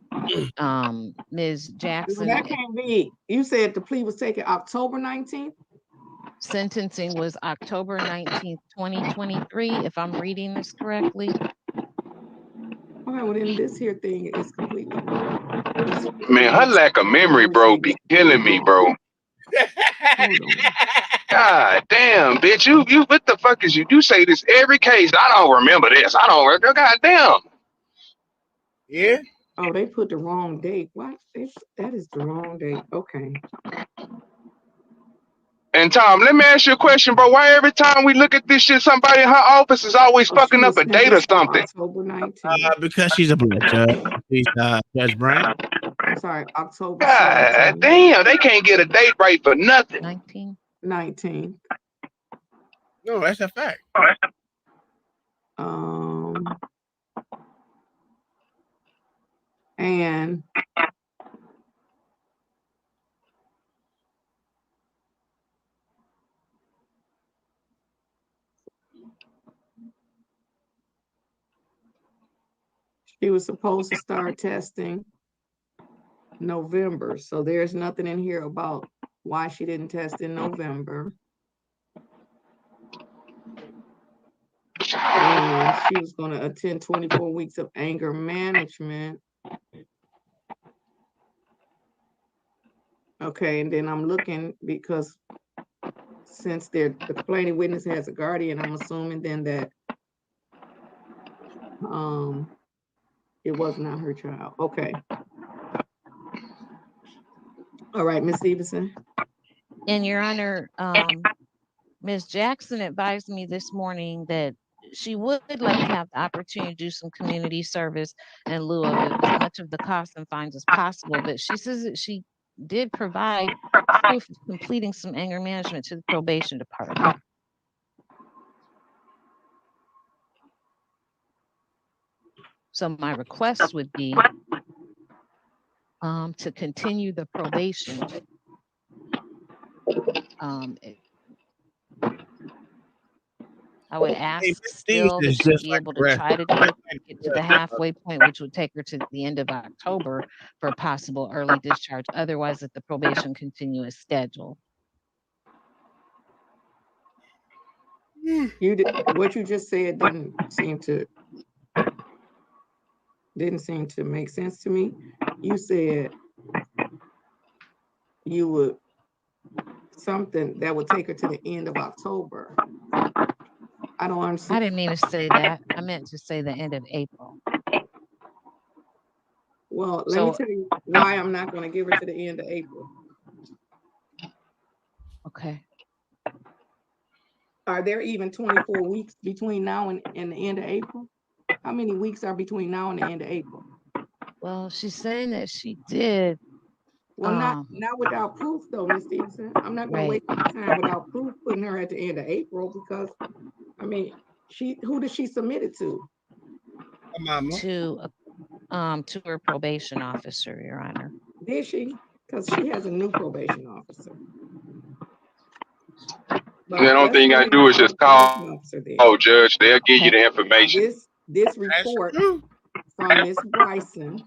Ms. Jackson. That can't be. You said the plea was taken October 19th? Sentencing was October 19th, 2023, if I'm reading this correctly. Okay, well then this here thing is completely wrong. Man, her lack of memory, bro, be killing me, bro. God damn, bitch. You what the fuck is you say this every case? I don't remember this. I don't remember. God damn. Yeah. Oh, they put the wrong date. What? That is the wrong date. Okay. And Tom, let me ask you a question, bro. Why every time we look at this shit, somebody in her office is always fucking up a date or something? October 19th. Because she's a black judge. She's Judge Brown. I'm sorry, October. God damn, they can't get a date right for nothing. 19th. No, that's a fact. And she was supposed to start testing November. So there's nothing in here about why she didn't test in November. And she was going to attend 24 weeks of anger management. Okay, and then I'm looking because since the complaining witness has a guardian, I'm assuming then that It was not her child. Okay. All right, Ms. Stevenson. And Your Honor, Ms. Jackson advised me this morning that she would like to have the opportunity to do some community service in lieu of as much of the costs and fines as possible. But she says that she did provide proof of completing some anger management to the probation department. So my request would be to continue the probation. I would ask still that she be able to try to get to the halfway point, which would take her to the end of October for a possible early discharge. Otherwise, that the probation continue as scheduled. What you just said didn't seem to make sense to me. You said you would something that would take her to the end of October. I don't understand. I didn't mean to say that. I meant to say the end of April. Well, let me tell you why I'm not going to give her to the end of April. Okay. Are there even 24 weeks between now and the end of April? How many weeks are between now and the end of April? Well, she's saying that she did. Well, not without proof, though, Ms. Stevenson. I'm not going to waste my time without proof putting her at the end of April because, I mean, who did she submit it to? To her probation officer, Your Honor. Did she? Because she has a new probation officer. And the only thing you gotta do is just call, Judge. They'll give you the information. This report from Miss Bryson.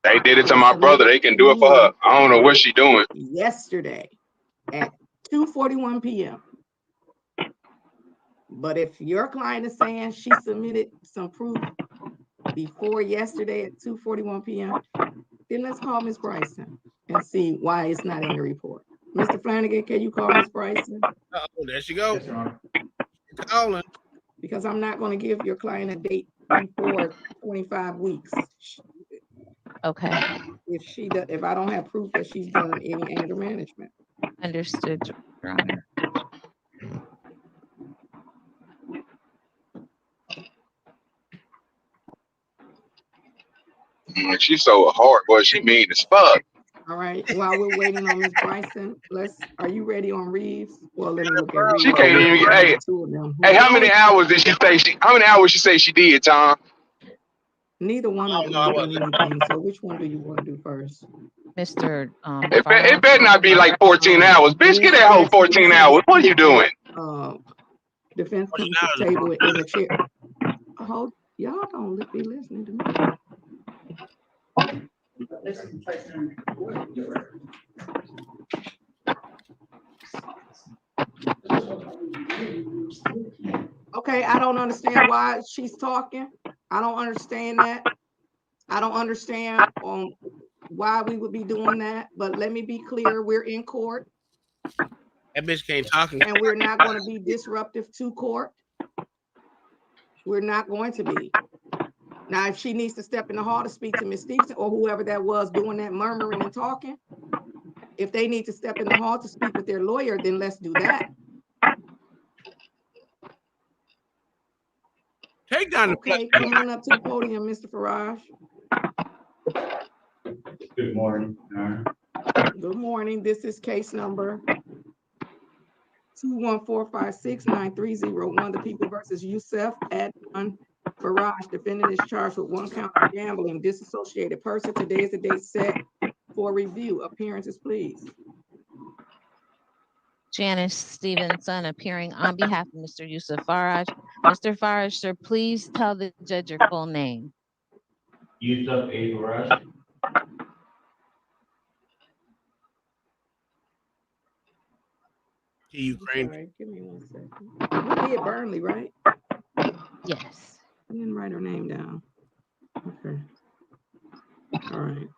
They did it to my brother. They can do it for her. I don't know what she's doing. Yesterday at 2:41 p.m. But if your client is saying she submitted some proof before yesterday at 2:41 p.m., then let's call Miss Bryson and see why it's not in the report. Mr. Flanagan, can you call Miss Bryson? Oh, there she goes. Calling. Because I'm not going to give your client a date before 25 weeks. Okay. If I don't have proof that she's done any anger management. Understood, Your Honor. She's so hard, boy. She mean as fuck. All right. While we're waiting on Miss Bryson, are you ready on Reeves? Well, let me look at Reeves. She can't even get. Hey, how many hours did she say? How many hours she say she did, Tom? Neither one of them did anything. So which one do you want to do first? Mr. It better not be like 14 hours. Bitch, get that whole 14 hours. What are you doing? Defense counsel table in the chair. Hold, y'all don't be listening to me. Okay, I don't understand why she's talking. I don't understand that. I don't understand why we would be doing that. But let me be clear, we're in court. That bitch can't talk. And we're not going to be disruptive to court. We're not going to be. Now, if she needs to step in the hall to speak to Ms. Stevenson or whoever that was doing that murmuring and talking, if they need to step in the hall to speak with their lawyer, then let's do that. Take down the okay, come on up to the podium, Mr. Farage. Good morning. Good morning. This is case number 214569301, the People versus Youssef Adnan Farage. Defendant is charged with 1 count of gambling, disassociated person. Today is the date set for review. Appearances, please. Janice Stevenson appearing on behalf of Mr. Youssef Farage. Mr. Farage, sir, please tell the judge your full name. Youssef A. Farage. Ukraine. Sorry, give me 1 second. You did Burnley, right? Yes. I didn't write her name down. Okay. All right.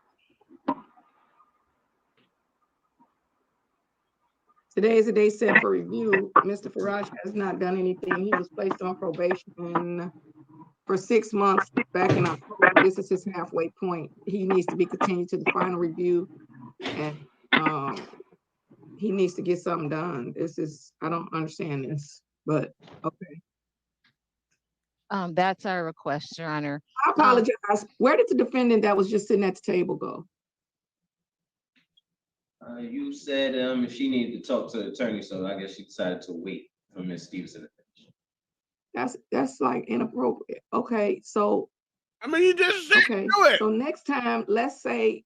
Today is the day set for review. Mr. Farage has not done anything. He was placed on probation for 6 months back in October. This is his halfway point. He needs to be continued to the final review, and he needs to get something done. I don't understand this, but okay. That's our request, Your Honor. I apologize. Where did the defendant that was just sitting at the table go? You said if she needed to talk to the attorney, so I guess she decided to wait for Ms. Stevenson to finish. That's like inappropriate. Okay, so I mean, you just said okay. do it. So next time, let's say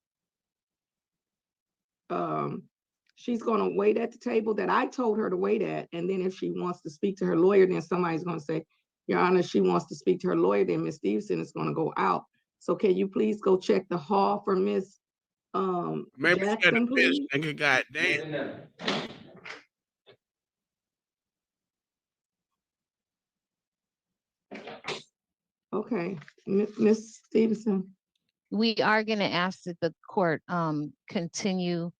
she's gonna wait at the table that I told her to wait at, and then if she wants to speak to her lawyer, then somebody's gonna say, Your Honor, she wants to speak to her lawyer, then Ms. Stevenson is gonna go out. So can you please go check the hall for Ms. Maybe Jackson, please? Nigga, goddamn. Okay, Ms. Stevenson. We are going to ask that the court continue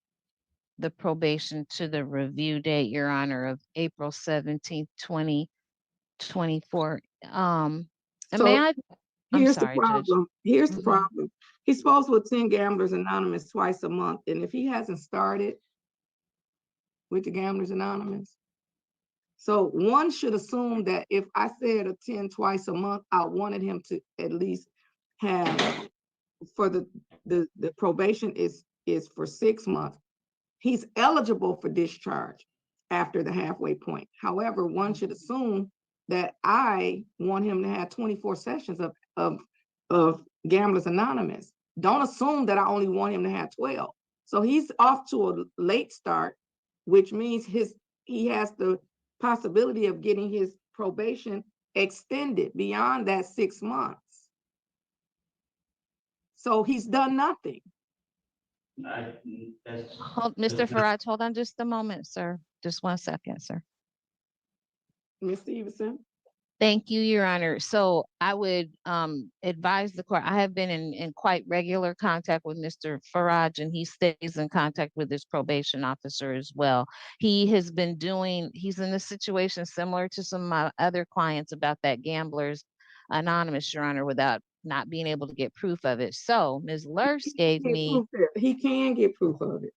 the probation to the review date, Your Honor, of April 17th, 2024. And So may I? I'm here's sorry, the problem. Judge. Here's the problem. He's supposed to attend Gamblers Anonymous twice a month, and if he hasn't started with the Gamblers Anonymous, so one should assume that if I said attend twice a month, I wanted him to at least have, for the probation is for 6 months. He's eligible for discharge after the halfway point. However, one should assume that I want him to have 24 sessions of Gamblers Anonymous. Don't assume that I only want him to have 12. So he's off to a late start, which means he has the possibility of getting his probation extended beyond that 6 months. So he's done nothing. Mr. Faraj, hold on just a moment, sir. Just 1 second, sir. Ms. Stevenson. Thank you, Your Honor. So I would advise the court. I have been in quite regular contact with Mr. Faraj, and he stays in contact with his probation officer as well. He's in a situation similar to some of my other clients about that Gamblers Anonymous, Your Honor, without not being able to get proof of it. So Ms. Lurse gave me. He can get proof of it.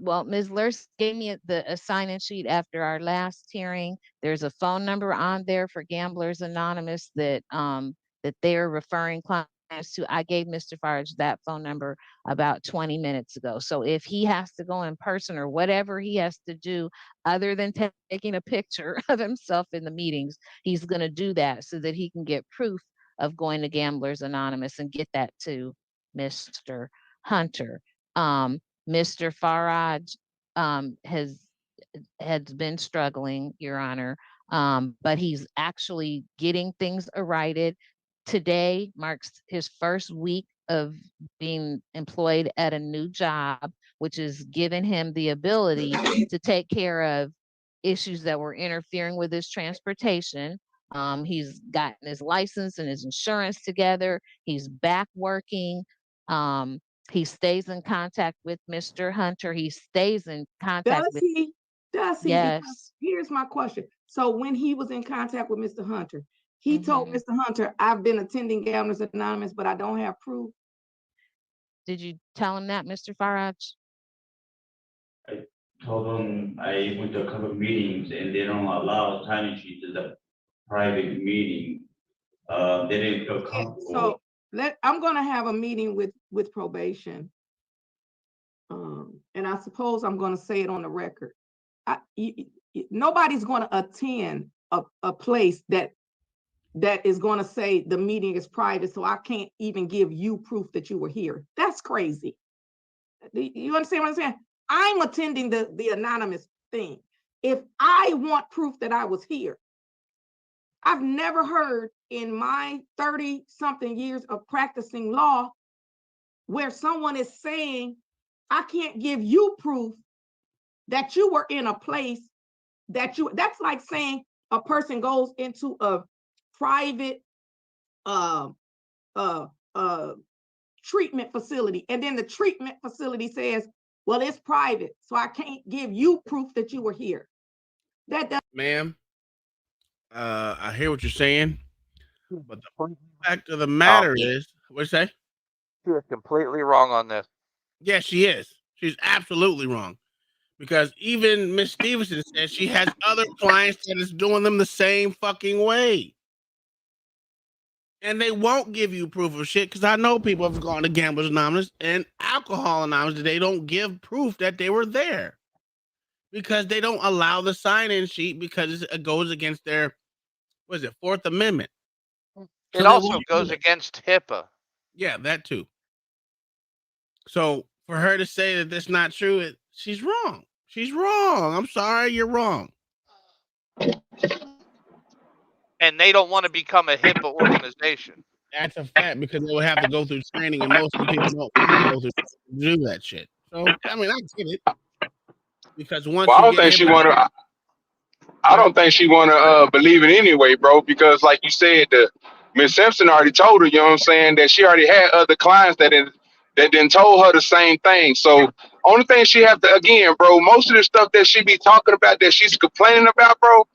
Well, Ms. Lurse gave me a sign-in sheet after our last hearing. There's a phone number on there for Gamblers Anonymous that they're referring clients to. I gave Mr. Farage that phone number about 20 minutes ago. So if he has to go in person or whatever he has to do other than taking a picture of himself in the meetings, he's going to do that so that he can get proof of going to Gamblers Anonymous and get that to Mr. Hunter. Mr. Faraj has been struggling, Your Honor, but he's actually getting things righted. Today marks his first week of being employed at a new job, which has given him the ability to take care of issues that were interfering with his transportation. He's gotten his license and his insurance together. He's back working. He stays in contact with Mr. Hunter. He stays in contact with. Does he? Yes. Because here's my question. So when he was in contact with Mr. Hunter, he told Mr. Hunter, I've been attending Gamblers Anonymous, but I don't have proof. Did you tell him that, Mr. Faraj? I told them I went to a couple of meetings and they don't allow sign-in sheets as a private meeting. They didn't feel comfortable. So I'm going to have a meeting with probation. And I suppose I'm going to say it on the record. Nobody's going to attend a place that is going to say the meeting is private, so I can't even give you proof that you were here. That's crazy. You understand what I'm saying? I'm attending the anonymous thing. If I want proof that I was here, I've never heard in my 30-something years of practicing law where someone is saying, I can't give you proof that you were in a place that's like saying a person goes into a private treatment facility, and then the treatment facility says, well, it's private, so I can't give you proof that you were here. That does. Ma'am, I hear what you're saying, but the fact of the matter is, what you say? She is completely wrong on this. Yeah, she is. She's absolutely wrong. Because even Miss Stevenson says she has other clients that is doing them the same fucking way. And they won't give you proof of shit because I know people have gone to Gamblers Anonymous and Alcohol Anonymous. They don't give proof that they were there because they don't allow the sign-in sheet because it goes against their, what is it, Fourth Amendment. It also goes against HIPAA. Yeah, that too. So for her to say that that's not true, she's wrong. She's wrong. I'm sorry, you're wrong. And they don't want to become a HIPAA organization. That's a fact because they would have to go through training, and most of the people don't want to go through to do that shit. So I mean, I get it because once Well, I you don't get think she want to. I don't think she want to believe it anyway, bro. Because like you said, Miss Simpson already told her. You know what I'm saying? That she already had other clients that then told her the same thing. So only thing she have to, again, bro. Most of the stuff that she be talking about that she's complaining about, bro.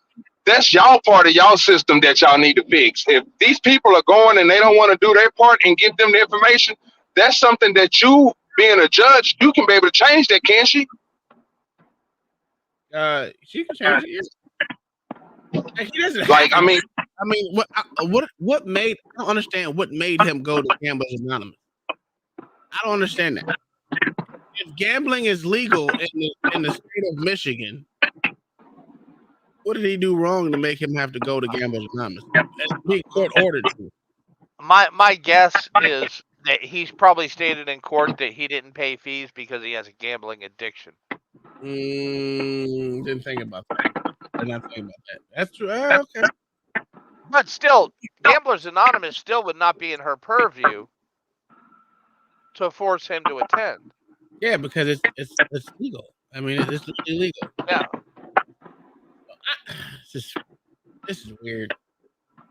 That's y'all part of y'all system that y'all need to fix. If these people are going and they don't want to do their part and give them the information, that's something that you, being a judge, you can be able to change that, can't she? She can change it. Like, he doesn't Like, have I to. mean, What made? I don't understand what made him go to Gamblers Anonymous. I don't understand that. If gambling is legal in the state of Michigan, what did he do wrong to make him have to go to Gamblers Anonymous? He court ordered to. My guess is that he's probably stated in court that he didn't pay fees because he has a gambling addiction. Didn't think about that. Did not think about that. That's true. Okay. But still, Gamblers Anonymous still would not be in her purview to force him to attend. Yeah, because it's legal. I mean, it's illegal. Yeah. This is weird.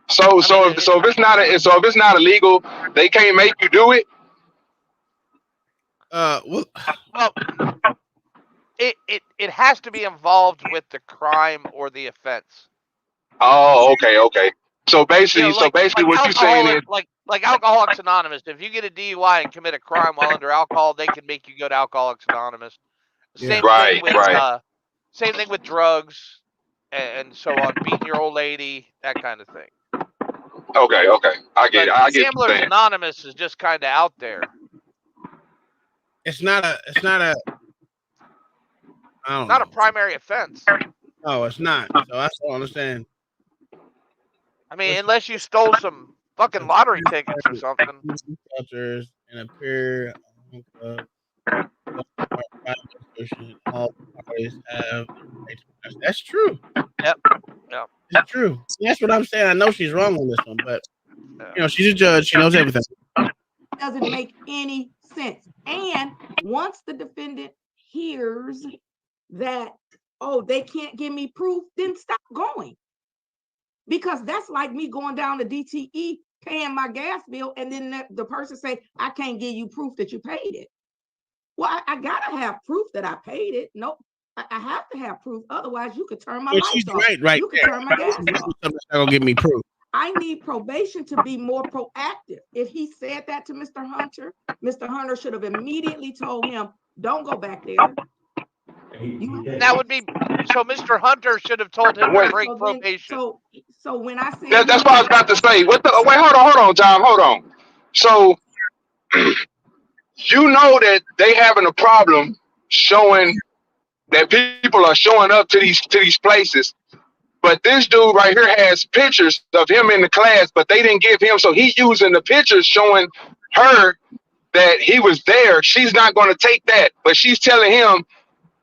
So if it's not illegal, they can't make you do it. Well, it has to be involved with the crime or the offense. Oh, okay. So basically, what you're saying is, like Alcoholics Anonymous. If you get a DUI and commit a crime while under alcohol, they can make you go to Alcoholics Anonymous. Yeah. Same thing with drugs and so on. Beating your old lady, that kind of thing. Okay, I get it. I get what you're Gamblers saying. Anonymous is just kind of out there. It's not a. I don't Not know. a primary offense. No, it's not. So I don't understand. I mean, unless you stole some fucking lottery tickets or something. Cultures and appear all parties have. That's true. Yep. It's true. That's what I'm saying. I know she's wrong on this one, but you know, she's a judge. She knows everything. Doesn't make any sense. And once the defendant hears that, oh, they can't give me proof, then stop going. Because that's like me going down to DTE, paying my gas bill, and then the person say, I can't give you proof that you paid it. Well, I gotta have proof that I paid it. Nope. I have to have proof. Otherwise, you could turn my lights She's off. right. You could turn my gas off. Not gonna give me proof. I need probation to be more proactive. If he said that to Mr. Hunter should have immediately told him, don't go back there. That would be so. Mr. Hunter should have told him to break probation. So when I say That's what I was about to say. Wait, hold on, Tom, hold on. So you know that they having a problem showing that people are showing up to these places. But this dude right here has pictures of him in the class, but they didn't give him. So he using the pictures showing her that he was there. She's not going to take that, but she's telling him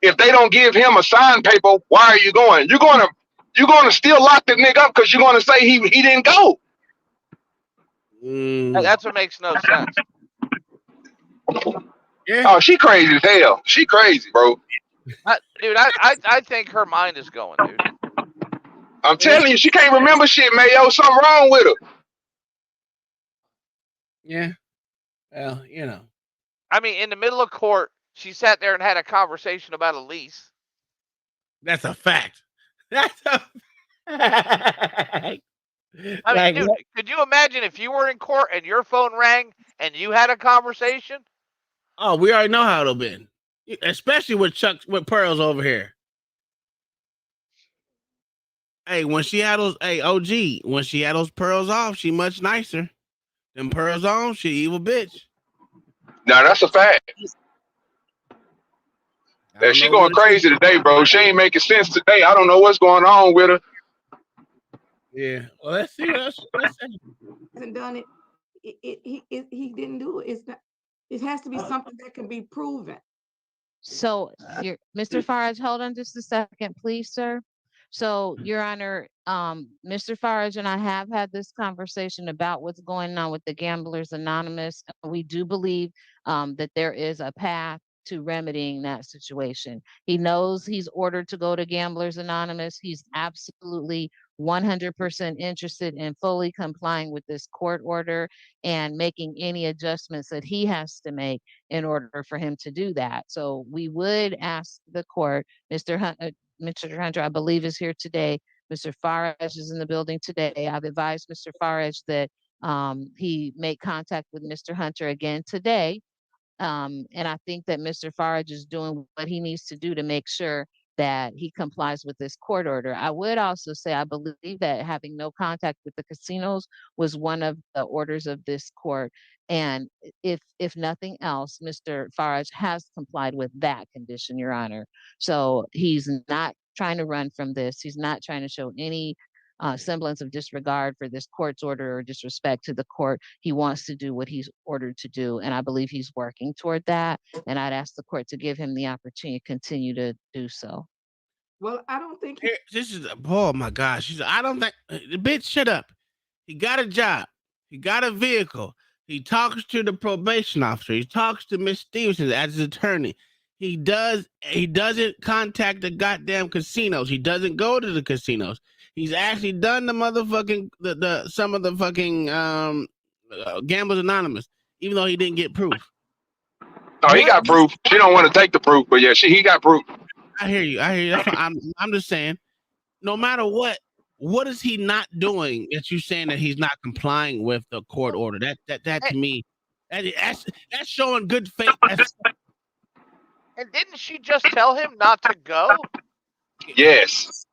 if they don't give him a signed paper, why are you going? You're going to still lock the nigga up because you're going to say he didn't go. That's what makes no sense. Yeah. Oh, she crazy as hell. She crazy, bro. Dude, I think her mind is going, dude. I'm telling you, she can't remember shit, Mayo. Something wrong with her. Yeah. Well, you know. I mean, in the middle of court, she sat there and had a conversation about a lease. That's a fact. That's a fact. I mean, Like dude, what? could you imagine if you were in court and your phone rang and you had a conversation? Oh, we already know how it'll been. Especially with Pearls over here. Hey, when she had those, hey, OG, when she had those pearls off, she much nicer. Them pearls on, she evil bitch. Now that's a fact. I And don't she know what going it is. crazy today, bro. She ain't making sense today. I don't know what's going on with her. Yeah. Well, let's see what else she gonna say. Hasn't done it. He didn't do it. It's not. It has to be something that can be proven. So, your Mr. Farage, hold on just a second, please, sir. So, Your Honor, Mr. Farage and I have had this conversation about what's going on with the Gamblers Anonymous. We do believe that there is a path to remedying that situation. He knows he's ordered to go to Gamblers Anonymous. He's absolutely 100% interested in fully complying with this court order and making any adjustments that he has to make in order for him to do that. So we would ask the court, Mr. Hunter, I believe is here today. Mr. Farage is in the building today. I've advised Mr. Farage that he make contact with Mr. Hunter again today. And I think that Mr. Farage is doing what he needs to do to make sure that he complies with this court order. I would also say I believe that having no contact with the casinos was one of the orders of this court. And if nothing else, Mr. Farage has complied with that condition, Your Honor. So he's not trying to run from this. He's not trying to show any semblance of disregard for this court's order or disrespect to the court. He wants to do what he's ordered to do, and I believe he's working toward that. And I'd ask the court to give him the opportunity to continue to do so. Well, I don't think Here, this is oh my gosh. I don't think the bitch shut up. He got a job. He got a vehicle. He talks to the probation officer. He talks to Miss Stevenson as his attorney. He doesn't contact the goddamn casinos. He doesn't go to the casinos. He's actually done the motherfucking the some of the fucking Gamblers Anonymous, even though he didn't get proof. Oh, he got proof. She don't want to take the proof, but yeah, he got proof. I hear you. I hear you. That's what I'm just saying. No matter what is he not doing that you saying that he's not complying with the court order? That to me, that's showing good faith. And didn't she just tell him not to go? Yes.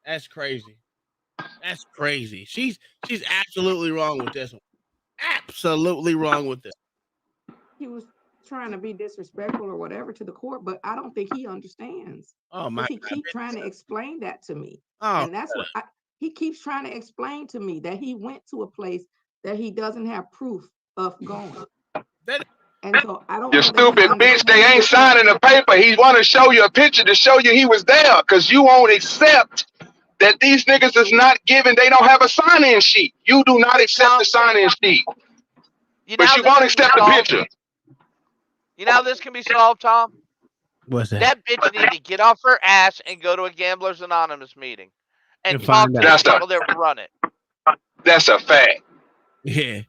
That's crazy. That's crazy. She's absolutely wrong with this one. Absolutely wrong with this. he was trying to be disrespectful or whatever to the court, but I don't think he understands. Oh my He God. keep trying to explain that to me, Oh, and that's what he keeps trying to explain to me, that he went to a place that he doesn't have proof of going. And so I don't You know that he stupid bitch. They ain't understands. signing the paper. He want to show you a picture to show you he was there because you won't accept that these niggas is not giving. They don't have a sign-in sheet. You do not accept the sign-in sheet. But you won't accept the picture. You know how this can be solved, Tom? What's that? That bitch need to get off her ass and go to a Gamblers Anonymous meeting and And talk find to out. the people that run it. That's a fact. Yeah,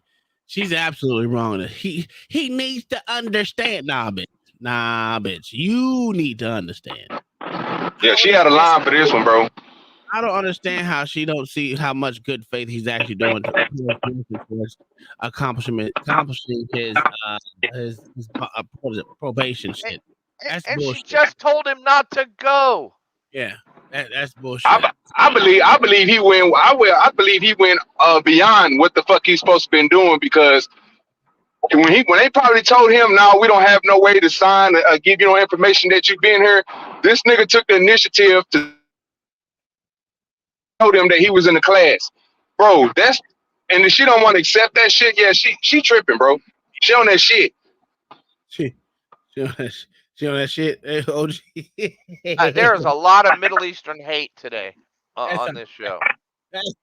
she's absolutely wrong. He needs to understand. Nah, bitch. You need to understand. Yeah, she had a line for this one, bro. I don't understand how she don't see how much good faith he's actually doing towards accomplishing his what is it, probation shit. That's And she bullshit. just told him not to go. Yeah, that's bullshit. I believe he went. I believe he went beyond what the fuck he's supposed to been doing because when they probably told him, "No, we don't have no way to sign, give you no information that you've been here." This nigga took the initiative to told him that he was in the class, bro. And if she don't want to accept that shit, yeah, she tripping, bro. She on that shit. She on that shit. OG. There is a lot of Middle Eastern hate today That's on this show. that's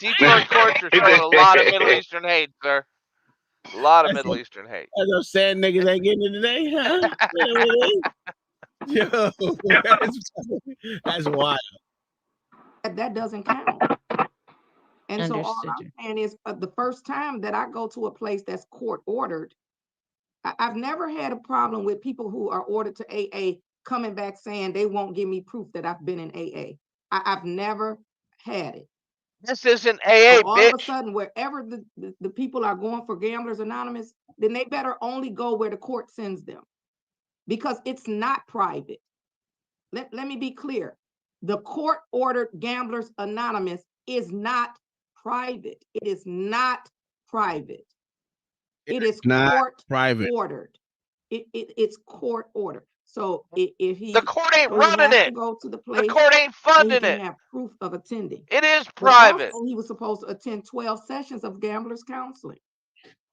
Detroit courts are showing a lot of Middle Eastern hate, sir. A lot of Middle Eastern hate. those sad niggas ain't getting it today, huh? Yo, that's wild. That doesn't count. And so all Understood. I'm saying is the first time that I go to a place that's court ordered, I've never had a problem with people who are ordered to AA coming back saying they won't give me proof that I've been in AA. I've never had it. This isn't AA, So all of a bitch. sudden, wherever the people are going for Gamblers Anonymous, then they better only go where the court sends them, because it's not private. Let me be clear. The court ordered Gamblers Anonymous is not private. It is not private. It is not court private. ordered. It's court ordered. So if he The court ain't so he running has to it. go to the The place court ain't where he funding can it. have proof of attending. It is But private. also, he was supposed to attend 12 sessions of Gamblers Counseling.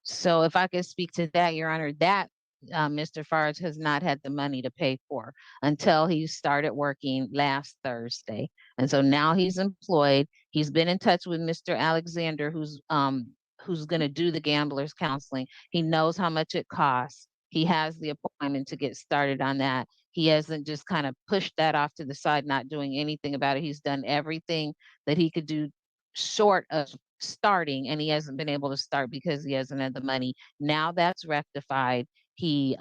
So if I could speak to that, Your Honor, that Mr. Farge has not had the money to pay for until he started working last Thursday. And so now he's employed. He's been in touch with Mr. Alexander, who's going to do the Gamblers Counseling. He knows how much it costs. He has the appointment to get started on that. He hasn't just kind of pushed that off to the side, not doing anything about it. He's done everything that he could do short of starting, and he hasn't been able to start because he hasn't had the money. Now that's rectified. He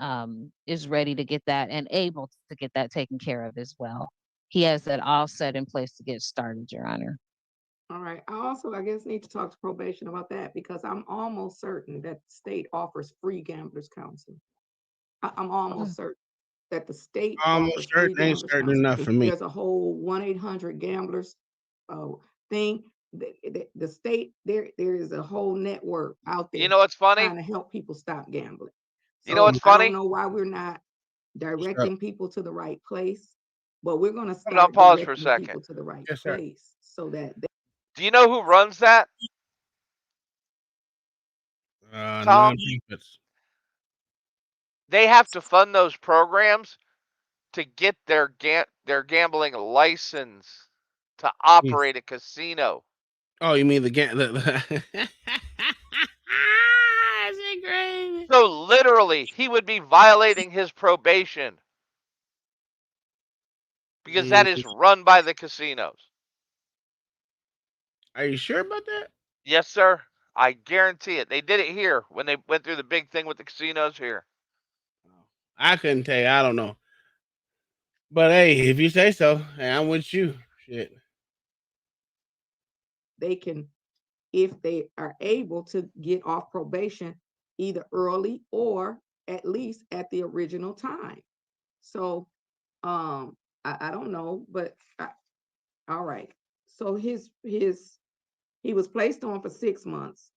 is ready to get that and able to get that taken care of as well. He has that all set in place to get started, Your Honor. All right. I also, I guess, need to talk to probation about that, because I'm almost certain that the state offers free Gamblers Counseling. I'm almost certain that the state Almost offers free certain ain't Gamblers certain Counseling. enough for me. There's a whole 1-800-Gamblers thing. The state, there is a whole network out there. You know what's funny? Trying to help people stop gambling. So You know what's I funny? don't know why we're not directing people to the right place, but we're going to Hold on, start pause for a directing second. people to the right Yes, sir. place, so that Do you know who runs that? Tom? Non-profits. They have to fund those programs to get their gambling license to operate a casino. Oh, you mean the game? Great. So literally, he would be violating his probation because that is run by the casinos. Are you sure about that? Yes, sir. I guarantee it. They did it here when they went through the big thing with the casinos here. I couldn't tell you. I don't know. But hey, if you say so, hey, I'm with you. Shit. they can, if they are able to get off probation either early or at least at the original time. So I don't know, but all right. So he was placed on for 6 months.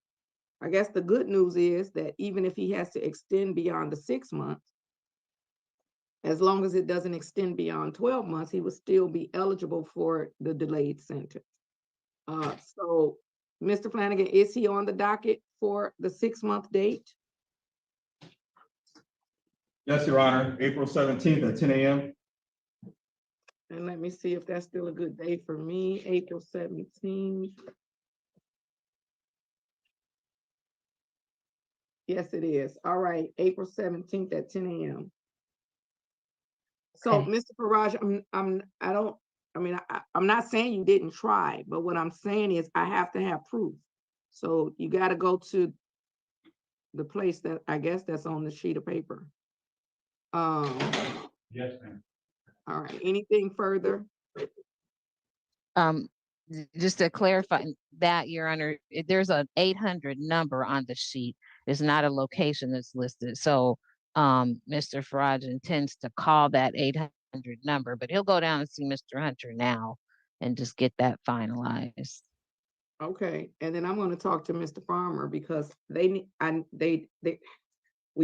I guess the good news is that even if he has to extend beyond the 6 months, as long as it doesn't extend beyond 12 months, he will still be eligible for the delayed sentence. So, Mr. Flanagan, is he on the docket for the 6-month date? Yes, Your Honor, April 17th at 10 a.m. And let me see if that's still a good day for me, April 17th. Yes, it is. All right, April 17th at 10 a.m. So, Okay. Mr. Farage, I'm not saying you didn't try, but what I'm saying is I have to have proof. So you got to go to the place that I guess that's on the sheet of paper. Yes, ma'am. All right, anything further? Just to clarify that, Your Honor, there's an 800 number on the sheet. It's not a location that's listed. So Mr. Farage intends to call that 800 number, but he'll go down and see Mr. Hunter now and just get that finalized. Okay, and then I'm going to talk to Mr. Farmer, because we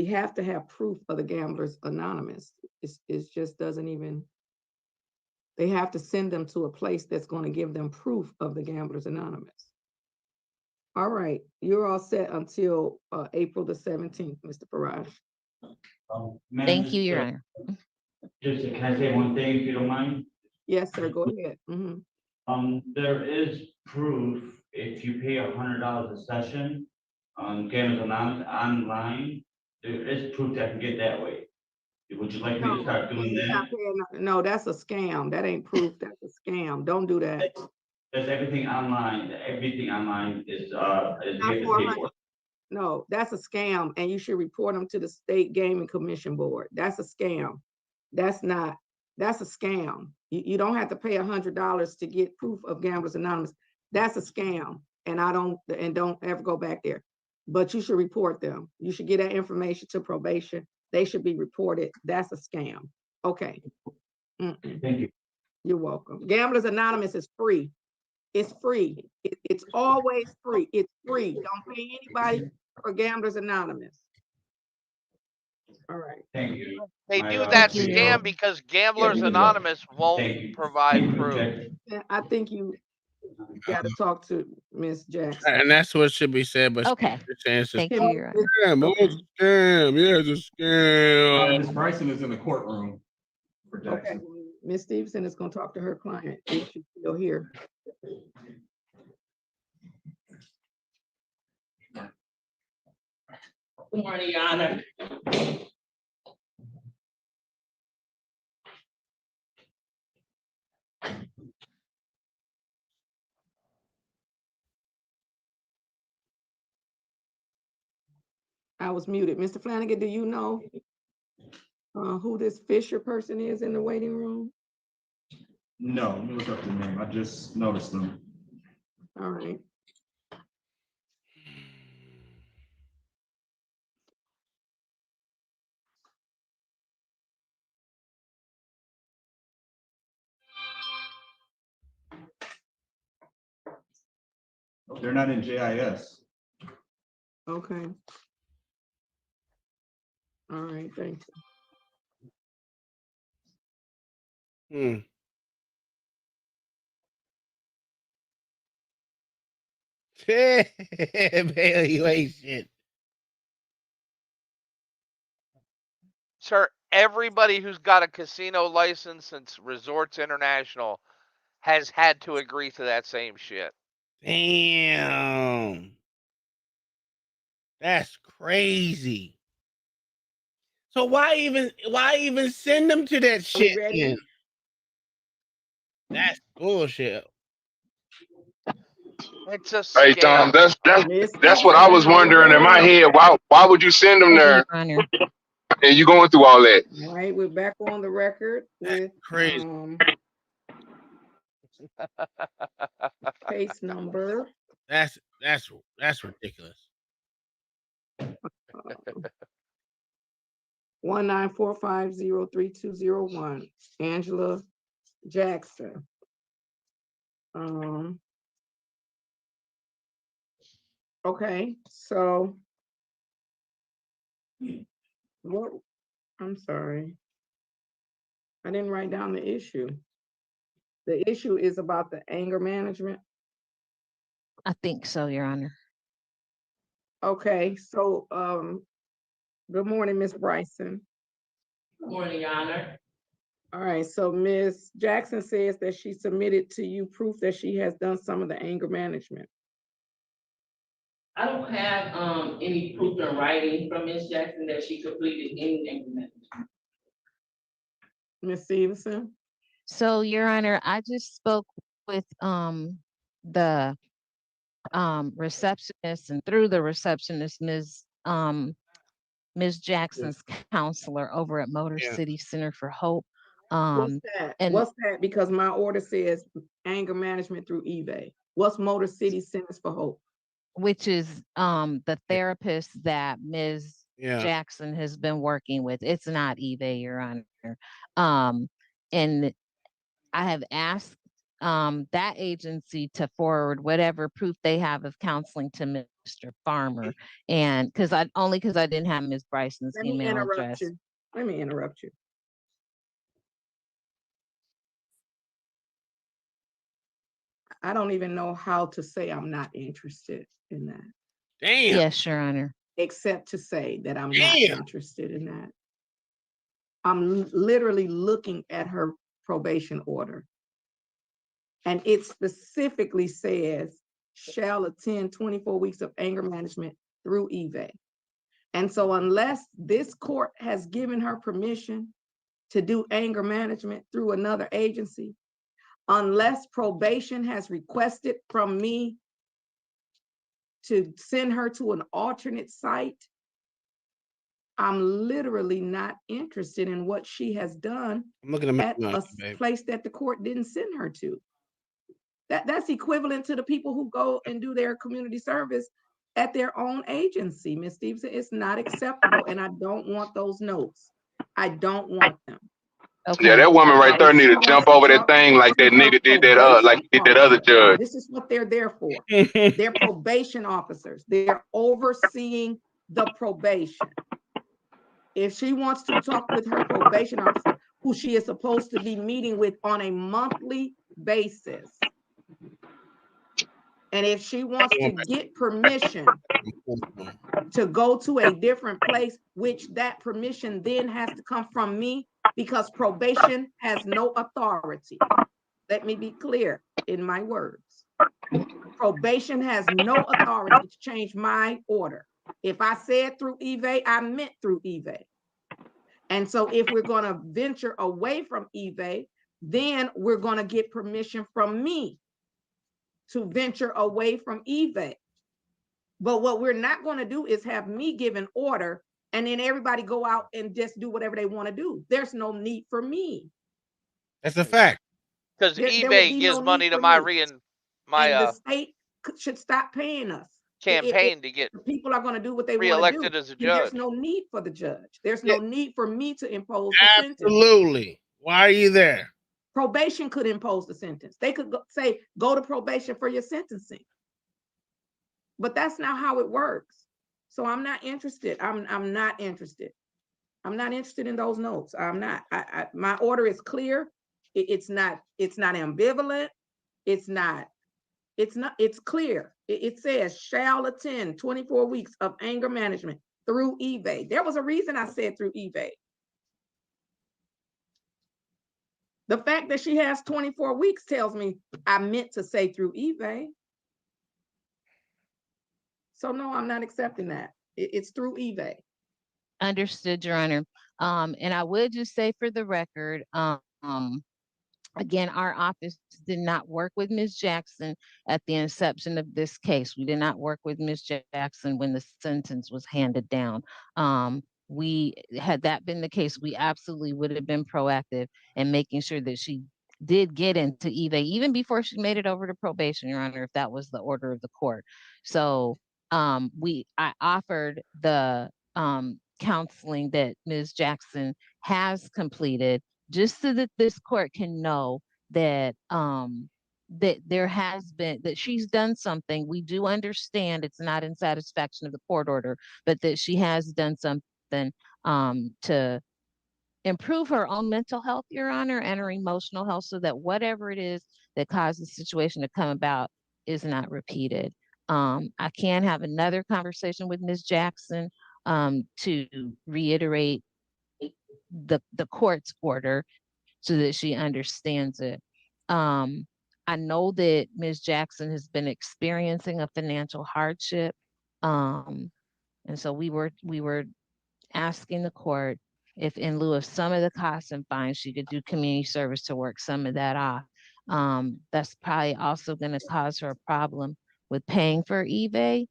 have to have proof of the Gamblers Anonymous. It just doesn't even, they have to send them to a place that's going to give them proof of the Gamblers Anonymous. All right, you're all set until April the 17th, Mr. Farage. Thank you, Your Honor. Can I say one thing, if you don't mind? Yes, sir, go ahead. There is proof if you pay $100 a session on Gamers Anonymous online, there is proof that can get that way. Would you like me to start doing that? No, that's a scam. That ain't proof. That's a scam. Don't do that. That's everything online. Everything online is you Not have to for pay 100. for. No, that's a scam, and you should report them to the State Gaming Commission Board. That's a scam. That's a scam. You don't have to pay $100 to get proof of Gamblers Anonymous. That's a scam, and don't ever go back there. But you should report them. You should get that information to probation. They should be reported. That's a scam. Okay. Thank you. You're welcome. Gamblers Anonymous is free. It's free. It's always free. It's free. Don't pay anybody for Gamblers Anonymous. All right. Thank you. They do that scam because Gamblers Anonymous won't provide proof. I think you got to talk to Miss Jackson. And that's what should be said. But Okay. Thank you, Your Honor. Scam, it's a scam. Yeah, it's a scam. Ms. Bryson is in the courtroom for Jackson. Okay. Miss Stevenson is going to talk to her client if she's still here. Good morning, Your Honor. I was muted. Mr. Flanagan, do you know who this Fisher person is in the waiting room? No, let me look up the name. I just noticed them. All right. They're not in JIS. Okay. All right, thanks. Bailey, you ain't shit. Sir, everybody who's got a casino license since Resorts International has had to agree to that same shit. Damn. That's crazy. So why even send them to that shit? Then? That's bullshit. It's a Hey Tom, that's what I was wondering in my head. Why would you send them there? And you going through all that? All right, we're back on the record with crazy. Case number. That's ridiculous. 1945032201, Angela Jackson. Okay, so what? I'm sorry, I didn't write down the issue. The issue is about the anger management. I think so, Your Honor. Okay, so good morning, Miss Bryson. Good morning, Your Honor. All right, so Ms. Jackson says that she submitted to you proof that she has done some of the anger management. I don't have any proof in writing from Ms. Jackson that she completed any anger management. Ms. Stevenson? So, Your Honor, I just spoke with the receptionist, and through the receptionist, Ms. Jackson's counselor over at Motor City Center for Hope. What's that? What's that? Because my order says anger management through eBay. What's Motor City Centers for Hope? Which is the therapist that Ms. Jackson has been working with. It's not eBay, Your Honor. And I have asked that agency to forward whatever proof they have of counseling to Mr. Farmer, and because I didn't have Ms. Bryson's email address. Let me interrupt you. I don't even know how to say I'm not interested in that. Damn. Yes, Your Honor. Except to say that I'm not interested in that. I'm literally looking at her probation order. And it specifically says, shall attend 24 weeks of anger management through eBay. And so unless this court has given her permission to do anger management through another agency, unless probation has requested from me to send her to an alternate site, I'm literally not interested in what she has done I'm looking at at a place that the court didn't send her to. That's equivalent to the people who go and do their community service at their own agency, Ms. Stevenson. It's not acceptable, and I don't want those notes. I don't want them. Yeah, that woman right there need to jump over that thing like that nigga did that like he did that other judge. This is what they're there for. They're probation officers. They're overseeing the probation. If she wants to talk with her probation officer, who she is supposed to be meeting with on a monthly basis, and if she wants to get permission to go to a different place, which that permission then has to come from me, because probation has no authority. Let me be clear in my words. Probation has no authority to change my order. If I said through eVay, I meant through eVay. And so if we're going to venture away from eVay, then we're going to get permission from me to venture away from eVay. But what we're not going to do is have me give an order and then everybody go out and just do whatever they want to do. There's no need for me. That's a fact. Because There would be eBay gives no money need to for my me. And the state should stop paying us. campaign to get People are going to do what they want to do. reelected as a Then there's judge. no need for the judge. There's no need for me to impose the sentence. Absolutely. Why are you there? Probation could impose the sentence. They could say, go to probation for your sentencing. But that's not how it works. So I'm not interested. I'm not interested. I'm not interested in those notes. I'm not. My order is clear. It's not ambivalent. It's clear. It says shall attend 24 weeks of anger management through eBay. There was a reason I said through eBay. The fact that she has 24 weeks tells me I meant to say through eBay. So no, I'm not accepting that. It's through eBay. Understood, Your Honor. And I would just say for the record, again, our office did not work with Ms. Jackson at the inception of this case. We did not work with Ms. Jackson when the sentence was handed down. Had that been the case, we absolutely would have been proactive in making sure that she did get into eBay even before she made it over to probation, Your Honor, if that was the order of the court. So I offered the counseling that Ms. Jackson has completed, just so that this court can know that that there has been, that she's done something. We do understand it's not in satisfaction of the court order, but that she has done something to improve her own mental health, Your Honor, and her emotional health, so that whatever it is that caused the situation to come about is not repeated. I can have another conversation with Ms. Jackson to reiterate the court's order so that she understands it. I know that Ms. Jackson has been experiencing a financial hardship. And so we were asking the court if, in lieu of some of the costs and fines, she could do community service to work some of that off. That's probably also going to cause her a problem with paying for eBay.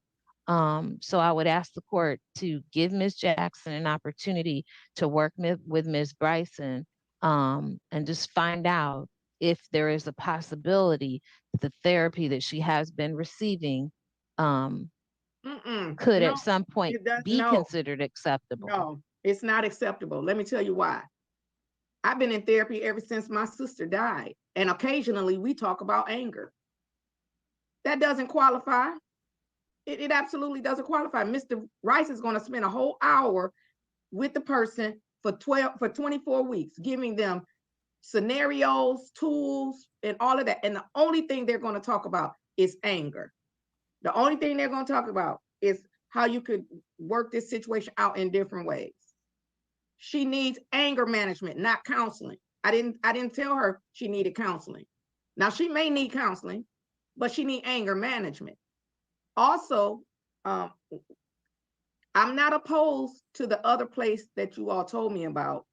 So I would ask the court to give Ms. Jackson an opportunity to work with Ms. Bryson and just find out if there is a possibility that the therapy that she has been receiving could at some point be considered acceptable. No, it's not acceptable. Let me tell you why. I've been in therapy ever since my sister died, and occasionally we talk about anger. That doesn't qualify. It absolutely doesn't qualify. Mr. Rice is going to spend a whole hour with the person for 24 weeks, giving them scenarios, tools, and all of that. And the only thing they're going to talk about is anger. The only thing they're going to talk about is how you could work this situation out in different ways. She needs anger management, not counseling. I didn't tell her she needed counseling. Now she may need counseling, but she needs anger management. Also, I'm not opposed to the other place that you all told me about.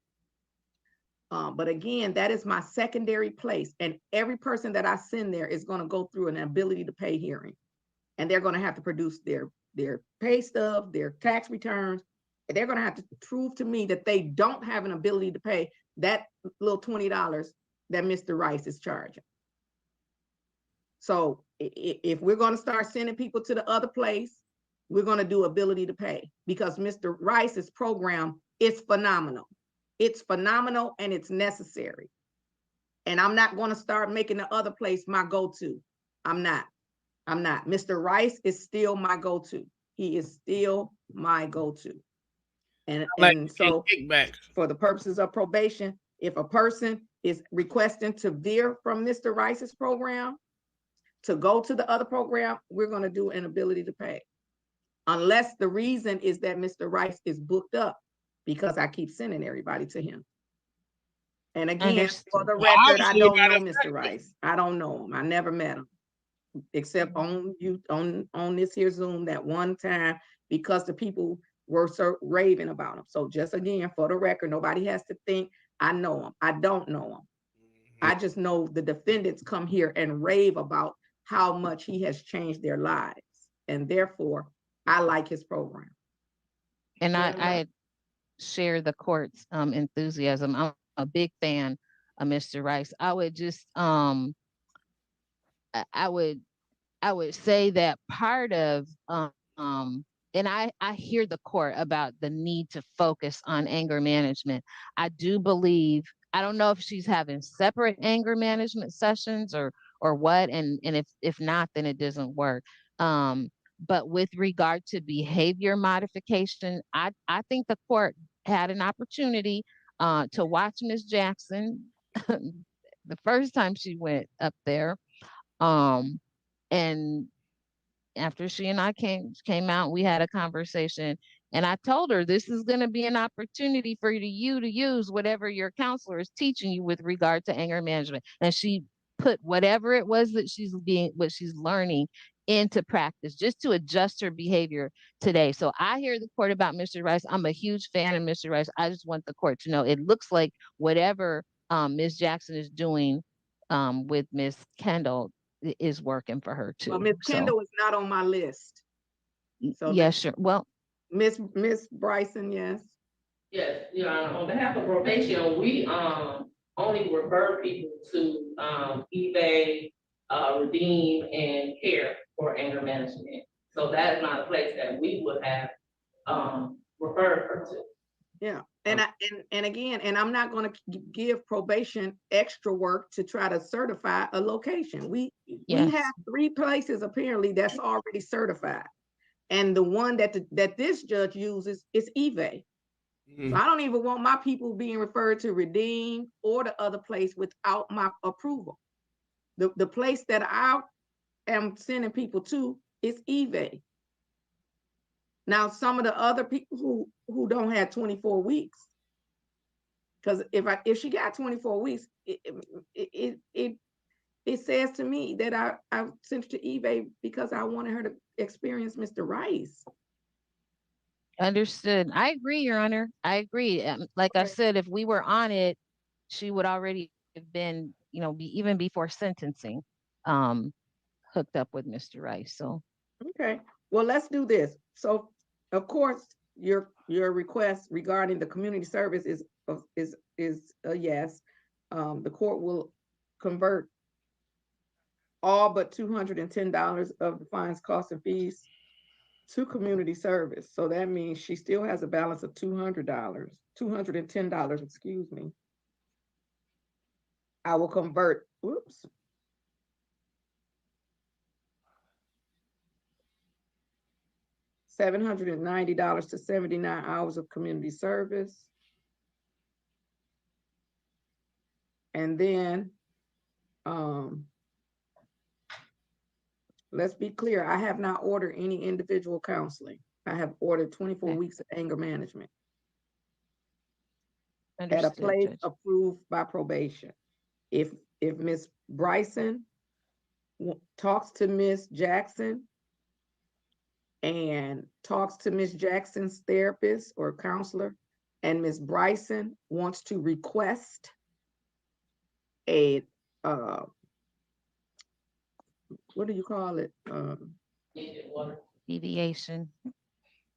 But again, that is my secondary place. And every person that I send there is going to go through an ability to pay hearing. And they're going to have to produce their pay stub, their tax returns. they're gonna have to prove to me that they don't have an ability to pay that little $20 that Mr. Rice is charging. So if we're gonna start sending people to the other place, we're gonna do ability to pay, because Mr. Rice's program is phenomenal. It's phenomenal and it's necessary. And I'm not gonna start making the other place my go-to. I'm not. Mr. Rice is still my go-to. He is still my go-to. And so for the purposes of probation, if a person is requesting to veer from Mr. Rice's program to go to the other program, we're going to do an ability to pay. Unless the reason is that Mr. Rice is booked up, because I keep sending everybody to him. And again, for the record, I don't know Mr. Rice. I don't know him. I never met him, except on this here Zoom that one time, because the people were so raving about him. So just again, for the record, nobody has to think I know him. I don't know him. I just know the defendants come here and rave about how much he has changed their lives. And therefore, I like his program. And I share the court's enthusiasm. I'm a big fan of Mr. Rice. I would just I would say that part of and I hear the court about the need to focus on anger management. I do believe, I don't know if she's having separate anger management sessions or what, and if not, then it doesn't work. But with regard to behavior modification, I think the court had an opportunity to watch Ms. Jackson the first time she went up there. And after she and I came out, we had a conversation, and I told her this is going to be an opportunity for you to use whatever your counselor is teaching you with regard to anger management. And she put whatever it was that what she's learning into practice, just to adjust her behavior today. So I hear the court about Mr. Rice. I'm a huge fan of Mr. Rice. I just want the court to know it looks like whatever Ms. Jackson is doing with Ms. Kendall is working for her too. Well, Ms. Kendall is not on my list. So yeah, sure. Well, Miss Bryson, yes. Yes, Your Honor, on behalf of probation, we only refer people to eBay, Redeem, and Care for anger management. So that is not a place that we would have referred her to. Yeah, and again, and I'm not going to give probation extra work to try to certify a location. We have 3 places apparently that's already certified, and the one that this judge uses is eBay. So I don't even want my people being referred to Redeem or the other place without my approval. The place that I am sending people to is eBay. Now, some of the other people who don't have 24 weeks, because if she got 24 weeks, it says to me that I sent her to eBay because I wanted her to experience Mr. Rice. Understood. I agree, Your Honor. I agree. Like I said, if we were on it, she would already have been, even before sentencing, hooked up with Mr. Rice. So okay, well, let's do this. So, of course, your request regarding the community service is a yes. The court will convert all but $210 of the fines, costs, and fees to community service. So that means she still has a balance of $210, excuse me. I will convert, whoops. $790 to 79 hours of community service. And then, let's be clear, I have not ordered any individual counseling. I have ordered 24 weeks of anger management. Understood, at a place Judge. Approved by probation. If Ms. Bryson talks to Ms. Jackson and talks to Ms. Jackson's therapist or counselor, and Ms. Bryson wants to request a what do you call it? Deviation.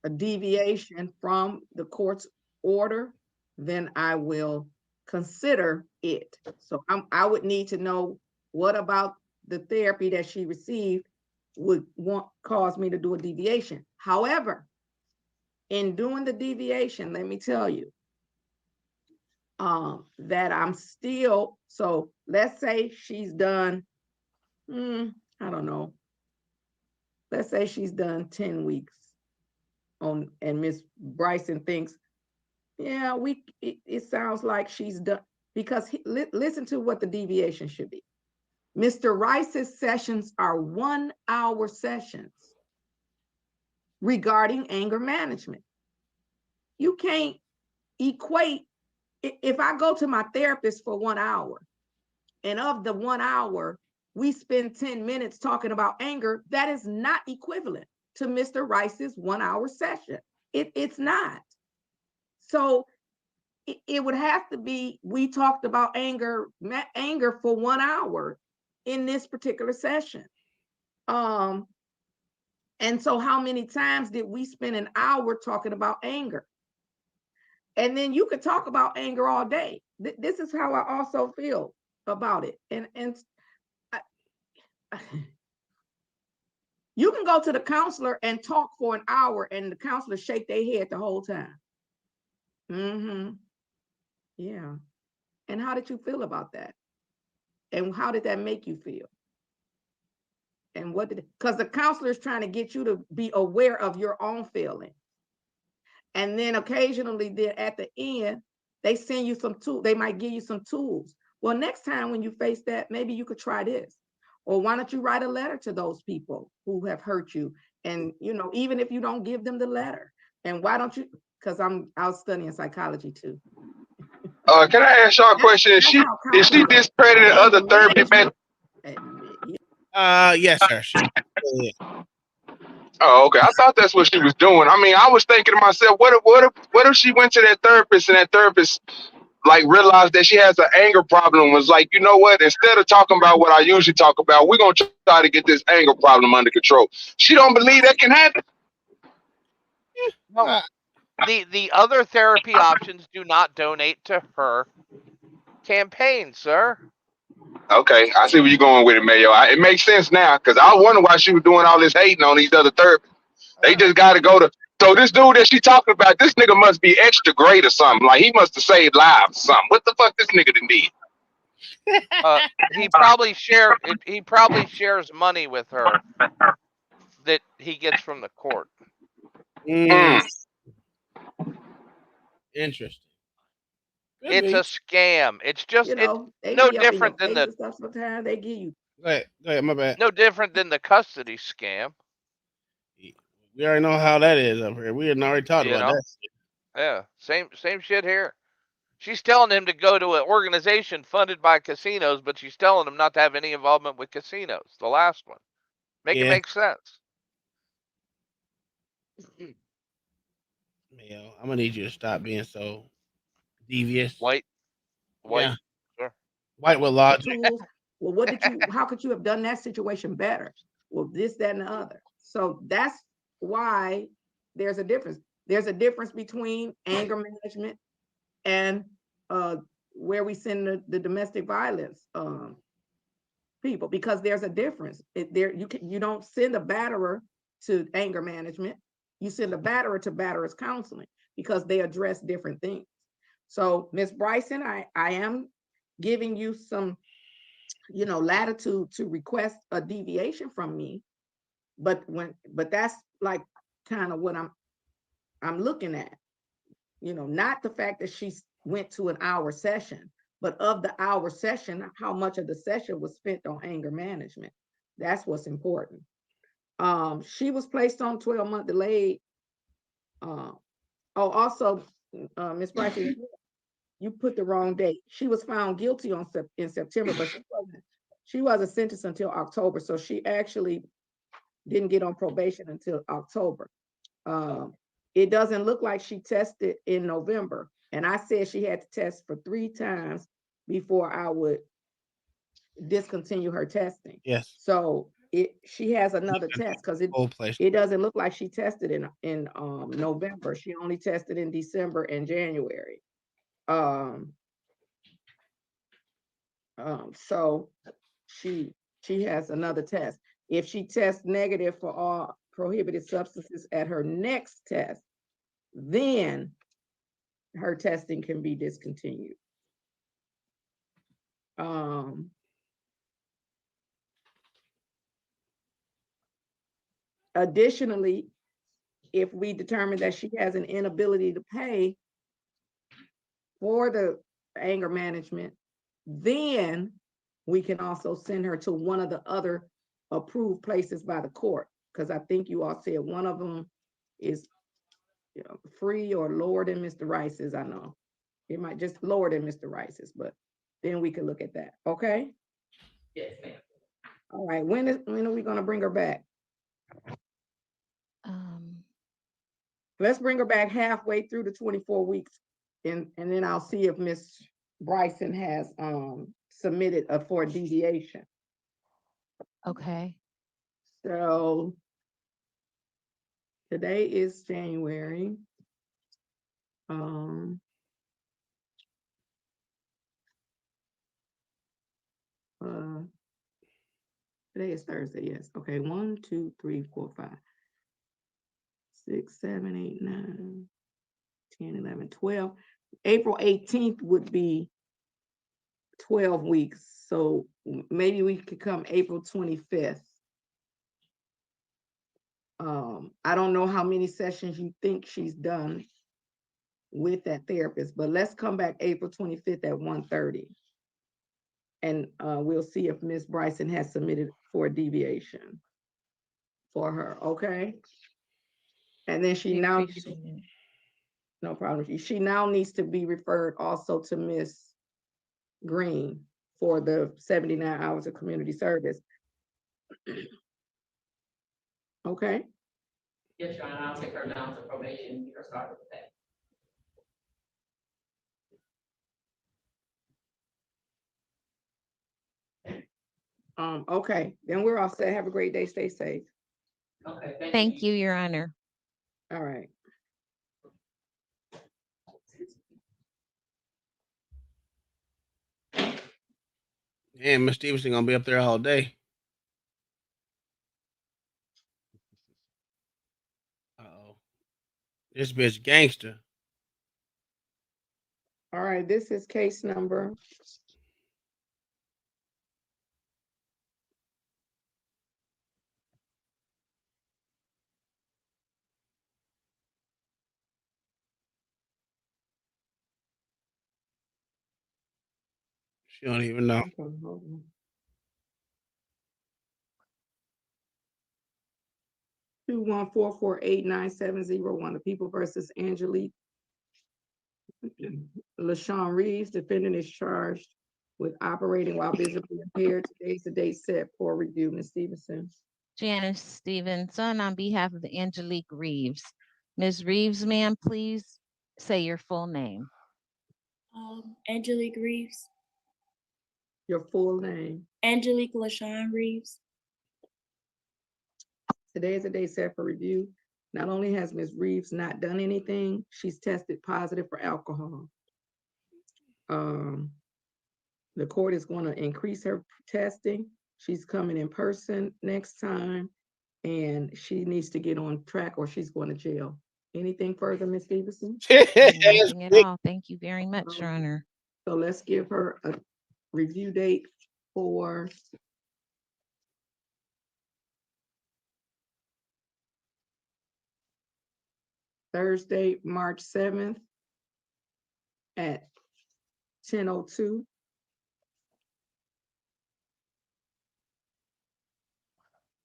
a deviation from the court's order, then I will consider it. So I would need to know what about the therapy that she received would cause me to do a deviation. However, in doing the deviation, let me tell you, that I'm still, so let's say she's done, I don't know, let's say she's done 10 weeks on, and Miss Bryson thinks, yeah, it sounds like she's done, because listen to what the deviation should be. Mr. Rice's sessions are 1-hour sessions regarding anger management. You can't equate, if I go to my therapist for 1 hour, and of the 1 hour, we spend 10 minutes talking about anger, that is not equivalent to Mr. Rice's 1-hour session. It's not. So it would have to be, we talked about anger for 1 hour in this particular session. And so how many times did we spend an hour talking about anger? And then you could talk about anger all day. This is how I also feel about it. And you can go to the counselor and talk for an hour and the counselor shake their head the whole time. Yeah. And how did you feel about that? And how did that make you feel? And what did, because the counselor is trying to get you to be aware of your own feelings. And then occasionally then at the end, they send you some tools. They might give you some tools. Well, next time when you face that, maybe you could try this. Or why don't you write a letter to those people who have hurt you? And, even if you don't give them the letter, and why don't you, because I was studying psychology too. Can I ask y'all a question? Is she discrediting other therapy methods? Yes, sir. Oh, okay. I thought that's what she was doing. I mean, I was thinking to myself, what if she went to that therapist and that therapist like realized that she has an anger problem, was like, you know what? Instead of talking about what I usually talk about, we're gonna try to get this anger problem under control. She don't believe that can happen. No. The other therapy options do not donate to her campaign, sir. Okay, I see where you're going with it, Mayo. It makes sense now, because I wonder why she was doing all this hating on these other therapists. They just got to go to. So this dude that she talking about, this nigga must be extra great or something. Like he must have saved lives or something. What the fuck this nigga done did? He probably shares money with her that he gets from the court. Interesting. It's a scam. It's just it's they no be up in your different than face the and stuff sometimes. They give you. Go ahead, my bad. no different than the custody scam. We already know how that is up here. We had already talked about that. Yeah, same shit here. She's telling him to go to an organization funded by casinos, but she's telling him not to have any involvement with casinos. The last one. Make it make sense. Mayo, I'm gonna need you to stop being so devious. White. Yeah. Sure. White with logic. Tools. Well, how could you have done that situation better? Well, this, that, and the other. So that's why there's a difference. There's a difference between anger management and where we send the domestic violence people, because there's a difference. You don't send a batterer to anger management. You send a batterer to batterers counseling, because they address different things. So, Ms. Bryson, I am giving you some, latitude to request a deviation from me, but that's like kind of what I'm looking at. Not the fact that she went to an hour session, but of the hour session, how much of the session was spent on anger management. That's what's important. She was placed on 12-month delayed. Also, Ms. Bryson, you put the wrong date. She was found guilty in September, but she wasn't sentenced until October. So she actually didn't get on probation until October. It doesn't look like she tested in November. And I said she had to test for 3 times before I would discontinue her testing. Yes. So she has another test because Whole place. it doesn't look like she tested in November. She only tested in December and January. So she has another test. If she tests negative for all prohibited substances at her next test, then her testing can be discontinued. Additionally, if we determine that she has an inability to pay for the anger management, then we can also send her to one of the other approved places by the court. Because I think you all said one of them is free or lower than Mr. Rice's. I know it might just lower than Mr. Rice's, but then we can look at that. Okay. Yes, ma'am. All right. When are we going to bring her back? Let's bring her back halfway through the 24 weeks, and then I'll see if Miss Bryson has submitted for a deviation. Okay. So today is January. Today is Thursday, yes. Okay, 1, 2, 3, 4, 5, 6, 7, 8, 9, 10, 11, 12. April 18th would be 12 weeks. So maybe we could come April 25th. I don't know how many sessions you think she's done with that therapist, but let's come back April 25th at 1:30. And we'll see if Miss Bryson has submitted for a deviation for her, okay? And then she now, no problem. She now needs to be referred also to Miss Green for the 79 hours of community service. Okay? Yes, Your Honor, I'll take her down to probation and get her started with that. Okay, then we're all set. Have a great day. Stay safe. Okay, Thank you, Your Honor. All right. Damn, Miss Stevenson gonna be up there all day. Uh-oh. This bitch gangster. All right, this is case number. She don't even know. 214489701. The People versus Angelique LaShawn Reeves. Defendant is charged with operating while visibly impaired. Today's the date set for review. Ms. Stevenson. Janice Stevenson on behalf of Angelique Reeves. Ms. Reeves, ma'am, please say your full name. Angelique Reeves. Your full name. Angelique LaShawn Reeves. Today is the day set for review. Not only has Ms. Reeves not done anything, she's tested positive for alcohol. The court is going to increase her testing. She's coming in person next time, and she needs to get on track or she's going to jail. Anything further, Ms. Stevenson? Nothing at all. Thank you very much, Your Honor. So let's give her a review date for Thursday, March 7th at 10:02.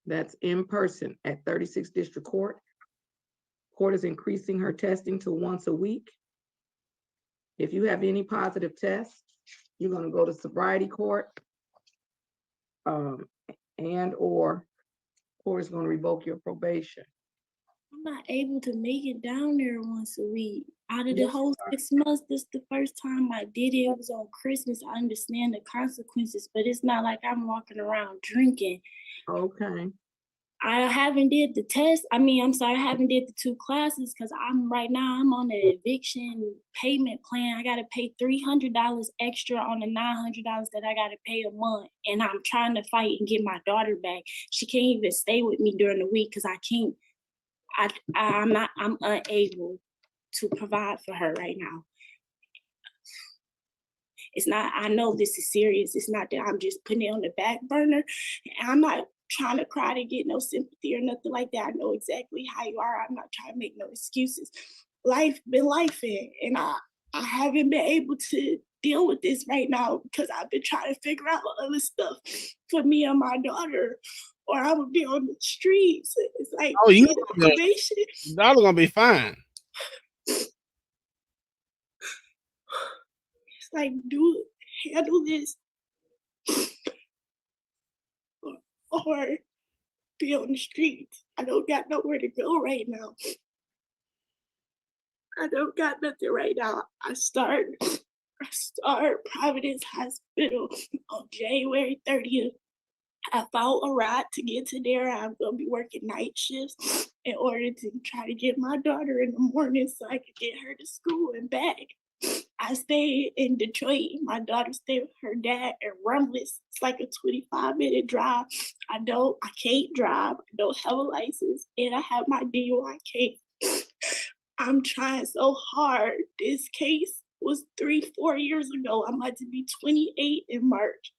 That's in person at 36 District Court. Court is increasing her testing to once a week. If you have any positive tests, you're going to go to sobriety court, and/or court is going to revoke your probation. I'm not able to make it down there once a week. Out of the Yes, whole 6 months, this is the first time I did it. It was on Christmas. I understand the consequences, but it's not like I'm walking around drinking. Okay. I haven't did the test. I haven't did the 2 classes because I'm on the eviction payment plan. I gotta pay $300 extra on the $900 that I gotta pay a month, and I'm trying to fight and get my daughter back. She can't even stay with me during the week because I can't. I'm unable to provide for her right now. It's not, I know this is serious. It's not that I'm just putting it on the back burner. I'm not trying to cry to get no sympathy or nothing like that. I know exactly how you are. I'm not trying to make no excuses. Life been life, and I haven't been able to deal with this right now because I've been trying to figure out other stuff for me and my daughter, or I would be on the streets. It's like, Oh, you need a probation. your daughter gonna be fine. It's like, handle this, or be on the streets. I don't got nowhere to go right now. I don't got nothing right now. I start Providence Hospital on January 30th. I found a ride to get to there. I'm gonna be working night shifts in order to try to get my daughter in the morning so I could get her to school and back. I stay in Detroit. My daughter stayed with her dad in Rumlis. It's like a 25-minute drive. I can't drive. I don't have a license, and I have my DUI case. I'm trying so hard. This case was 3-4 years ago. I'm about to be 28 in March.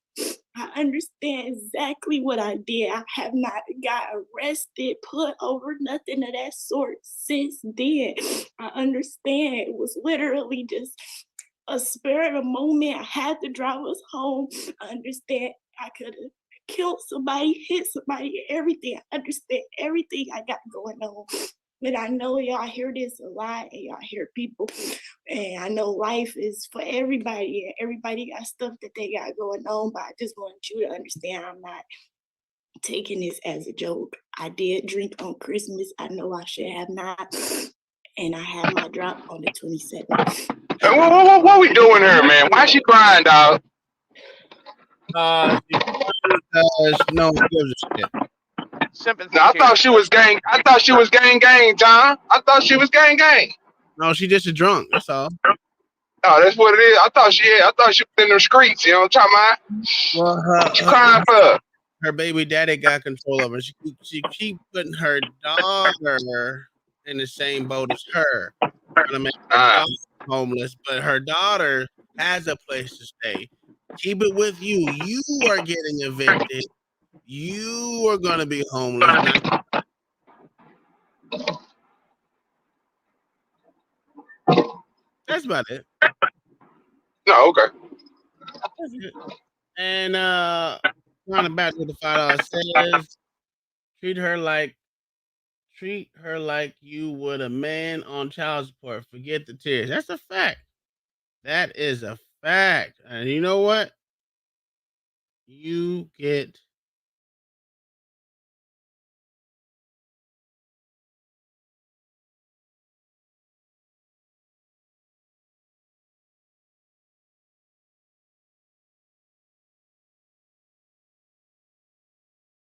I understand exactly what I did. I have not got arrested, put over, nothing of that sort since then. I understand it was literally just a spur of the moment. I had to drive us home. I understand I could have killed somebody, hit somebody, everything. I understand everything I got going on. But I know y'all hear this a lot, and y'all hear people, and I know life is for everybody, and everybody got stuff that they got going on, but I just want you to understand I'm not taking this as a joke. I did drink on Christmas. I know I should have not, and I had my drop on the 27th. Hey, what we doing here, man? Why she crying, dog? No one gives a shit. No, I thought she was gang. I thought she was gang, John. I thought she was gang. No, she just a drunk. That's all. Oh, that's what it is. I thought she was in the streets. You know what I'm talking about? Well, What you crying for? her baby daddy got control of her. She keep putting her daughter in the same boat as her, trying to make her daughter homeless. But her daughter has a place to stay. Keep it with you. You are getting evicted. You are gonna be homeless. That's about it. No, okay. That's it. And going back to the $5 says, treat her like you would a man on child support. Forget the tears. That's a fact. That is a fact. And you know what? You get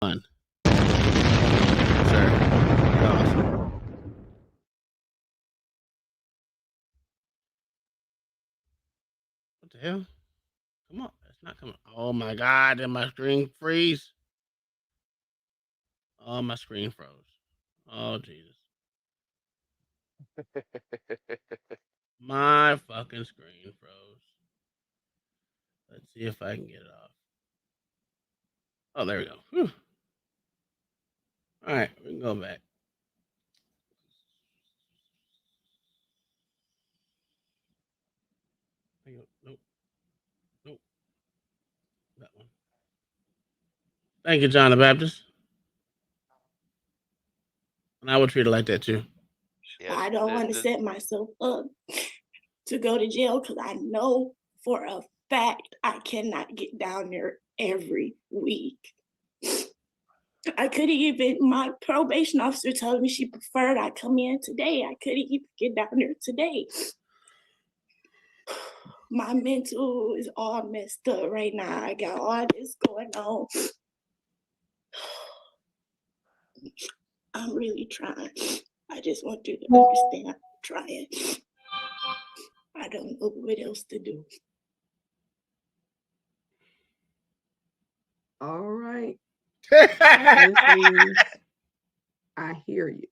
fun. Sir. Awesome. What the hell? Come on. That's not coming. Oh my god, did my screen freeze? Oh, my screen froze. Oh Jesus. My fucking screen froze. Let's see if I can get it off. Oh, there we go. Whew. All right, we can go back. Nope. Nope. That one. Thank you, John the Baptist. And I would treat it like that too. I don't want to set myself up to go to jail because I know for a fact I cannot get down there every week. I couldn't even, my probation officer told me she preferred I come in today. I couldn't even get down there today. My mental is all messed up right now. I got all this going on. I'm really trying. I just want you to understand I'm trying. I don't know what else to do. All right. Ms. Reeves, I hear you.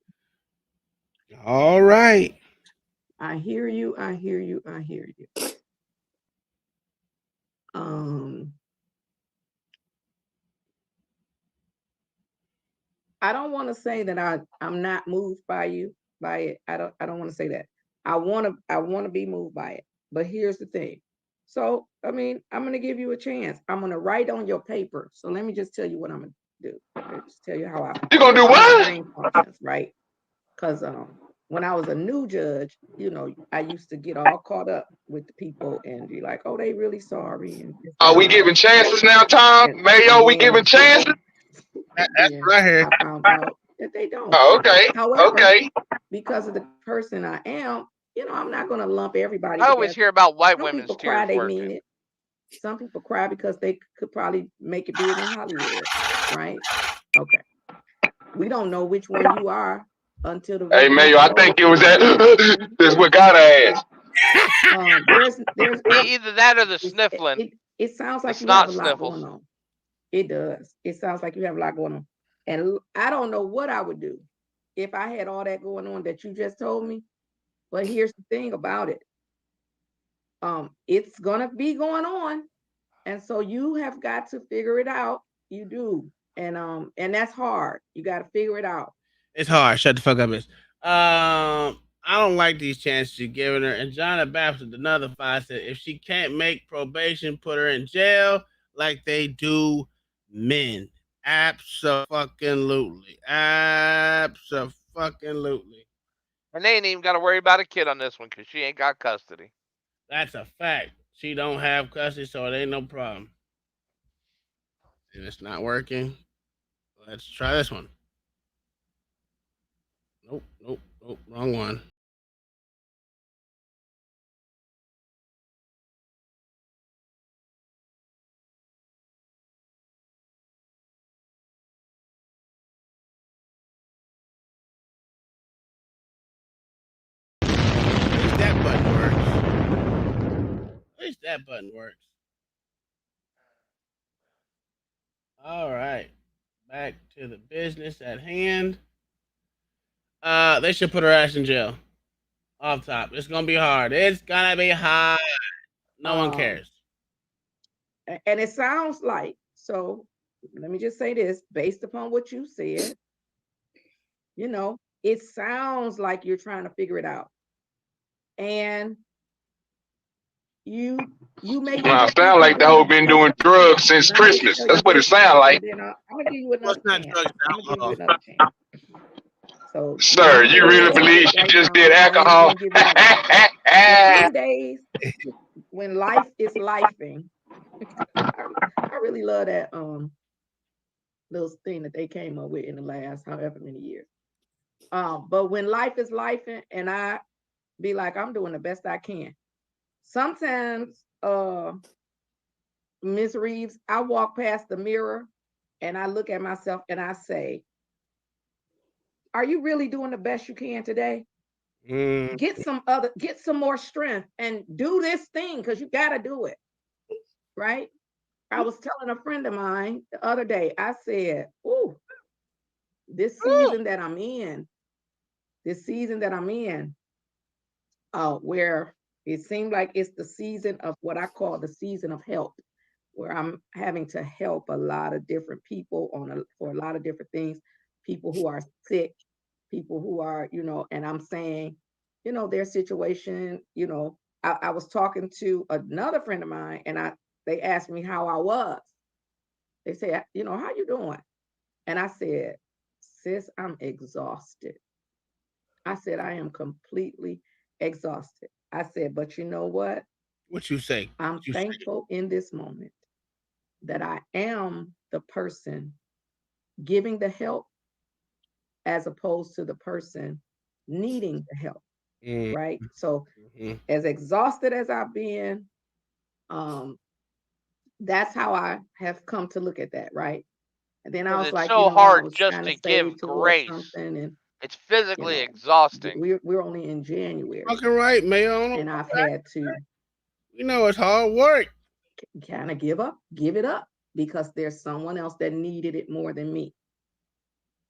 All right. I hear you. I hear you. I hear you. I don't want to say that I'm not moved by it. I don't want to say that. I want to be moved by it. But here's the thing. So, I mean, I'm going to give you a chance. I'm going to write on your paper. So let me just tell you what I'm going to do. I'll just tell you how You gonna do my what? brain functions, right? Because when I was a new judge, I used to get all caught up with the people and be like, oh, they really sorry. And this, Are that, we and the giving other. chances now, Tom? And Mayo, we giving then chances? That's then what I heard. I found out that they don't. Oh, okay. However, Okay. because of the person I am, I'm not going to lump everybody I always together. hear about white Some women's people cry, tears they mean working. it. Some people cry because they could probably make it big in Hollywood, right? Okay. We don't know which one you are until the Hey, Mayo, results I show. think it was that. That's what God asked. There's Either that or the sniffling. it sounds The like you have snot a lot sniffles. going on. It does. It sounds like you have a lot going on. And I don't know what I would do if I had all that going on that you just told me. But here's the thing about it. It's gonna be going on. And so you have got to figure it out. You do. And that's hard. You got to figure it out. It's hard. Shut the fuck up, miss. I don't like these chances you're giving her. And John the Baptist, another five, said if she can't make probation, put her in jail like they do men. Absolutely. Absolutely. And they ain't even got to worry about a kid on this one because she ain't got custody. That's a fact. She don't have custody, so it ain't no problem. And it's not working. Let's try this one. Nope. Wrong one. At least that button works. At least that button works. All right. Back to the business at hand. They should put her ass in jail. Off top. It's gonna be hard. It's gonna be hard. No one cares. And it sounds like, so let me just say this, based upon what you said, it sounds like you're trying to figure it out. And you may sound like the whole been doing drugs since Christmas. That's what it sound like. I'm gonna give you another chance. I'm gonna give you alcohol. another chance. So Sir, you really believe she just did alcohol? Some days when life is lifing, I really love that little thing that they came up with in the last however many years. But when life is lifing and I be like, I'm doing the best I can. Sometimes, Miss Reeves, I walk past the mirror and I look at myself and I say, are you really doing the best you can today? Get some more strength and do this thing because you got to do it. Right? I was telling a friend of mine the other day, I said, ooh, this season that I'm in, where it seemed like it's the season of what I call the season of help, where I'm having to help a lot of different people for a lot of different things, people who are sick, people who are, and I'm saying, their situation, I was talking to another friend of mine and they asked me how I was. They said, how you doing? And I said, sis, I'm exhausted. I said, I am completely exhausted. I said, but you know what? What you say? I'm thankful in this moment that I am the person giving the help as opposed to the person needing the help. Right? So as exhausted as I've been, that's how I have come to look at that, right? And then I 'Cause was it's like, so you know what, I hard was just trying to to give save towards grace. something, and It's you physically know, exhausting. we're only in January, Fucking right, Mayo. and I've had to You know it's hard work. kind of give it up, because there's someone else that needed it more than me.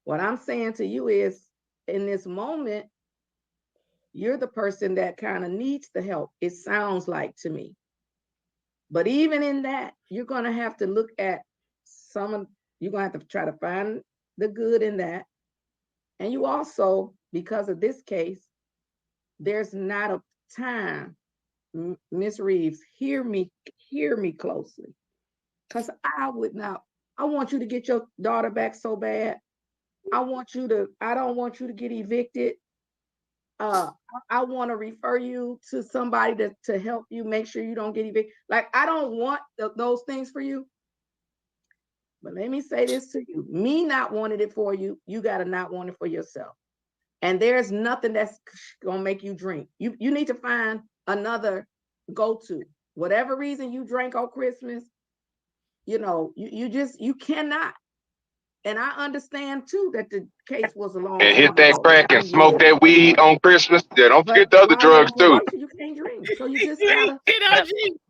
What I'm saying to you is, in this moment, you're the person that kind of needs the help, it sounds like to me. But even in that, you're going to have to look at you're going to have to try to find the good in that. And you also, because of this case, there's not a time, Miss Reeves, hear me closely. Because I want you to get your daughter back so bad. I don't want you to get evicted. I want to refer you to somebody to help you make sure you don't get evicted. Like, I don't want those things for you. But let me say this to you. Me not wanting it for you, you got to not want it for yourself. And there's nothing that's going to make you drink. You need to find another go-to. Whatever reason you drank on Christmas, you cannot. And I understand too that the case was a long And time hit that ago, crack and 10 smoke years that ago. weed on Christmas. Yeah, don't But forget the other while you're on drugs too. probation, you can't drink. So you just gotta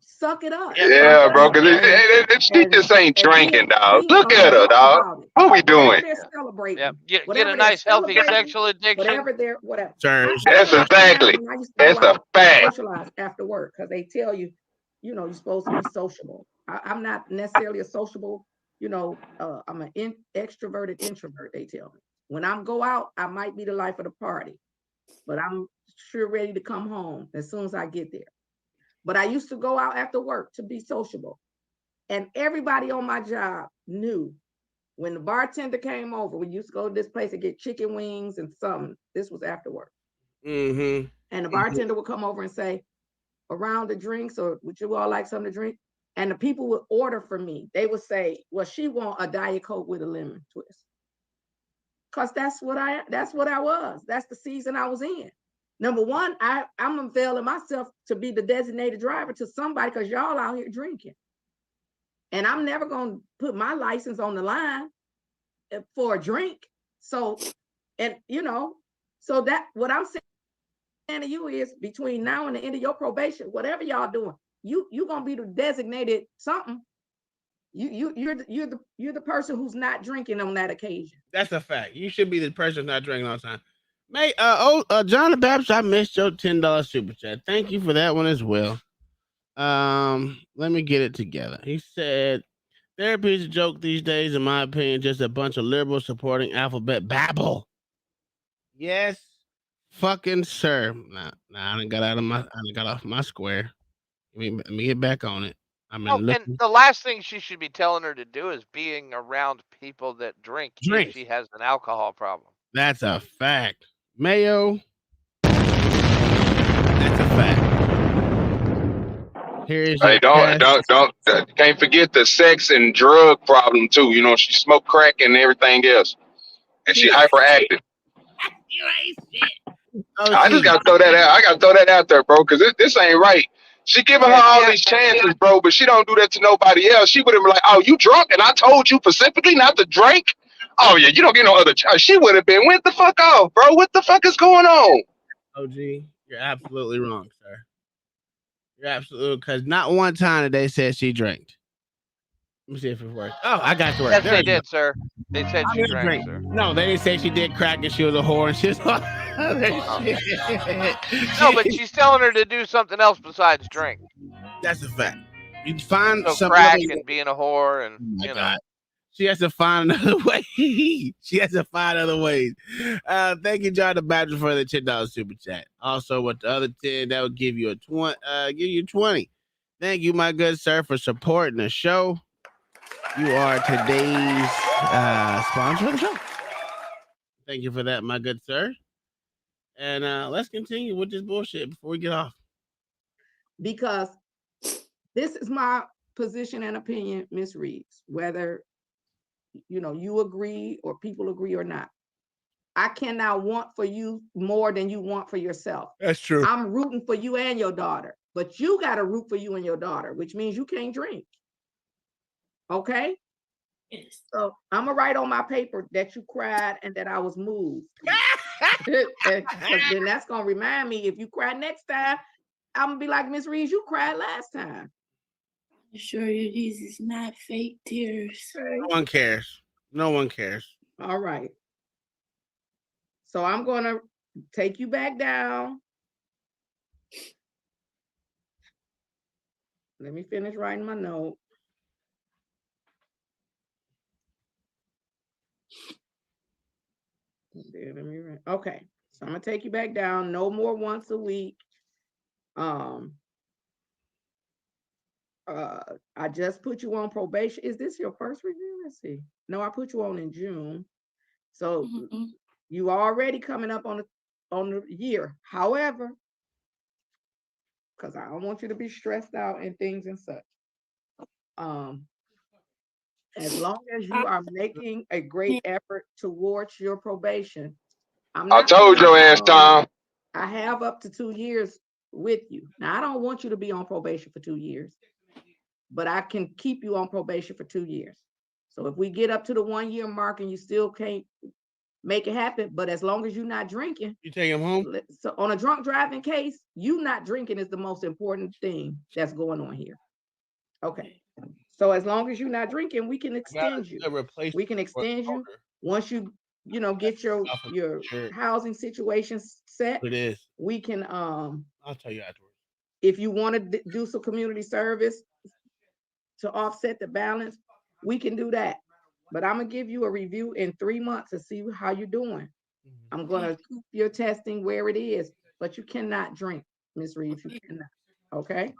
suck it up. Yeah, bro, because she And just ain't drinking, dog. be an Look at her, adult dog. about it. What we Whatever doing? they're celebrating, Get a whatever they're nice healthy celebrating, sexual addiction. whatever. Sir, That's That's what I found out exactly. when I used to That's go a out and fact. socialize after work, because they tell you, you're supposed to be sociable. I'm not necessarily a sociable, I'm an extroverted introvert, they tell me. When I go out, I might be the life of the party, but I'm sure ready to come home as soon as I get there. But I used to go out after work to be sociable. And everybody on my job knew when the bartender came over, we used to go to this place and get chicken wings and something. This was after work. Mm-hmm. And the bartender would come over and say, around the drinks, or would you all like something to drink? And the people would order for me. They would say, well, she want a Diet Coke with a lemon twist. Because that's what I was. That's the season I was in. Number one, I'm unveiling myself to be the designated driver to somebody, because y'all out here drinking. And I'm never going to put my license on the line for a drink. So, so that what I'm saying to you is, between now and the end of your probation, whatever y'all doing, you're going to be the designated something. You're the person who's not drinking on that occasion. That's a fact. You should be the person not drinking all the time. Mate, John the Baptist, I missed your $10 super chat. Thank you for that one as well. Let me get it together. He said, therapy is a joke these days, in my opinion, just a bunch of liberals supporting alphabet babble. Yes, fucking sir. Nah, I done got off my square. Let me get back on it. And the last thing she should be telling her to do is being around people that drink if she has an alcohol problem. That's a fact. Mayo. That's a fact. Hey, don't can't forget the sex and drug problem too. She smoked crack and everything else, and she hyperactive. You ain't shit. I just gotta throw that out. I gotta throw that out there, bro, because this ain't right. She giving her all these chances, bro, but she don't do that to nobody else. She would have been like, "Oh, you drunk, and I told you specifically not to drink." Oh yeah, you don't get no other chance. She would have been, went the fuck off, bro. What the fuck is going on? OG, you're absolutely wrong, sir. You're absolutely, because not one time did they said she drank. Let me see if it worked. Oh, I got to work. Yes, There they you go. did, sir. They said she drank, sir. No, they didn't say she did crack and she was a whore and shit. No, but she's telling her to do something else besides drink. That's a fact. You find So some crack other... and being a whore, and God. She has to find another way. She has to find other ways. Thank you, John the Baptist, for the $10 super chat. Also, with the other 10, that would give you a 20. Give you 20. Thank you, my good sir, for supporting the show. You are today's sponsor of the show. Thank you for that, my good sir. And let's continue with this bullshit before we get off. Because this is my position and opinion, Ms. Reeves, whether you agree or people agree or not. I cannot want for you more than you want for yourself. That's true. I'm rooting for you and your daughter, but you got to root for you and your daughter, which means you can't drink. Okay? Yes. So I'm gonna write on my paper that you cried and that I was moved. Because then that's gonna remind me if you cry next time, I'm gonna be like, Miss Reeves, you cried last time. I assure you, these is not fake tears. No one cares. No one cares. All right. So I'm gonna take you back down. Let me finish writing my note. Okay, so I'm gonna take you back down. No more once a week. I just put you on probation. Is this your first review? Let's see. No, I put you on in June. So you already coming up on the year. However, because I don't want you to be stressed out and things and such. As long as you are making a great effort towards your probation, I told your ass, Tom. I have up to 2 years with you. Now, I don't want you to be on probation for 2 years, but I can keep you on probation for 2 years. So if we get up to the 1 year mark and you still can't make it happen, but as long as you're not drinking, you take him home. So on a drunk driving case, you not drinking is the most important thing that's going on here. Okay. So as long as you're not drinking, we can extend you. We can extend you once you get your housing situation set. It is. We can I'll tell you afterwards. If you want to do some community service to offset the balance, we can do that. But I'm gonna give you a review in 3 months to see how you're doing. I'm gonna keep your testing where it is, but you cannot drink, Miss Reeves. You cannot. Okay.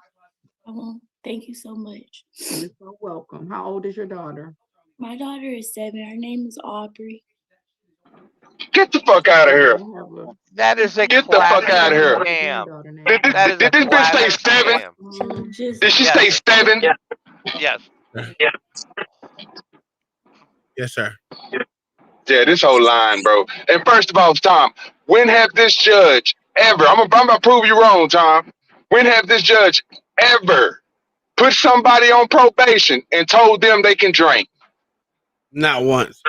Thank you so much. You're so welcome. How old is your daughter? My daughter is 7. Her name is Aubrey. Get the fuck out of here. That is a Get the fuck out of here. scam. Did That is this a bitch say classic 7? scam. Did she say 7? Yes. Yes, sir. Yeah, this whole line, bro. And first of all, Tom, when have this judge ever, I'm about to prove you wrong, Tom. When have this judge ever put somebody on probation and told them they can drink? Not once.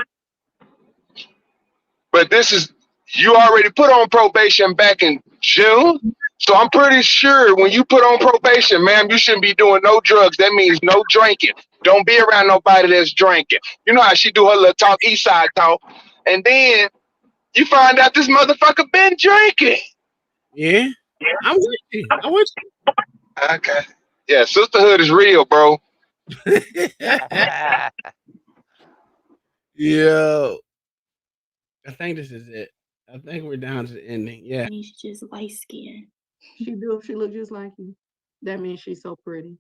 But this is, you already put on probation back in June. So I'm pretty sure when you put on probation, ma'am, you shouldn't be doing no drugs. That means no drinking. Don't be around nobody that's drinking. You know how she do her little talk, east side talk. And then you find out this motherfucker been drinking. Yeah. I'm with you. I'm with you. Okay. Yeah, sisterhood is real, bro. Yo. I think this is it. I think we're down to the ending. Yeah. She's just light skinned. She looks just like you. That means she's so pretty.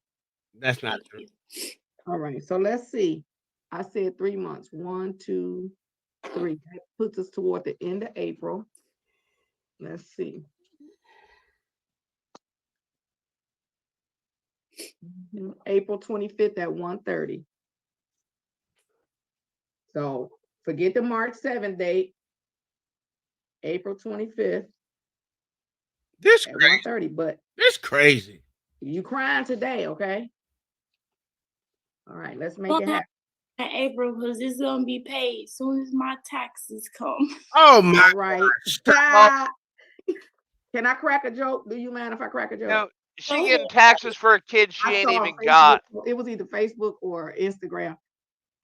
That's not true. All right. So let's see. I said 3 months. 1, 2, 3. That puts us toward the end of April. Let's see. April 25th at 1:30. So forget the March 7th date. April 25th. This at 1:30. But this crazy. You crying today, okay? All right, let's make it happen. In April, because it's gonna be paid as soon as my taxes come. Oh my! All right. Can I crack a joke? Do you mind if I crack a joke? No, she getting taxes for a kid she ain't even Facebook, got. It was either Facebook or Instagram,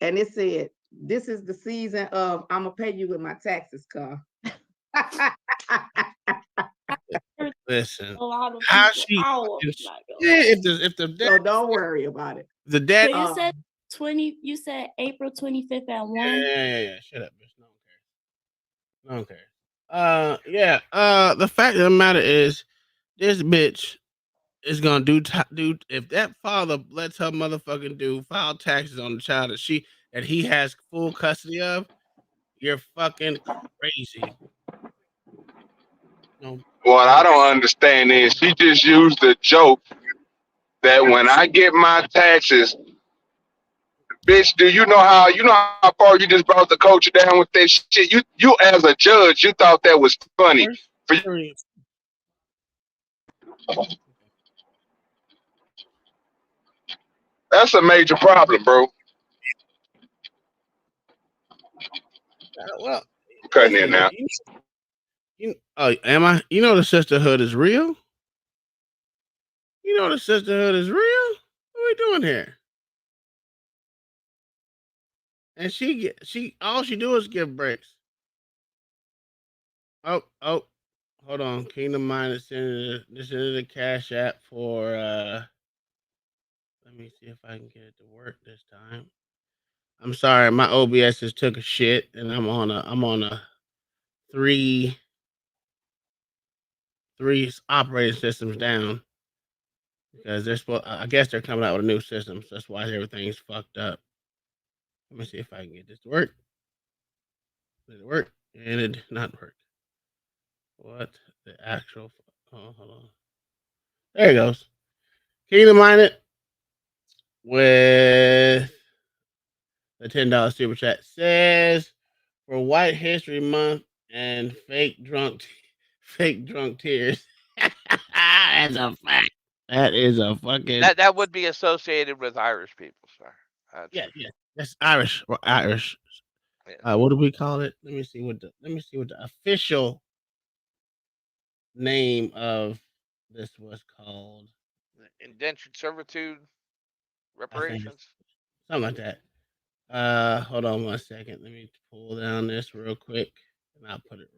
and it said, "This is the season of I'm gonna pay you with my taxes, car." Listen, a lot of how people she? out. Yeah, if the So don't worry about it. The dad. So you said 20. You said April 25th at 1. Yeah. Shut up, bitch. No one cares. Yeah. The fact of the matter is, this bitch is gonna do if that father lets her motherfucking file taxes on the child that he has full custody of. You're fucking crazy. No. What I don't understand is she just used the joke that when I get my taxes, bitch, do you know how far you just brought the culture down with that shit? You as a judge, you thought that was funny. That's a major problem, bro. Well, I'm cutting listen, in now. oh, am I? You know the sisterhood is real. You know the sisterhood is real. What are we doing here? And she all she do is give breaks. Oh, hold on. Kingdom Mind is sending this is the Cash App for let me see if I can get it to work this time. I'm sorry, my OBS just took a shit and I'm on a three operating systems down because I guess they're coming out with a new system, so that's why everything's fucked up. Let me see if I can get this to work. Did it work? And it did not work. What the actual? Oh, hold on. There it goes. Kingdom Minded with the $10 super chat says for White History Month and fake drunk tears. That's a fact. That is a fucking That would be associated with Irish people, sir. That's yeah. for sure. That's Irish or Irish. Yeah. What do we call it? Let me see what the official name of this was called. Indentured servitude I think it's reparations. something like that. Hold on 1 second. Let me pull down this real quick, and I'll put it.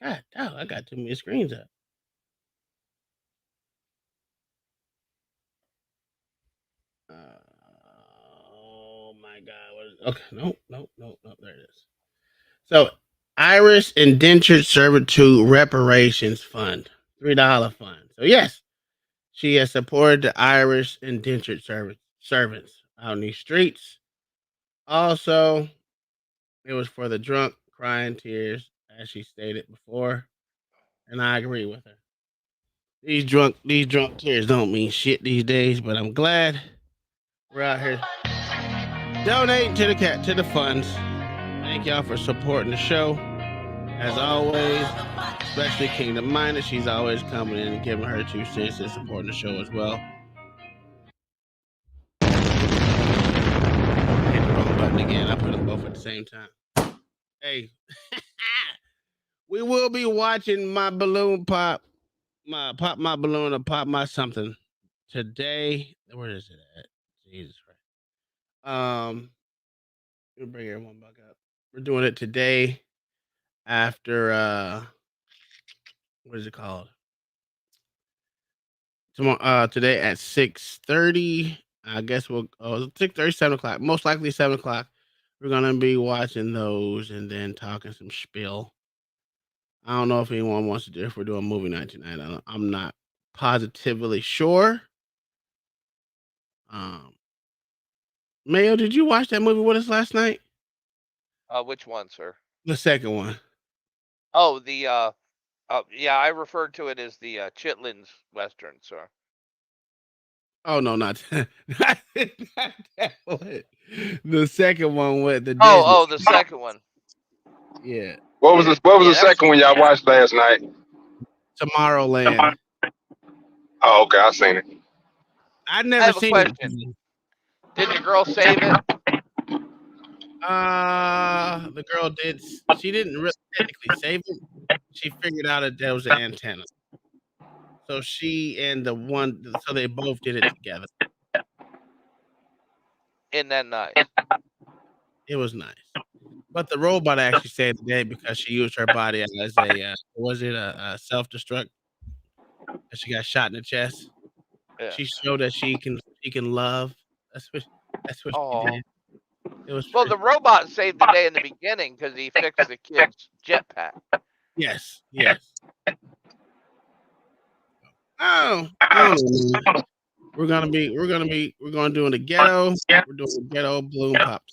God, damn, I got too many screens up. Oh my God! Okay, nope. There it is. So, Irish Indentured Servitude Reparations Fund, $3 fund. So yes, she has supported the Irish indentured servants out in these streets. Also, it was for the drunk crying tears, as she stated before, and I agree with her. These drunk tears don't mean shit these days, but I'm glad we're out here donating to the funds. Thank y'all for supporting the show. As always, especially Kingdom Minded, she's always coming in and giving her 2 cents and supporting the show as well. I hit the wrong button again. I put them both at the same time. Hey, we will be watching my balloon pop my balloon or pop my something today. Where is it at? Jesus Christ. We'll bring everyone back up. We're doing it today after what is it called? Tomorrow today at 6:30. I guess we'll 6:30, 7 o'clock. Most likely 7 o'clock. We're gonna be watching those and then talking some spiel. I don't know if anyone wants to do if we're doing movie night tonight. I'm not positively sure. Mayo, did you watch that movie with us last night? Which one, sir? The second one. Oh, yeah, I referred to it as the Chitlins Western, sir. Oh no, not not that one. The second one with the Disney. Oh, the second one. Yeah. What was the second one y'all watched last night? Tomorrowland. Oh, okay, I seen it. I'd I never have a seen question. it. Did the girl save it? The girl did. She didn't really technically save it. She figured out that there was an antenna. So she and so they both did it together. Isn't that nice? It was nice. But the robot actually saved the day because she used her body as a self-destruct? And she got shot in the chest. Yeah. She showed that she can love. That's what she did. It was Well, the robot saved the day in the beginning because he fixed the kid's jetpack. Yes. Oh, I don't know. We're gonna do in the ghetto. We're doing the ghetto balloon pop.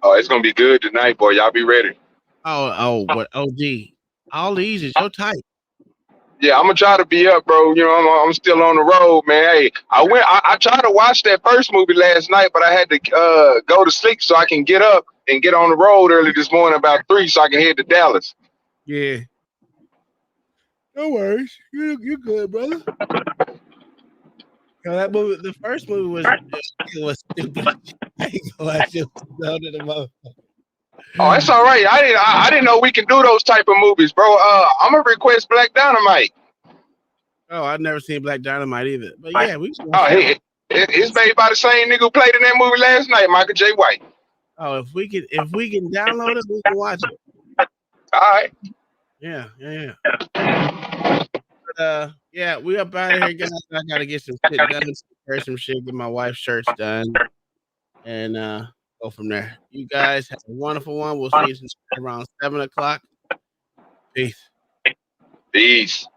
Oh, it's gonna be good tonight, boy. Y'all be ready. What OG? All these is your type. Yeah, I'm gonna try to be up, bro. You know, I'm still on the road, man. Hey, I tried to watch that first movie last night, but I had to go to sleep so I can get up and get on the road early this morning about 3 so I can head to Dallas. Yeah. No worries. You're good, brother. That movie, the first movie was stupid. I ain't gonna lie, it was dumb to the motherfucker. Oh, it's all right. I didn't know we can do those type of movies, bro. I'm gonna request Black Dynamite. Oh, I've never seen Black Dynamite either. But yeah, we can watch Oh, that. it's made by the same nigga who played in that movie last night, Michael J. White. Oh, if we can download it, we can watch it. All right. Yeah. But, yeah, we up out of here, guys. I gotta get some shit done, prepare some shit, get my wife's shirts done, and go from there. You guys have a wonderful one. We'll see you around 7 o'clock. Peace. Peace.